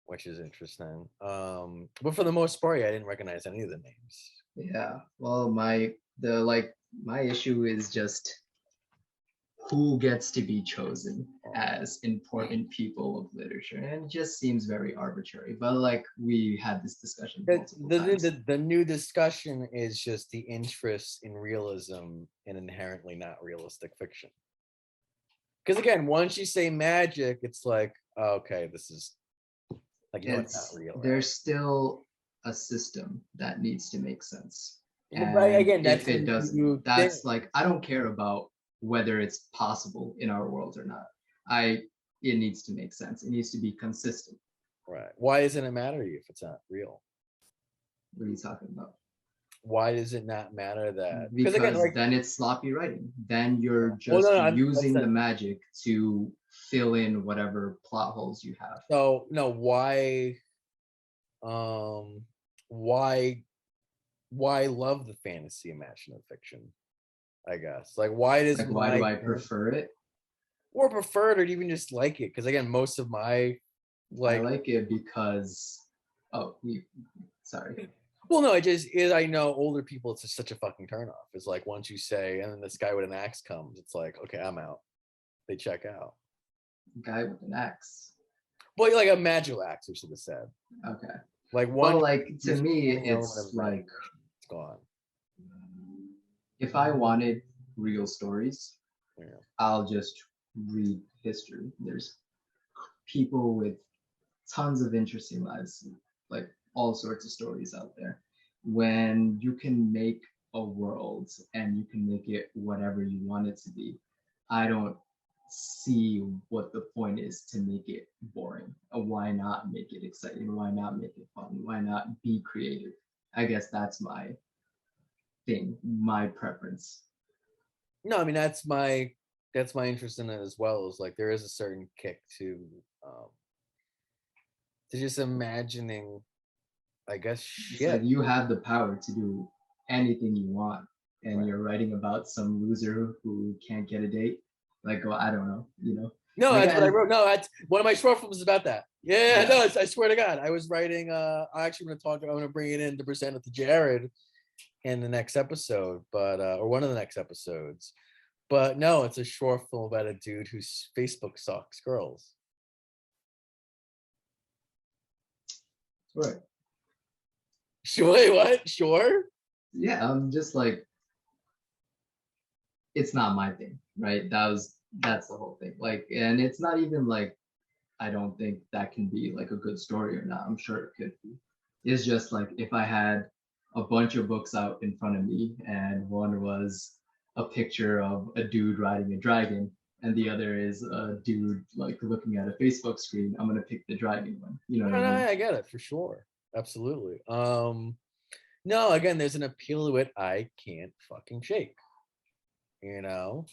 which is interesting. But for the most part, I didn't recognize any of the names. Yeah. Well, my issue is just who gets to be chosen as important people of literature, and it just seems very arbitrary. But like we had this discussion multiple times. The new discussion is just the interest in realism and inherently not realistic fiction. Because again, once you say magic, it's like, okay, this is like, it's not real. There's still a system that needs to make sense. And again, if it doesn't, that's like, I don't care about whether it's possible in our world or not. It needs to make sense. It needs to be consistent. Right. Why doesn't it matter to you if it's not real? What are you talking about? Why does it not matter that? Because again, then it's sloppy writing. Then you're just using the magic to fill in whatever plot holes you have. So no, why love the fantasy imaginative fiction? I guess. Like why do I prefer it? Or prefer it, or even just like it? Because again, most of my I like it because sorry. Well, no, it just is. I know older people, it's just such a fucking turnoff. It's like once you say, and then this guy with an axe comes, it's like, okay, I'm out. They check out. Guy with an axe. Well, like a magical axe, we should have said. Okay. Like one. Well, like to me, it's like it's gone. If I wanted real stories, yeah, I'll just read history. There's people with tons of interesting lives, like all sorts of stories out there. When you can make a world and you can make it whatever you want it to be, I don't see what the point is to make it boring. Why not make it exciting? Why not make it fun? Why not be creative? I guess that's my thing, my preference. No, I mean that's my interest in it as well. Is like there is a certain kick to just imagining, I guess, It's like shit. you have the power to do anything you want, and Right. you're writing about some loser who can't get a date. Like, well, I don't know, you know. No, Like, that's what I wrote. No, that's one of my short films is about that. Yeah, Yeah. no, I swear to God, I was writing. I actually going to talk. I'm going to bring it in to present it to Jared in the next episode, but or one of the next episodes. But no, it's a short film about a dude whose Facebook stalks girls. Right. Sure, wait, what? Sure. Yeah, I'm just like, it's not my thing, right? That's the whole thing. Like, and it's not even like I don't think that can be like a good story or not. I'm sure it could be. It's just like if I had a bunch of books out in front of me and one was a picture of a dude riding a dragon and the other is a dude like looking at a Facebook screen, I'm gonna pick the dragon one. You know what I mean? I get it for sure. Absolutely. No, again, there's an appeal to it I can't fucking shake. You know?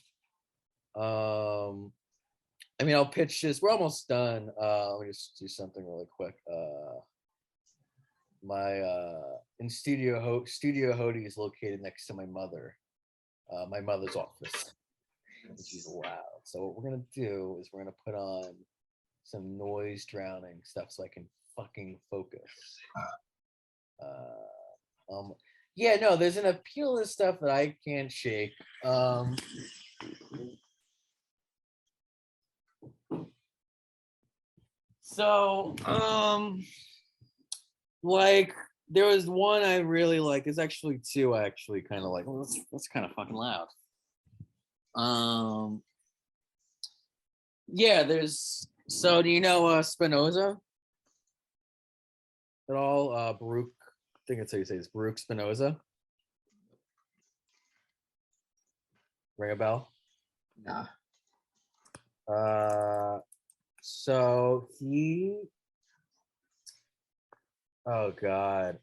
I mean, I'll pitch this. We're almost done. Let me just do something really quick. My in Studio Hody is located next to my mother's office, which is loud. So what we're gonna do is we're gonna put on some noise drowning stuff so I can fucking focus. Yeah, no, there's an appeal to stuff that I can't shake. So, like there was one I really like. There's actually two I actually kind of like. Well, that's kind of fucking loud. Yeah, there's. So do you know Spinoza at all? Baruch, I think that's how you say it's Baruch Spinoza. Ring a bell? Nah. So he. Oh God.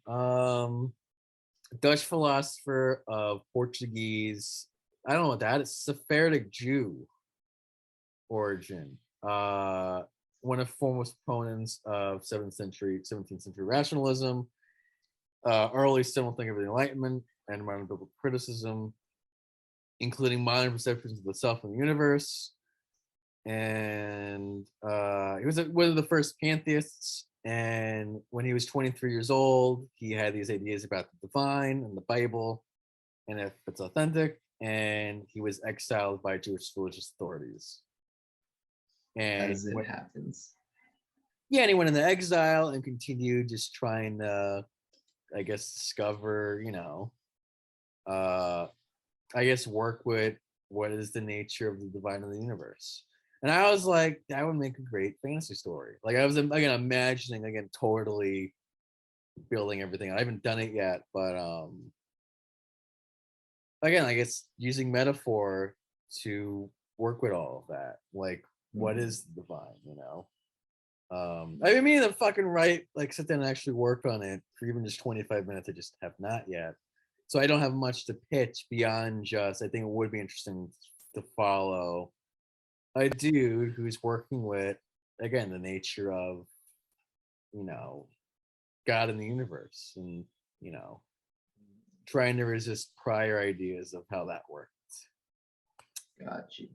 Dutch philosopher of Portuguese. I don't know what that is. Sephardic Jew origin. One of foremost proponents of 17th century rationalism, early still think of the Enlightenment and modern biblical criticism, including modern perceptions of the self and the universe. And he was one of the first pantheists. And when he was 23 years old, he had these ideas about the divine and the Bible, and if it's authentic. And he was exiled by Jewish religious authorities. And As it happens. Yeah, and he went into exile and continued just trying to, I guess, discover, I guess work with what is the nature of the divine in the universe. And I was like, that would make a great fantasy story. Like I was again imagining again totally building everything. I haven't done it yet, but again, I guess using metaphor to work with all of that. Like, what is the divine, I mean to fucking write, like sit down and actually work on it for even just 25 minutes. I just have not yet. So I don't have much to pitch beyond just, I think it would be interesting to follow a dude who's working with, again, the nature of, God in the universe and, trying to resist prior ideas of how that works. Got you.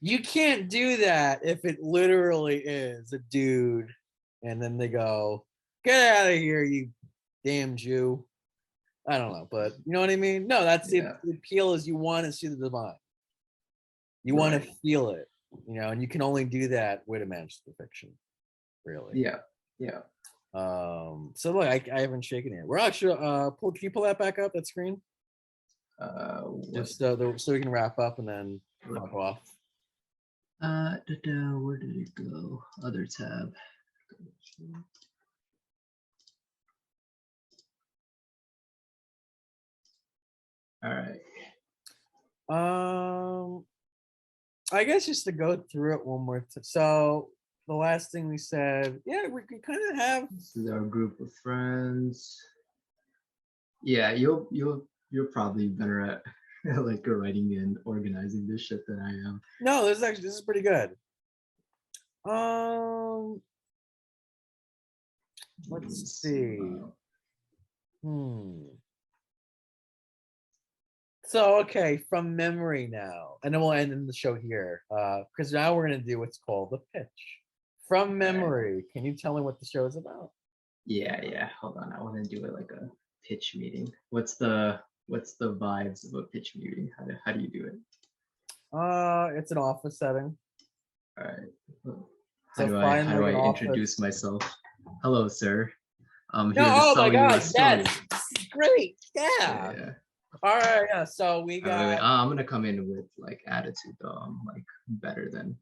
You can't do that if it literally is a dude and then they go, get out of here, you damn Jew. I don't know, but you know what I mean? No, that's the appeal is you want to see the divine. You want to feel it, and you can only do that with imaginary fiction, really. Yeah. So look, I haven't shaken it. We're actually can you pull that back up, that screen? Just so we can wrap up and then fuck off. Where did it go? Other tab. All right. I guess just to go through it one more time. So the last thing we said, yeah, we could kind of have. This is our group of friends. Yeah, you're probably better at like writing and organizing this shit than I am. No, this is pretty good. Let's see. So okay, from memory now, and then we'll end in the show here, because now we're gonna do what's called the pitch. From memory, can you tell me what the show is about? Yeah. Hold on, I want to do it like a pitch meeting. What's the vibes of a pitch meeting? How do you do it? It's an office setting. All right. So How do I introduce myself? Hello, sir. I'm here to sell you a story. Yes, great. Yeah. All right. Yeah. So we got. Wait. I'm gonna come in with like attitude though. I'm like better than.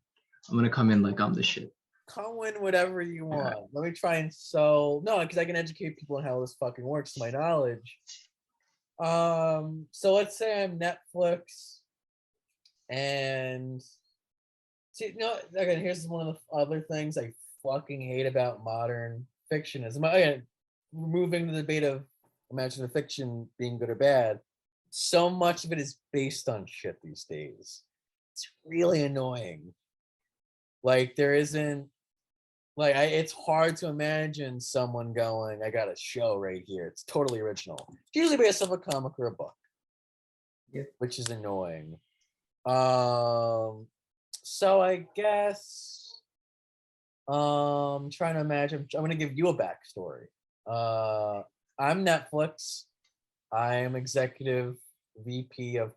I'm gonna come in like I'm the shit. Come in whatever you want. Let me try and no, because I can educate people on how this fucking works to my knowledge. So let's say I'm Netflix, and see, no, again, here's one of the other things I fucking hate about modern fiction is removing the debate of imaginative fiction being good or bad. So much of it is based on shit these days. It's really annoying. Like there isn't. Like it's hard to imagine someone going, I got a show right here. It's totally original. It's usually based off a comic or a book. Yeah. Which is annoying. So I guess trying to imagine, I'm gonna give you a backstory. I'm Netflix. I am executive VP of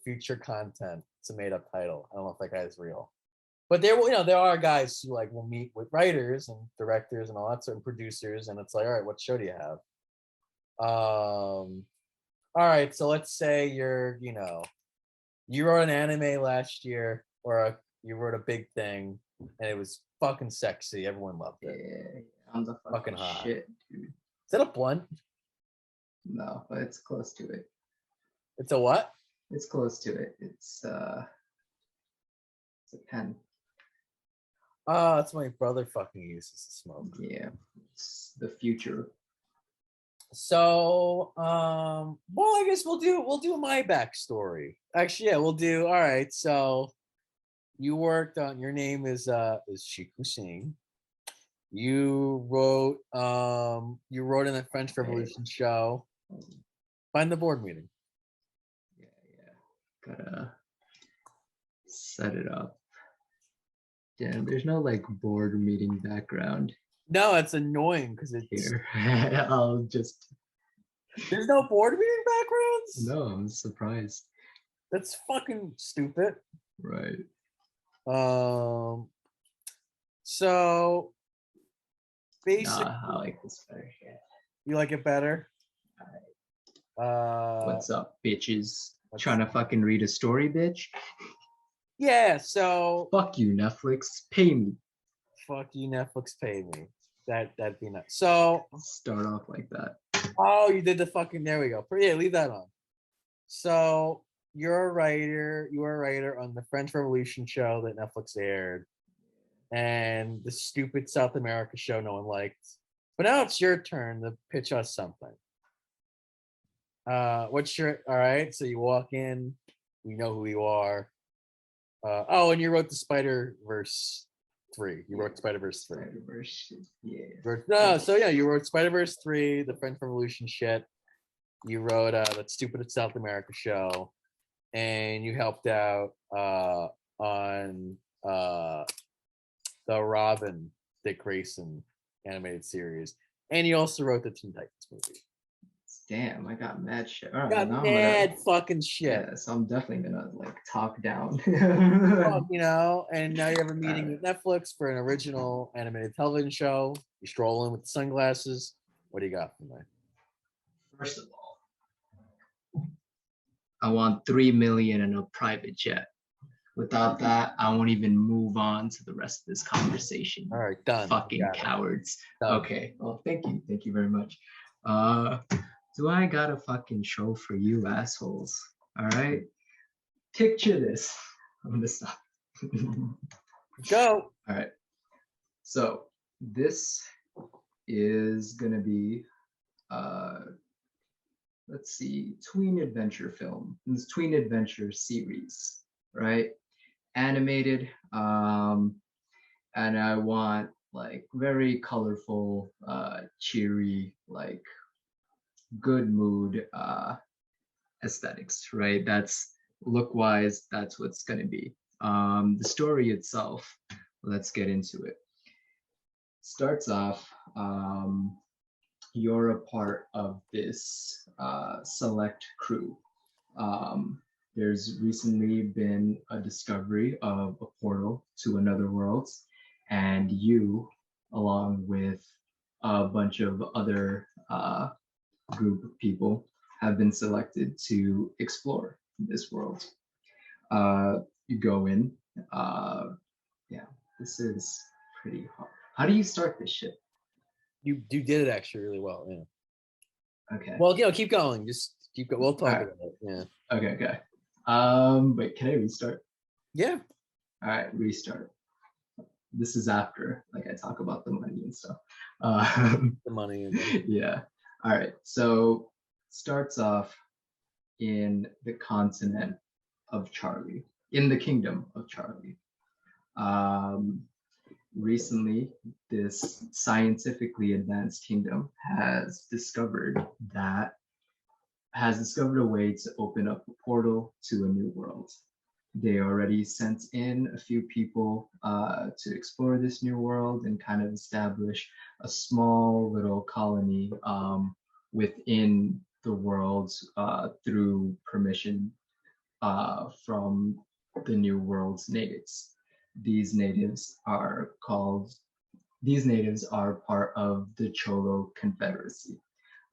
future content. It's a made-up title. I don't know if that guy's real. But there are guys who like will meet with writers and directors and all that sort of producers, and it's like, all right, what show do you have? All right, so let's say you wrote an anime last year, or you wrote a big thing, and it was fucking sexy. Everyone loved it. Yeah, I'm the fucking hot. Shit, dude. Is that a blunt? No, but it's close to it. It's a what? It's close to it. It's a pen. Oh, that's my brother fucking uses to smoke. Yeah, it's the future. So, well, I guess we'll do my backstory. Actually, yeah, we'll do. All right, so you worked on. Your name is Sheikh Hussein. You wrote in the French Revolution show. Find the board meeting. Yeah, gotta set it up. Damn, there's no like board meeting background. No, it's annoying because it's here. I'll just. There's no board meeting backgrounds? No, I'm surprised. That's fucking stupid. Right. So basically, I like this better. Yeah. You like it better? What's up, bitches? Trying to fucking read a story, bitch? Yeah, so fuck you, Netflix. Pay me. Fuck you, Netflix, pay me. That'd be nice. So start off like that. Oh, you did the fucking, there we go. Yeah, leave that on. So you're a writer. You were a writer on the French Revolution show that Netflix aired, and the stupid South America show no one liked. But now it's your turn to pitch us something. All right, so you walk in, we know who you are. And you wrote the Spider-Verse 3. You wrote Spider-Verse 3. Spider-Verse, yeah. You wrote Spider-Verse 3, the French Revolution shit. You wrote that stupid South America show, and you helped out on the Robin Dick Grayson animated series, and you also wrote the Teen Titans movie. Damn, I got mad shit. All right, fucking shit. Yeah, so I'm definitely gonna like talk down. And now you have a meeting with Netflix for an original animated television show. You stroll in with the sunglasses. What do you got from there? First of all, I want $3 million in a private jet. Without that, I won't even move on to the rest of this conversation. All right, done. Fucking cowards. Done. Okay, well, thank you very much. Do I got a fucking show for you assholes? All right, picture this. I'm gonna stop. Go. All right. So this is gonna be let's see, tween adventure film. This tween adventure series, right? Animated, and I want like very colorful, cheery, like good mood aesthetics, right? That's look wise, that's what's gonna be. The story itself, let's get into it. Starts off, you're a part of this select crew. There's recently been a discovery of a portal to another world, and you, along with a bunch of other group of people, have been selected to explore this world. You go in. Yeah, this is pretty hard. How do you start this shit? You did it actually really well. Yeah. Okay. Well, keep going. Just keep going. We'll talk Alright. about it. Yeah. Okay. Wait, can I restart? Yeah. All right, restart. This is after, like, I talk about the money and stuff. The money. Again. Yeah. All right. So starts off in the continent of Charlie, in the kingdom of Charlie. Recently, this scientifically advanced kingdom has discovered a way to open up a portal to a new world. They already sent in a few people to explore this new world and kind of establish a small little colony within the world through permission from the new world's natives. These natives are part of the Cholo Confederacy,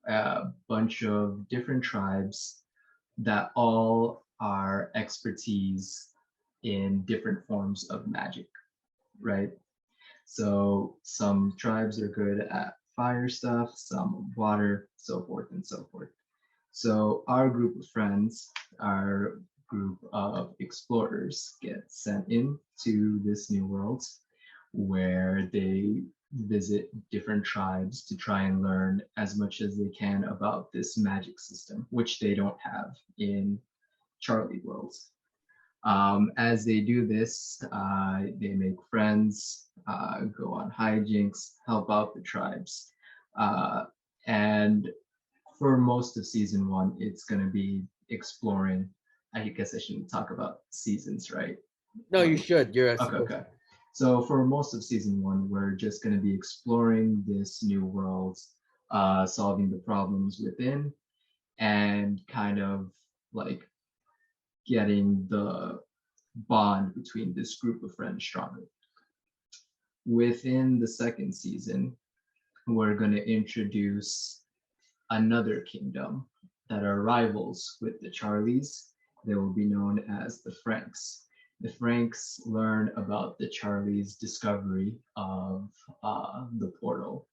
a bunch of different tribes that all are expertise in different forms of magic, right? So some tribes are good at fire stuff, some water, so forth and so forth. So our group of friends, our group of explorers, get sent into this new world where they visit different tribes to try and learn as much as they can about this magic system, which they don't have in Charlie worlds. As they do this, they make friends, go on hijinks, help out the tribes. And for most of season one, it's going to be exploring. I guess I shouldn't talk about seasons, right? No, you should. You're Okay. So for most of season one, we're just going to be exploring this new world, solving the problems within, and kind of like getting the bond between this group of friends stronger. Within the second season, we're going to introduce another kingdom that are rivals with the Charlies. They will be known as the Franks. The Franks learn about the Charlies' discovery of the portal,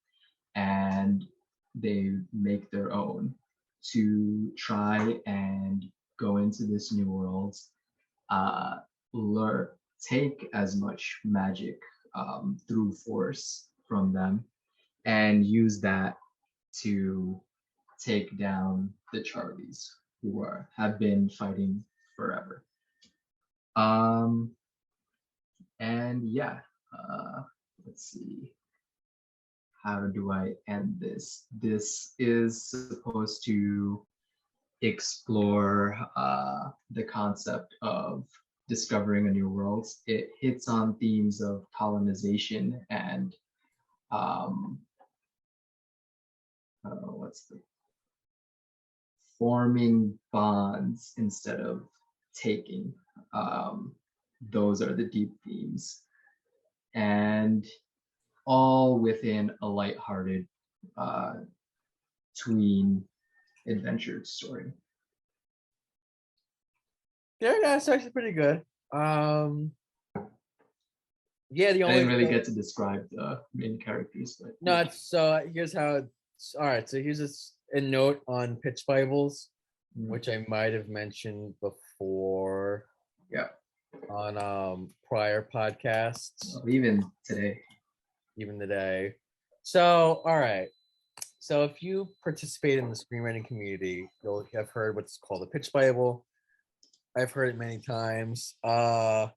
and they make their own to try and go into this new world, take as much magic through force from them, and use that to take down the Charlies, who have been fighting forever. And yeah, let's see. How do I end this? This is supposed to explore the concept of discovering a new world. It hits on themes of colonization and forming bonds instead of taking. Those are the deep themes, and all within a lighthearted tween adventure story. Yeah, that's actually pretty good. Yeah, the I only didn't really get to describe the main characters, but no, it's so here's how it's all right. So here's a note on pitch Bibles, which I might have mentioned before. Yeah. on prior podcasts, Even today. even today. So, all right. So if you participate in the screenwriting community, you'll have heard what's called a pitch Bible. I've heard it many times. I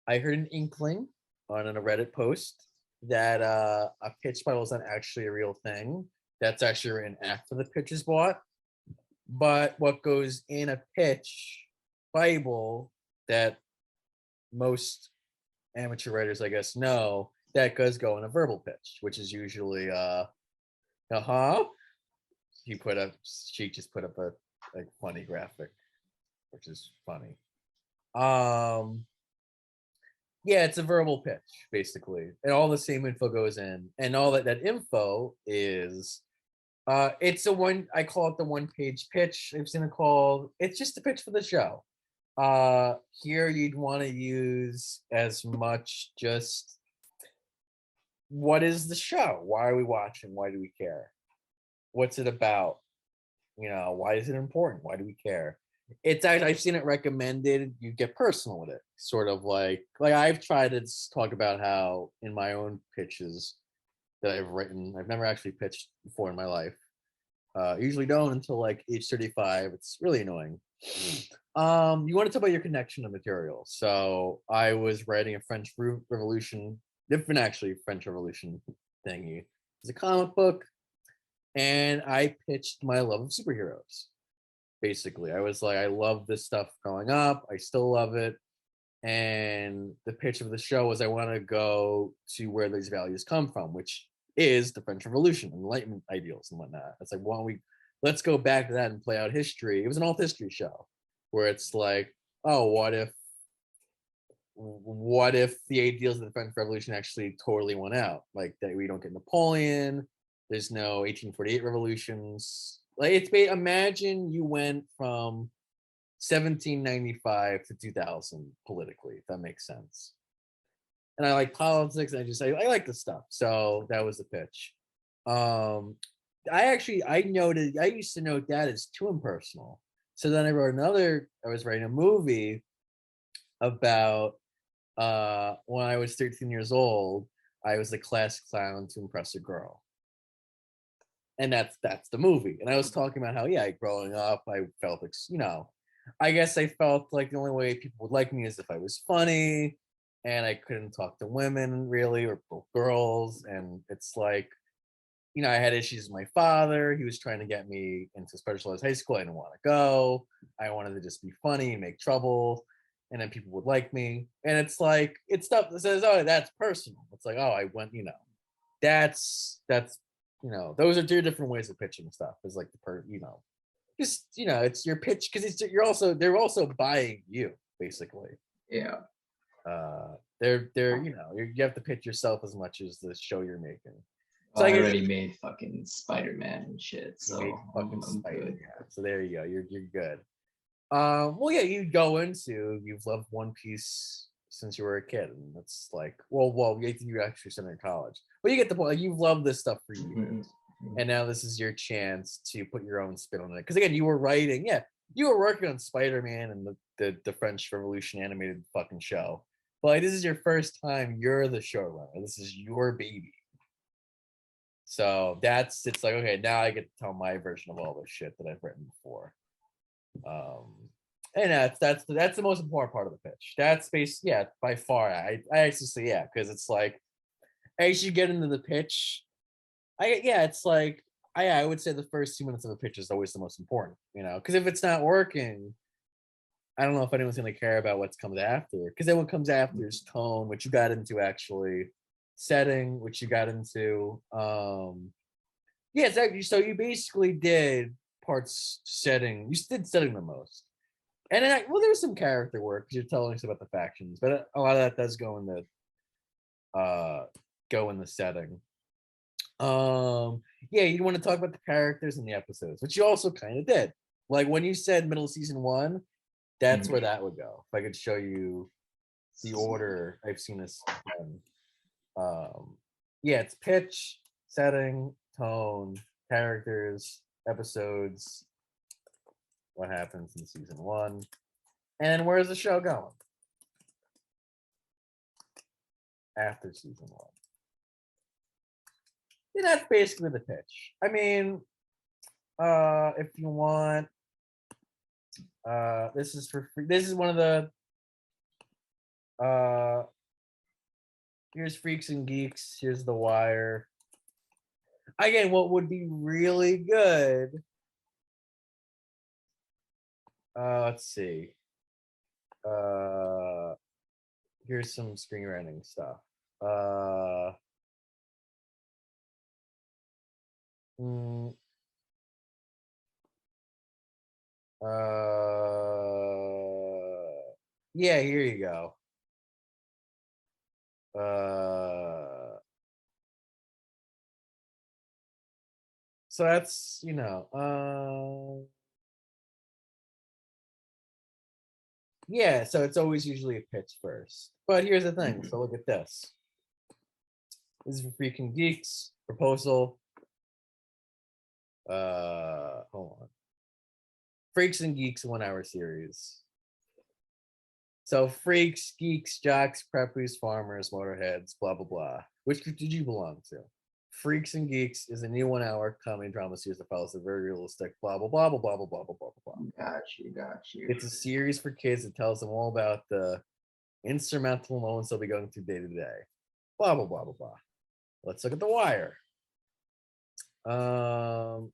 heard an inkling on a Reddit post that a pitch Bible is not actually a real thing. That's actually an after the pitch is bought. But what goes in a pitch Bible that most amateur writers, I guess, know, that does go in a verbal pitch, which is usually Sheikh just put up a like funny graphic, which is funny. Yeah, it's a verbal pitch basically, and all the same info goes in, and all that info is it's a one, I call it the one-page pitch. I've seen it called, it's just a pitch for the show. Here you'd want to use as much just what is the show? Why are we watching? Why do we care? What's it about? You know, why is it important? Why do we care? It's actually, I've seen it recommended. You get personal with it, sort of like I've tried to talk about how in my own pitches that I've written, I've never actually pitched before in my life. Usually don't until like age 35. It's really annoying. You want to talk about your connection to material. So I was writing a French Revolution, different actually French Revolution thingy. It's a comic book, and I pitched my love of superheroes. Basically, I was like, I love this stuff growing up. I still love it. And the pitch of the show was I want to go to where these values come from, which is the French Revolution, Enlightenment ideals and whatnot. It's like, why don't we let's go back to that and play out history. It was an alt history show where it's like, oh, what if the ideals of the French Revolution actually totally won out? Like that we don't get Napoleon, there's no 1848 revolutions. Like it's imagine you went from 1795 to 2000 politically, if that makes sense. And I like politics, and I like the stuff. So that was the pitch. I noted, I used to note that as too impersonal. So then I was writing a movie about when I was 13 years old, I was the class clown to impress a girl. And that's the movie. And I was talking about how, yeah, growing up, I felt like, I guess I felt like the only way people would like me is if I was funny, and I couldn't talk to women really, or girls. And it's like, I had issues with my father. He was trying to get me into specialized high school. I didn't want to go. I wanted to just be funny and make trouble, and then people would like me. And it's like, it's stuff that says, oh, that's personal. It's like, oh, I went, that's those are two different ways of pitching stuff. Is like just it's your pitch, because they're also buying you basically. Yeah. They're you have to pitch yourself as much as the show you're making. So I already made fucking Spider-Man and shit, so I'm good. Yeah. So there you go. You're good. Well, yeah, you've loved One Piece since you were a kid, and it's like, you actually started in college, but you get the point. Like, you've loved this stuff for years, and now this is your chance to put your own spin on it. Because again, you were working on Spider-Man and the French Revolution animated fucking show, but like, this is your first time. You're the showrunner. This is your baby. So it's like, okay, now I get to tell my version of all this shit that I've written before. And that's the most important part of the pitch. That's by far. I actually say, yeah, because it's like, as you get into the pitch, it's like, I would say the first 2 minutes of a pitch is always the most important, because if it's not working, I don't know if anyone's going to care about what's comes after, because then what comes after is tone, which you got into, actually setting, which you got into. Exactly. So you basically did parts setting. You did setting the most, and then there's some character work because you're telling us about the factions, but a lot of that does go in the setting. You want to talk about the characters in the episodes, which you also kind of did. Like when you said middle of season 1, that's where that would go. If I could show you the order I've seen this done. It's pitch, setting, tone, characters, episodes, what happens in season 1, and where's the show going? after season 1. Yeah, that's basically the pitch. I mean, if you want, this is for free. This is one of the here's Freaks and Geeks, here's The Wire. Again, what would be really good, let's see. Here's some screenwriting stuff. Mm, yeah, here you go. So that's, yeah, so it's always usually a pitch first. But here's the thing. So look at this. This is for Freaking Geeks proposal. Hold on. Freaks and Geeks 1 hour series. So freaks, geeks, jocks, preppies, farmers, motorheads, blah blah blah. Which group did you belong to? Freaks and Geeks is a new 1 hour comedy drama series that follows a very realistic blah blah blah blah blah blah blah blah blah blah. Got you. It's a series for kids that tells them all about the insurmountable moments they'll be going through day to day. Blah blah blah blah blah. Let's look at The Wire. I'm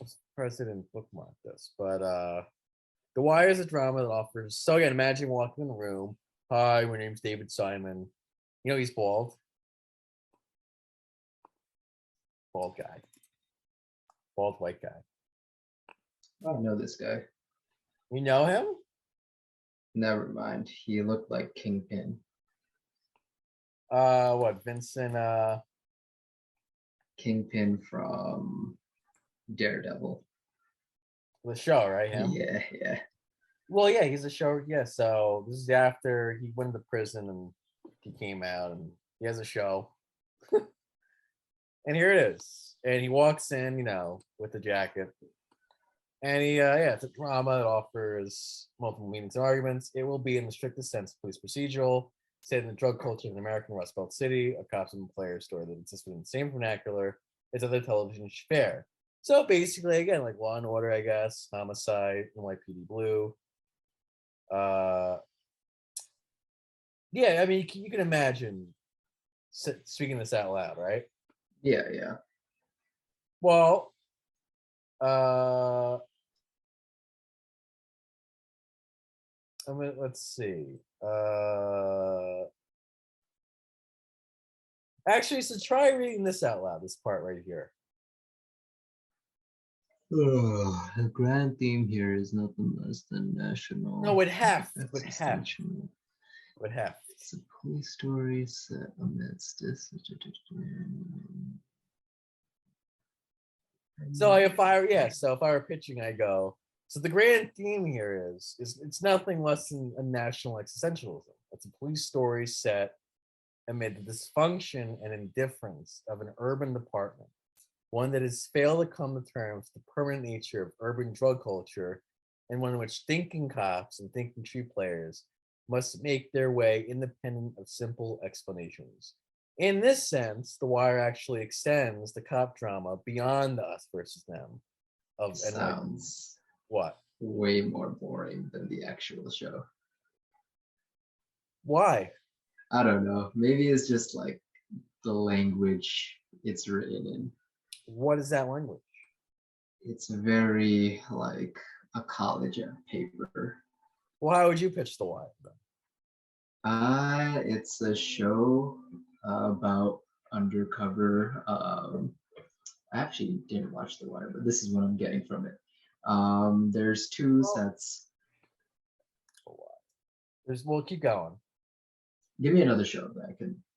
surprised I didn't bookmark this, but The Wire is a drama that offers. So again, imagine walking in the room. Hi, my name's David Simon. You know he's bald. Bald guy. Bald white guy. I know this guy. You know him? Never mind. He looked like Kingpin. What, Vincent? Kingpin from Daredevil. The show, right? Him? Yeah. Well, yeah, he's a show. Yeah, so this is after he went to prison and he came out and he has a show. And here it is. And he walks in, with the jacket. And it's a drama that offers multiple meanings and arguments. It will be, in the strictest sense, police procedural, set in the drug culture of an American Rust Belt city, a cops and player story that exists within the same vernacular as other television fare. So basically, again, like Law and Order, I guess, Homicide, NYPD Blue. Yeah, I mean, you can imagine speaking this out loud, right? Yeah. Well, let's see. Actually, so try reading this out loud, this part right here. The grand theme here is nothing less than national. No, would have. It's a police story set amidst this. So if I were pitching, I go. So the grand theme here is it's nothing less than a national existentialism. It's a police story set amid the dysfunction and indifference of an urban department, one that has failed to come to terms with the permanent nature of urban drug culture, and one in which thinking cops and thinking street players must make their way independent of simple explanations. In this sense, The Wire actually extends the cop drama beyond the us versus them. Sounds what? Way more boring than the actual show. Why? I don't know. Maybe it's just like the language it's written in. What is that language? It's very like a college paper. Well, how would you pitch The Wire then? It's a show about undercover. I actually didn't watch The Wire, but this is what I'm getting from it. There's two sets. We'll keep going. Give me another show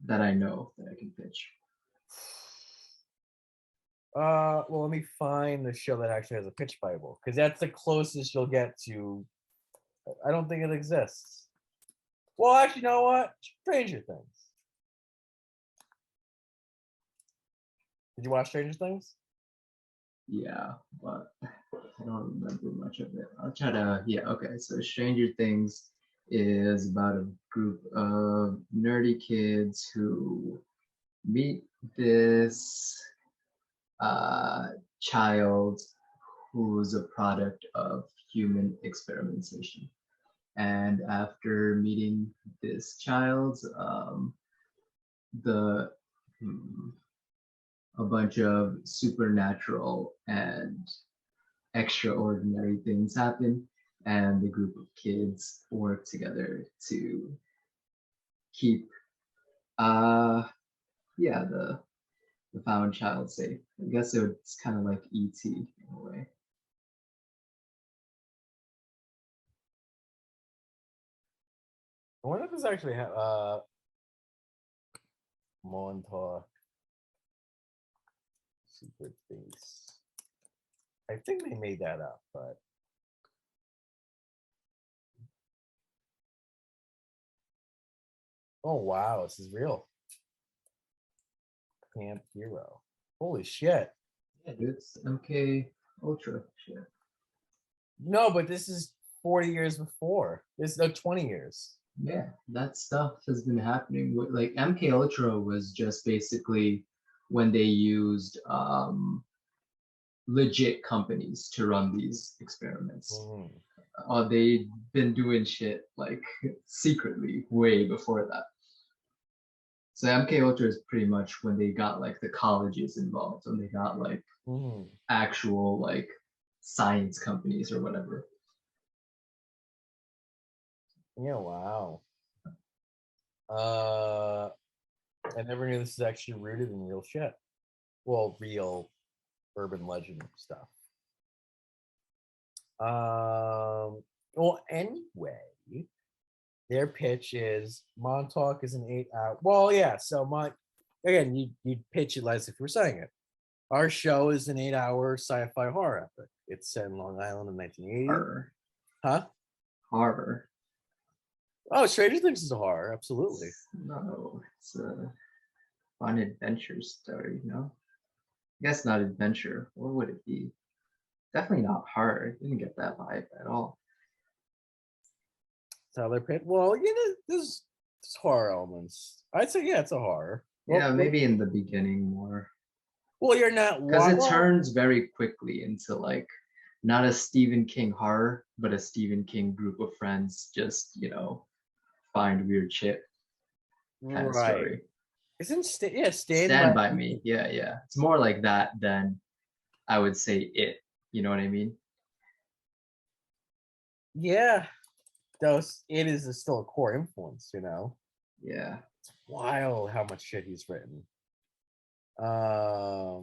that I know that I can pitch. Well, let me find the show that actually has a pitch Bible, because that's the closest you'll get to. I don't think it exists. Well, actually, you know what? Stranger Things. Did you watch Stranger Things? Yeah, but I don't remember much of it. I'll try to. Yeah, okay. So Stranger Things is about a group of nerdy kids who meet this child who's a product of human experimentation. And after meeting this child, the a bunch of supernatural and extraordinary things happen, and the group of kids work together to keep yeah, the found child safe. I guess it's kind of like ET in a way. I wonder if this actually Montauk secret base. I think they made that up, but oh wow, this is real. Camp Hero. Holy shit. Yeah, it's MK Ultra shit. No, but this is 40 years before. This is 20 years. Yeah, that stuff has been happening. Like MK Ultra was just basically when they used legit companies to run these experiments. They've been doing shit like secretly way before that. So MK Ultra is pretty much when they got like the colleges involved, and they got like actual like science companies or whatever. Yeah, wow. I never knew this is actually rooted in real shit. Well, real urban legend stuff. Well, anyway, their pitch is Montauk is an 8-hour. Well, yeah. So again, you'd pitch it as if you were saying it. Our show is an 8-hour sci-fi horror epic. It's set in Long Island in 1980. Horror. Huh? Horror. Oh, Stranger Things is a horror, absolutely. No, it's a fun adventure story, no? I guess not adventure. What would it be? Definitely not horror. Didn't get that vibe at all. Tyler Pitt. Well, there's horror elements. I'd say, yeah, it's a horror. Yeah, maybe in the beginning more. Well, you're not. Because it turns very quickly into like not a Stephen King horror, but a Stephen King group of friends just, find weird shit kind of story. Isn't Stand by Me. Yeah. It's more like that than I would say It. You know what I mean? Yeah. Though It is still a core influence, Yeah. It's wild how much shit he's written. Yeah,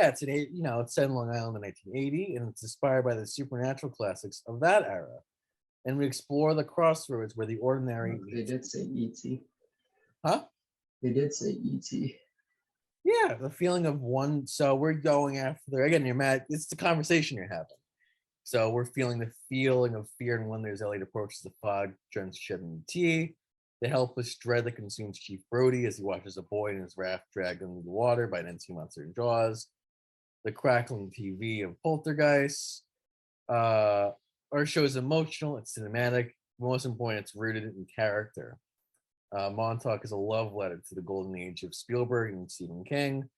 it's it's set in Long Island in 1980, and it's inspired by the supernatural classics of that era. And we explore the crossroads where the ordinary. They did say E.T. Huh? They did say E.T. Yeah, the feeling of one. So we're going after. Again, you're mad. It's the conversation you're having. So we're feeling the feeling of fear and wonder as Elliot approaches the fog-drenched shed in tea. The helpless dread that consumes Chief Brody as he watches a boy in his raft dragged into the water by an NC monster in Jaws. The crackling TV of Poltergeist. Our show is emotional, it's cinematic. Most important, it's rooted in character. Montauk is a love letter to the golden age of Spielberg and Stephen King,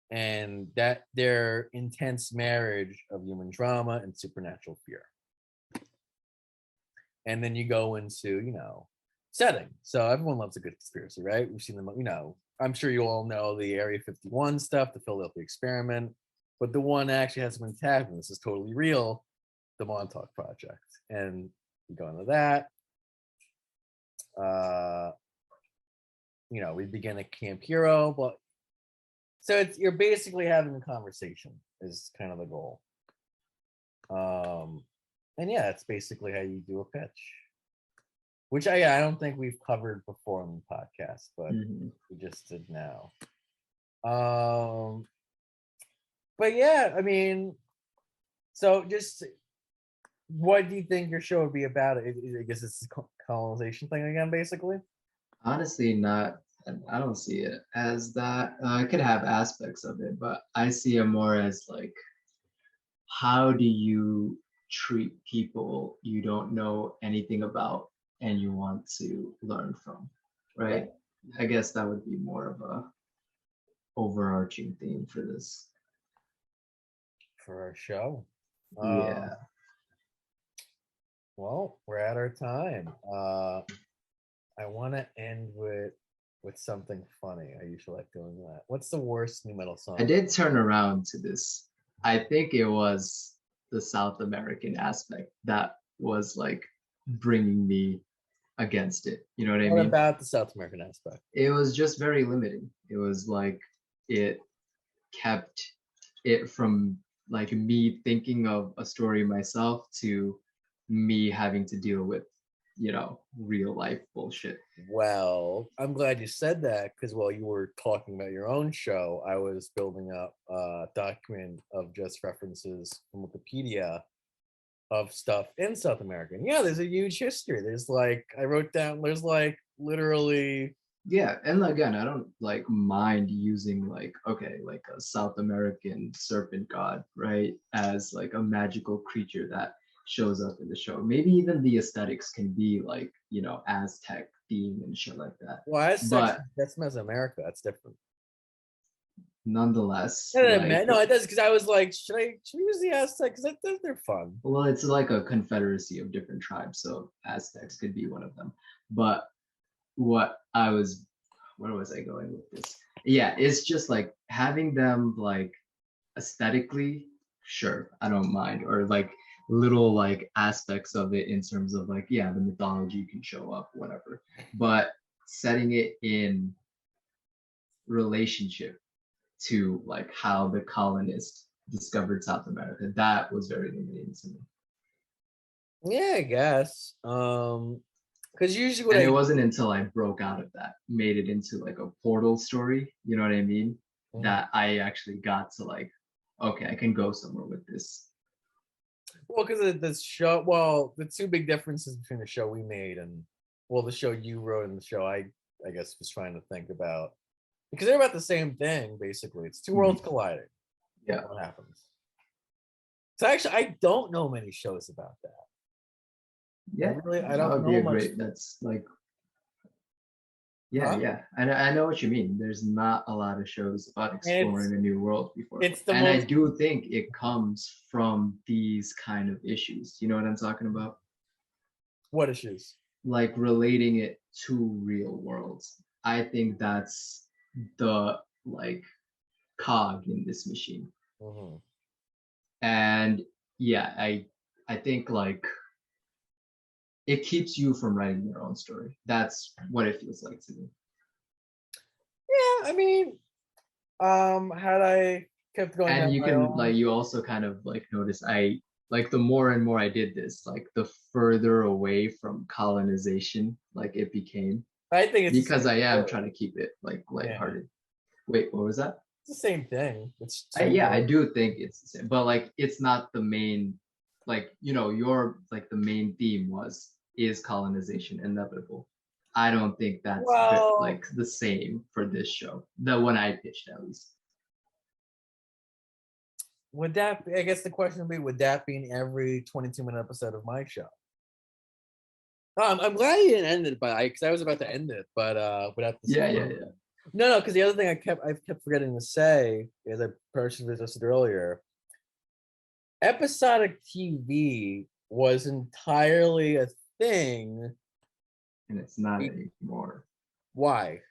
and that their intense marriage of human drama and supernatural fear. And then you go into, setting. So everyone loves a good conspiracy, right? We've seen them, I'm sure you all know the Area 51 stuff, the Philadelphia experiment, but the one that actually hasn't been tagged, and this is totally real, the Montauk Project. And we go into that. We begin at Camp Hero, but so you're basically having a conversation is kind of the goal. And yeah, it's basically how you do a pitch, which I don't think we've covered before on the podcast, but we just did now. But yeah, I mean, so just what do you think your show would be about? I guess it's a colonization thing again, basically. Honestly, not. I don't see it as that. I could have aspects of it, but I see it more as like, how do you treat people you don't know anything about and you want to learn from, right? I guess that would be more of a overarching theme for this. For our show. Yeah. Well, we're at our time. I want to end with something funny. I usually like doing that. What's the worst new metal song? I did turn around to this. I think it was the South American aspect that was like bringing me against it. You know what I What mean? about the South American aspect? It was just very limiting. It was like it kept it from like me thinking of a story myself to me having to deal with, you know, real life bullshit. Well, I'm glad you said that because while you were talking about your own show, I was building up a document of just references from Wikipedia of stuff in South America. And yeah, there's a huge history. There's like, I wrote down, there's like literally. Yeah, and again, I don't like mind using like, okay, like a South American serpent god, right, as like a magical creature that shows up in the show. Maybe even the aesthetics can be like, you know, Aztec theme and shit like that. Well, But that's Mesoamerica. That's different. nonetheless, No, like, no, it does because I was like, should we use the Aztec? Because they're fun. well, it's like a confederacy of different tribes, so Aztecs could be one of them. But where was I going with this? Yeah, it's just like having them like aesthetically, sure, I don't mind, or like little like aspects of it in terms of like, yeah, the mythology can show up, whatever. But setting it in relationship to like how the colonists discovered South America, that was very limiting to me. Yeah, I guess. Because usually what And it wasn't until I broke out of that, made it into like a portal story, you know what I mean? That I actually got to like, okay, I can go somewhere with this. Well, because the show, well, the two big differences between the show we made and well, the show you wrote and the show I guess was trying to think about because they're about the same thing basically. It's two worlds colliding. Yeah. What happens? So actually, I don't know many shows about that. Yeah, I that don't would be know a much. great. That's like, yeah, Huh? yeah. I know what you mean. There's not a lot of shows about exploring a new world before. It's the And I most. do think it comes from these kind of issues. You know what I'm talking about? What issues? Like relating it to real worlds. I think that's the like cog in this machine. Mhm. And yeah, I think like it keeps you from writing your own story. That's what it feels like to me. Yeah, I mean, had I kept going And down you my can own, like you also kind of like notice I like the more and more I did this, like the further away from colonization like it became, I think it's the because same I am thing. trying to keep it like Yeah. lighthearted. Wait, what was that? It's the same thing. It's Yeah, I do think it's the same, but like it's not the main, like, you know, your like the main theme is colonization inevitable. I don't think that's Well, like the same for this show, the one I pitched at least. would that be, I guess the question would be, would that be in every 22-minute episode of my show? I'm glad you didn't end it, but because I was about to end it, but without the Yeah. No, because the other thing I've kept forgetting to say is I partially listed earlier. Episodic TV was entirely a thing. And it's not anymore. Why?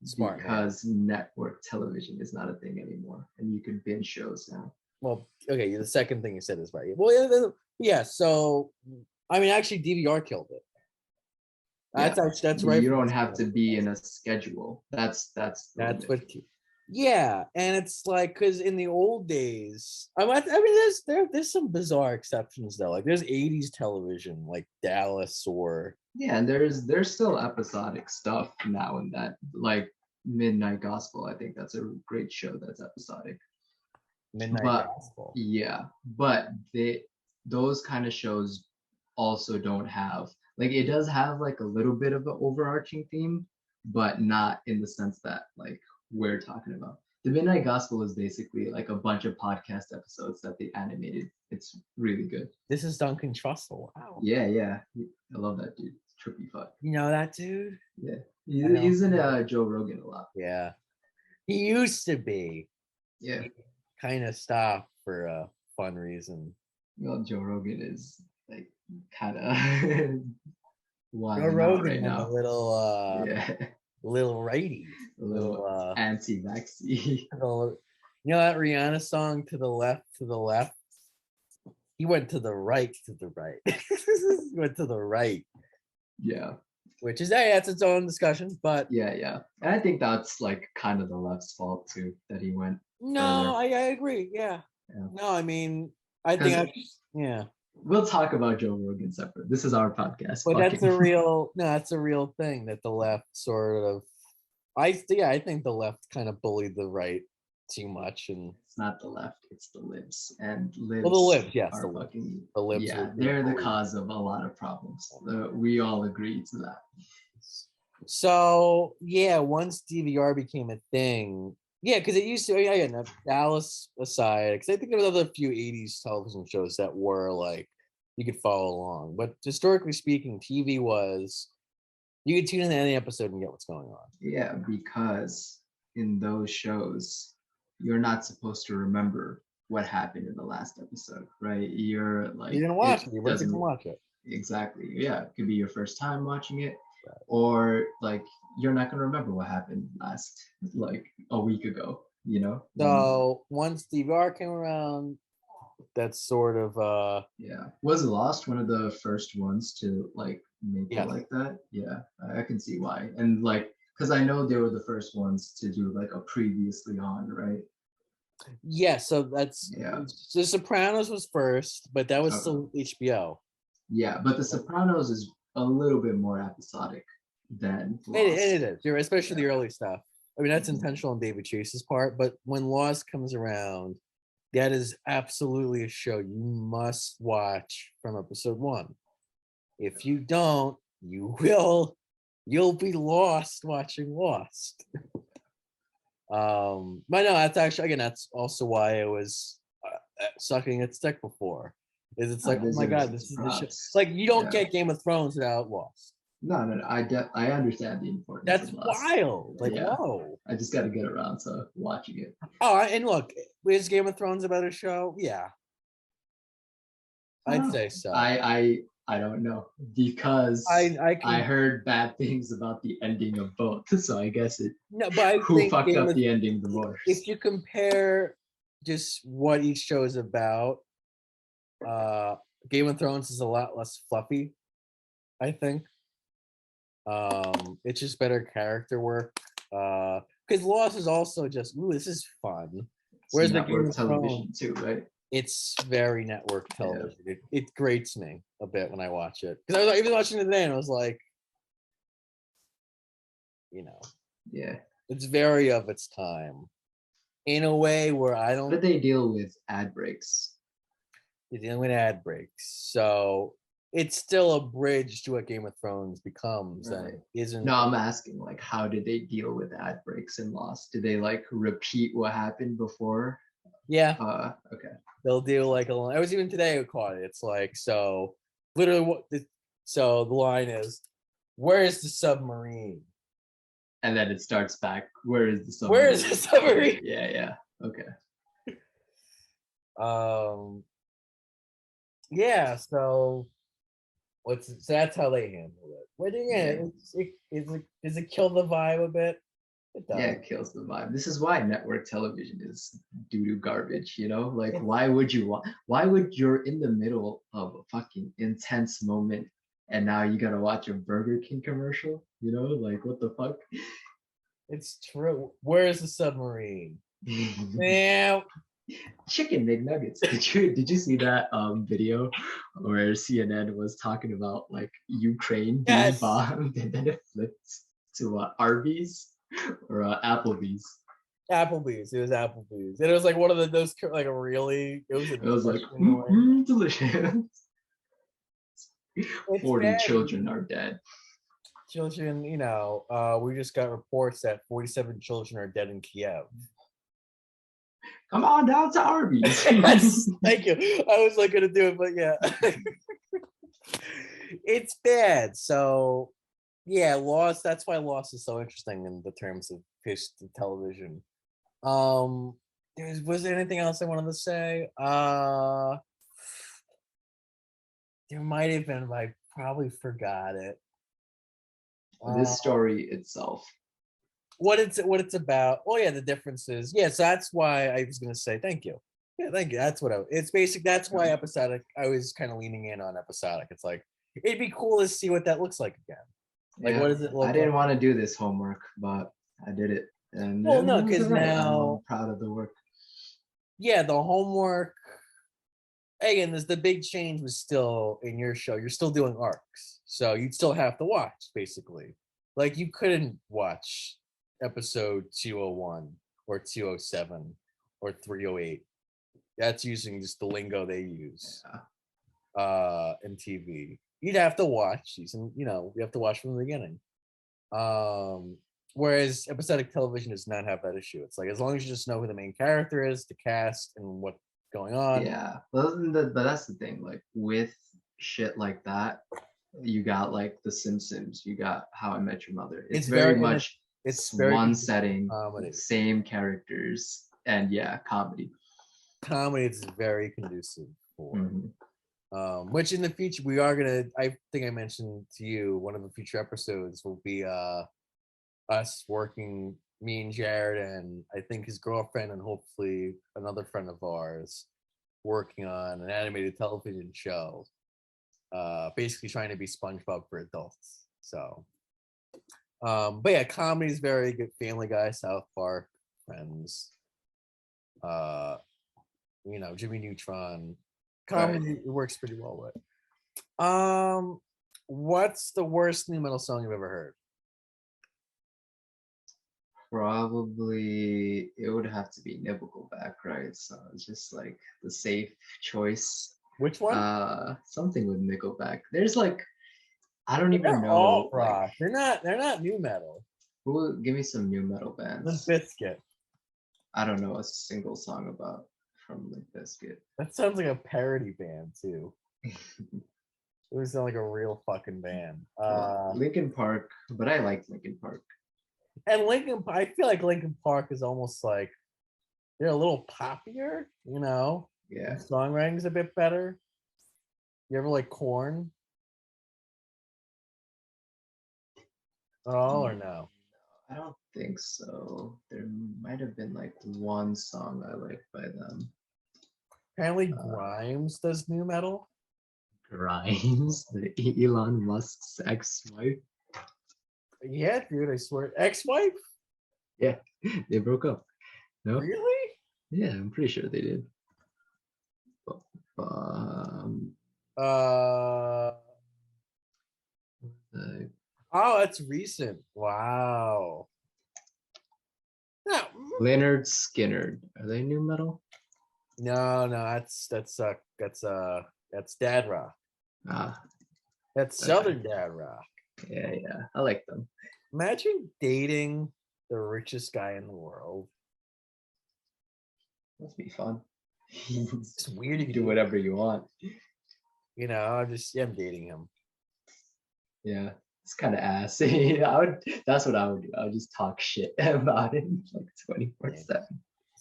Smart. Because network television is not a thing anymore, and you can binge shows now. Well, okay, the second thing you said is right. Well, yeah. So, I mean, actually, DVR killed it. That's right. You don't have to be in a schedule. That's what. Yeah, and it's like because in the old days, I mean, there's some bizarre exceptions though. Like there's '80s television, like Dallas or yeah, and there's still episodic stuff now and then, like Midnight Gospel. I think that's a great show that's episodic. Midnight Gospel. Yeah, but those kind of shows also don't have like it does have like a little bit of an overarching theme, but not in the sense that like we're talking about. The Midnight Gospel is basically like a bunch of podcast episodes that they animated. It's really good. This is Duncan Trussell. Wow. Yeah, I love that dude. Trippy fuck. You know that dude? Yeah, I know. he's in Joe Rogan a lot. Yeah. He used to be. Yeah, Kind of stopped for a fun reason. well, Joe Rogan is like kind of Joe wild out Rogan right went now. a little Yeah, little righty. a little anti-vaxxy. You know that Rihanna song "To the Left, to the Left"? He went to the right, to the right. He went to the right, Yeah, which is hey, that's its own discussion. But yeah. And I think that's like kind of the left's fault too, that he went no, further. I agree. Yeah. Yeah. No, I mean, I think 'Cause- yeah. We'll talk about Joe Rogan separate. This is our podcast. But Fuck that's him. a real no, that's a real thing that the left sort of I think the left kind of bullied the right too much and It's not the left, it's the libs. And libs well the libs, yes, are the libs. fucking The libs yeah, were they're the bullied. cause of a lot of problems. We all agree to that. So yeah, once DVR became a thing, yeah, because it used to. Yeah, no, Dallas aside, because I think there were other few '80s television shows that were like you could follow along. But historically speaking, TV was you could tune in to any episode and get what's going on. Yeah, because in those shows, you're not supposed to remember what happened in the last episode, right? You're like You didn't watch it. You wouldn't doesn't- watch it. Exactly. Yeah, it could be your first time watching it, or like you're not gonna remember what happened last like a week ago. You know. So once DVR came around, that's sort of Yeah. Was Lost one of the first ones to like make Yes. it like that? Yeah, I can see why. And like, because I know they were the first ones to do like a previously on, right? yeah. So that's Yeah. The Sopranos was first, but that was Okay. still HBO. Yeah, but The Sopranos is a little bit more episodic than Lost. It is, you're especially the Yeah. early stuff. I mean, that's Mhm. intentional on David Chase's part, but when Lost comes around, that is absolutely a show you must watch from episode one. If you don't, you'll be lost watching Lost. But no, that's actually again, that's also why I was sucking its dick before. Is it's like, oh my god, this is the show. Props. It's like you don't Yeah. get Game of Thrones without Lost. No. I understand the importance. That's of Lost. wild. Like, Yeah. whoa. I just got to get around to watching it. Oh, and look, is Game of Thrones a better show? Yeah, I'd say so. I don't know because I I heard bad things about the ending of both, so I guess it. no, but I Who think fucked Game up of- the ending the most? if you compare just what each show is about, Game of Thrones is a lot less fluffy, I think. It's just better character work. Because Lost is also just, ooh, this is fun. Whereas the Game network of television Thrones, too, right? it's very network television. It grates me a bit when I watch it. Because I was even watching it today and I was like, Yeah. it's very of its time. In a way where I How don't did they deal with ad breaks? You're dealing with ad breaks. So it's still a bridge to what Game of Thrones becomes. And Right. it isn't. No, I'm asking like, how did they deal with ad breaks in Lost? Did they like repeat what happened before? Yeah, Okay. they'll do like a. I was even today I caught it. It's like, so literally so the line is, where is the submarine? And then it starts back. Where is the submarine? Where is the submarine? Yeah. Okay. Yeah, so so that's how they handle it. But again, does it kill the vibe a bit? It does. Yeah, it kills the vibe. This is why network television is doo-doo garbage, Like, why would you're in the middle of a fucking intense moment and now you gotta watch a Burger King commercial? Like, what the fuck? It's true. Where is the submarine? Man, Chicken McNuggets. Did you see that video where CNN was talking about like Ukraine being Yes. bombed and then it flipped to Arby's or Applebee's? Applebee's. It was Applebee's, and it was like one of those like a really. It was. It was like delicious. It's 40 bad. children are dead. Children, we just got reports that 47 children are dead in Kiev. Come on down to Arby's. Yes, thank you. I was like gonna do it, but yeah. It's bad. So yeah, Lost. That's why Lost is so interesting in the terms of fish to television. Was there anything else I wanted to say? There might have been, but I probably forgot it. This story itself. What it's about. Oh yeah, the differences. Yes, that's why I was gonna say thank you. Yeah, thank you. That's what it's basic. That's why episodic. I was kind of leaning in on episodic. It's like it'd be cool to see what that looks like again. Like, Yeah, what does it look I didn't like? want to do this homework, but I did it, and Well, it no, was 'cause alright. now- I'm proud of the work. Yeah, the homework. Again, the big change was still in your show. You're still doing arcs, so you'd still have to watch basically. Like you couldn't watch episode 201 or 207 or 308. That's using just the lingo they use in TV. You'd have to watch season, you have to watch from the beginning. Whereas episodic television does not have that issue. It's like as long as you just know who the main character is, the cast, and what's going on. Yeah, but that's the thing. Like with shit like that, you got like The Simpsons, you got How I Met Your Mother. It's very much it's very one setting, comedy. same characters, and yeah, comedy. Comedy is very conducive for. Mhm. Which in the future we are gonna. I think I mentioned to you one of the future episodes will be us working, me and Jared, and I think his girlfriend, and hopefully another friend of ours, working on an animated television show. Basically trying to be SpongeBob for adults. So, but yeah, comedy is very good. Family Guy, South Park, Friends, Jimmy Neutron. Comedy it works pretty well with. What's the worst new metal song you've ever heard? Probably it would have to be Nickelback, right? So it's just like the safe choice. Which one? Something with Nickelback. There's like, I don't even They're know. alt rock. Like, They're not new metal. give me some new metal bands. Limp Bizkit. I don't know a single song about from Limp Bizkit. That sounds like a parody band too. It would sound like a real fucking band. Linkin Park, but I like Linkin Park. And I feel like Linkin Park is almost like they're a little poppier, Yeah. The songwriting's a bit better. You ever like Korn? At all or no? I don't think so. There might have been like one song I liked by them. Apparently Grimes does new metal. Grimes, the Elon Musk's ex-wife. Yeah, dude, I swear. Ex-wife? Yeah, they broke up. No? Really? Yeah, I'm pretty sure they did. Oh, that's recent. Wow. No. Leonard Skinner. Are they new metal? No, that's dad rock. That's Southern dad rock. Yeah, I like them. Imagine dating the richest guy in the world. Must be fun. It's weird. You can do whatever you want. I'm dating him. Yeah, it's kind of ass. That's what I would do. I would just talk shit about him like 24/7. He's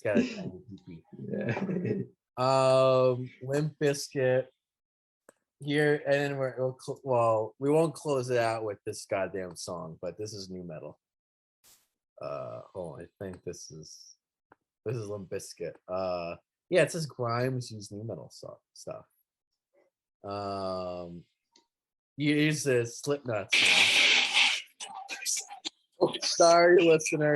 got a tiny pee-pee. Yeah. Limp Bizkit. Here, and then we won't close it out with this goddamn song, but this is new metal. I think this is Limp Bizkit. Yeah, it says Grimes used new metal stuff. Use the Slipknot song. Oh, sorry, listener.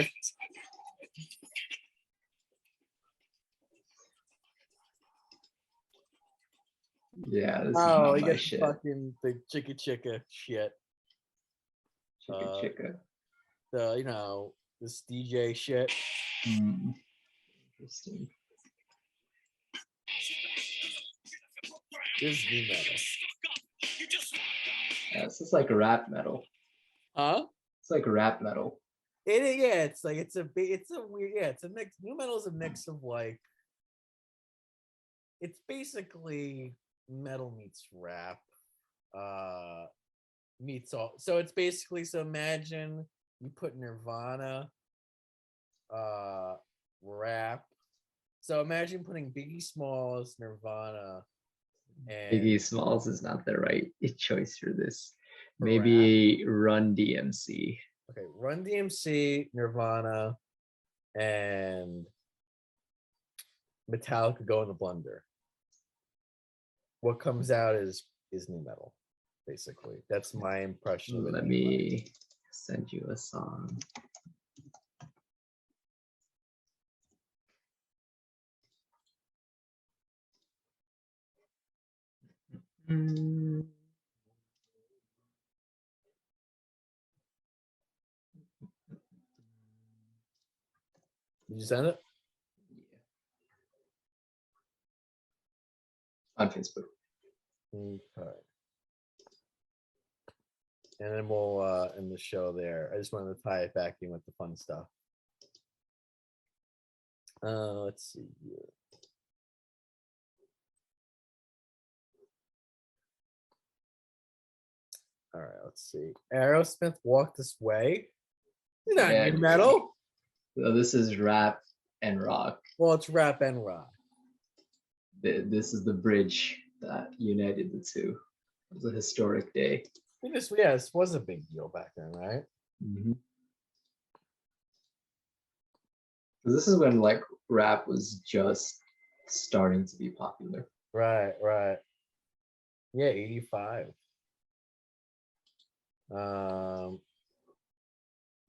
Yeah, this is not you my got shit. fucking the chicka chicka shit. Chicka. This DJ shit. Interesting. This is new metal. Yeah, this is like a rap metal. Huh? It's like rap metal. It's a weird, it's a mix. New metal is a mix of like it's basically metal meets rap. Meets all. So it's basically, so imagine you put Nirvana, rap. So imagine putting Biggie Smalls, Nirvana, and Biggie Smalls is not the right choice for this. For Maybe Run DMC. okay, Run DMC, Nirvana, and Metallica go in the blender. What comes out is new metal, basically. That's my impression of it. Let me send you a song. Mm. Did you send it? On Facebook. Okay. And then we'll end the show there. I just wanted to tie it back in with the fun stuff. Let's see here. All right, let's see. Aerosmith, Walk This Way. You're not Yeah, new metal. So this is rap and rock. Well, it's rap and rock. This is the bridge that united the two. It was a historic day. This was a big deal back then, right? Mm-hmm. This is when like rap was just starting to be popular. Right. Yeah, 85.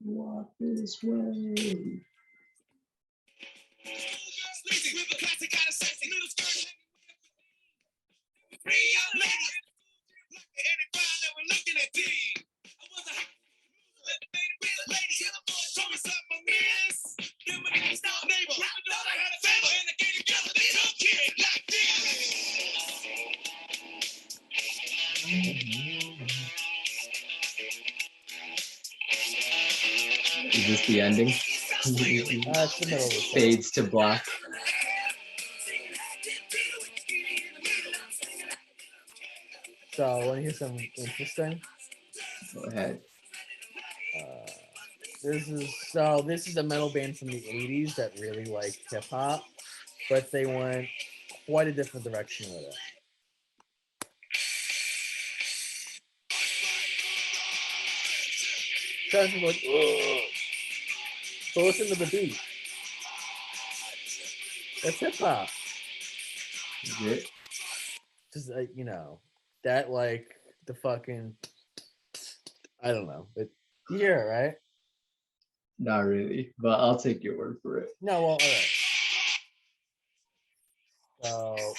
Walk this way. Is this the ending? That's the middle of the song. Fades to black. So, want to hear something interesting? Go ahead. This is a metal band from the 80s that really liked hip hop, but they went quite a different direction with it. Sounds like, ugh. So listen to the beat. That's hip hop. Is it? Just that like the fucking, I don't know. But you hear it, right? Not really, but I'll take your word for it. No, well, all right.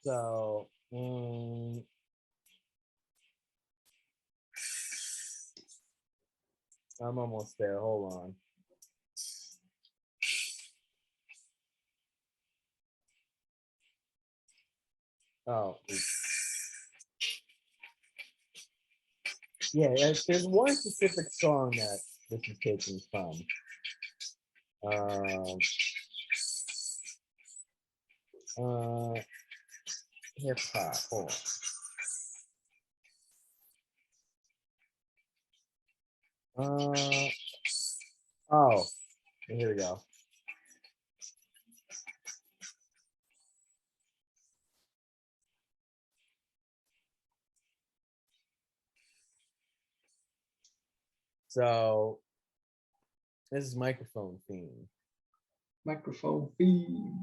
So, I'm almost there. Hold on. Oh. Yeah, there's one specific song that this is taken from. Hip hop. Hold on. Oh, here we go. So this is microphone theme. Microphone theme.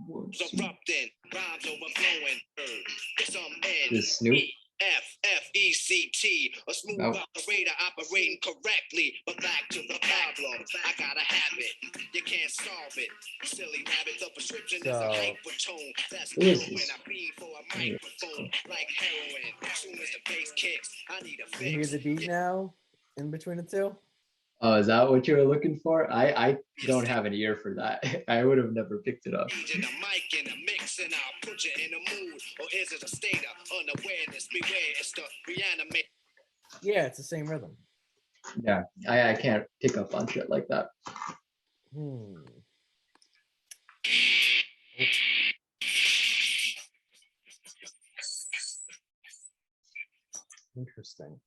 This Snoop. FFECT, a smooth operator operating correctly. But back to the problem, I gotta have it. You can't solve it. Silly rabbit, the prescription is a hypertone. That's heroin. I feed for a microphone like heroin. As soon as the bass kicks, I need a fix. You hear the beat now in between the two? Oh, is that what you were looking for? I don't have an ear for that. I would have never picked it up. The mic in the mix and I'll put you in a mood. Or is it a state of unawareness? Beware, it's the reanimate. Yeah, it's the same rhythm. Yeah, I can't pick up on shit like that. Interesting.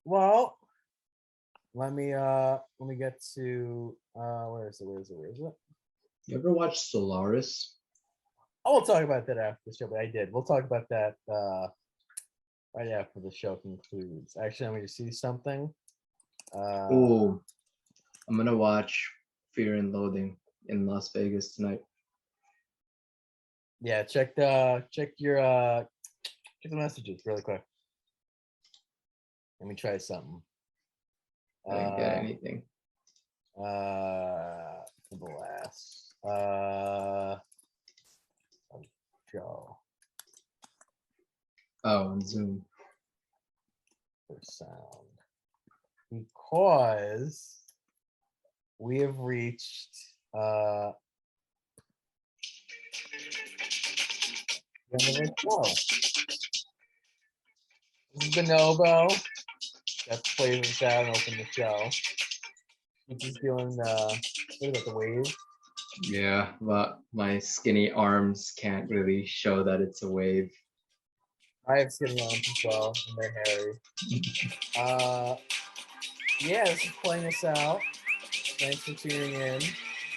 Well, let me get to where is it? You ever watch Solaris? Oh, we'll talk about that after the show, but I did. We'll talk about that right after the show concludes. Actually, I'm going to see something. Oh, I'm gonna watch Fear and Loathing in Las Vegas tonight. Yeah, check your check the messages really quick. Let me try something. I didn't get anything. The blast. Show Oh, on Zoom. for sound. Because we have reached the end of our show. This is Bonobo. That's Flavor Sound and open the show. He's just doing what about the wave? Yeah, but my skinny arms can't really show that it's a wave. I have skinny arms as well, and they're hairy. Yeah, this is playing us out. Thanks for tuning in.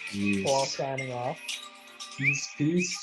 Peace. Paul signing off. Peace.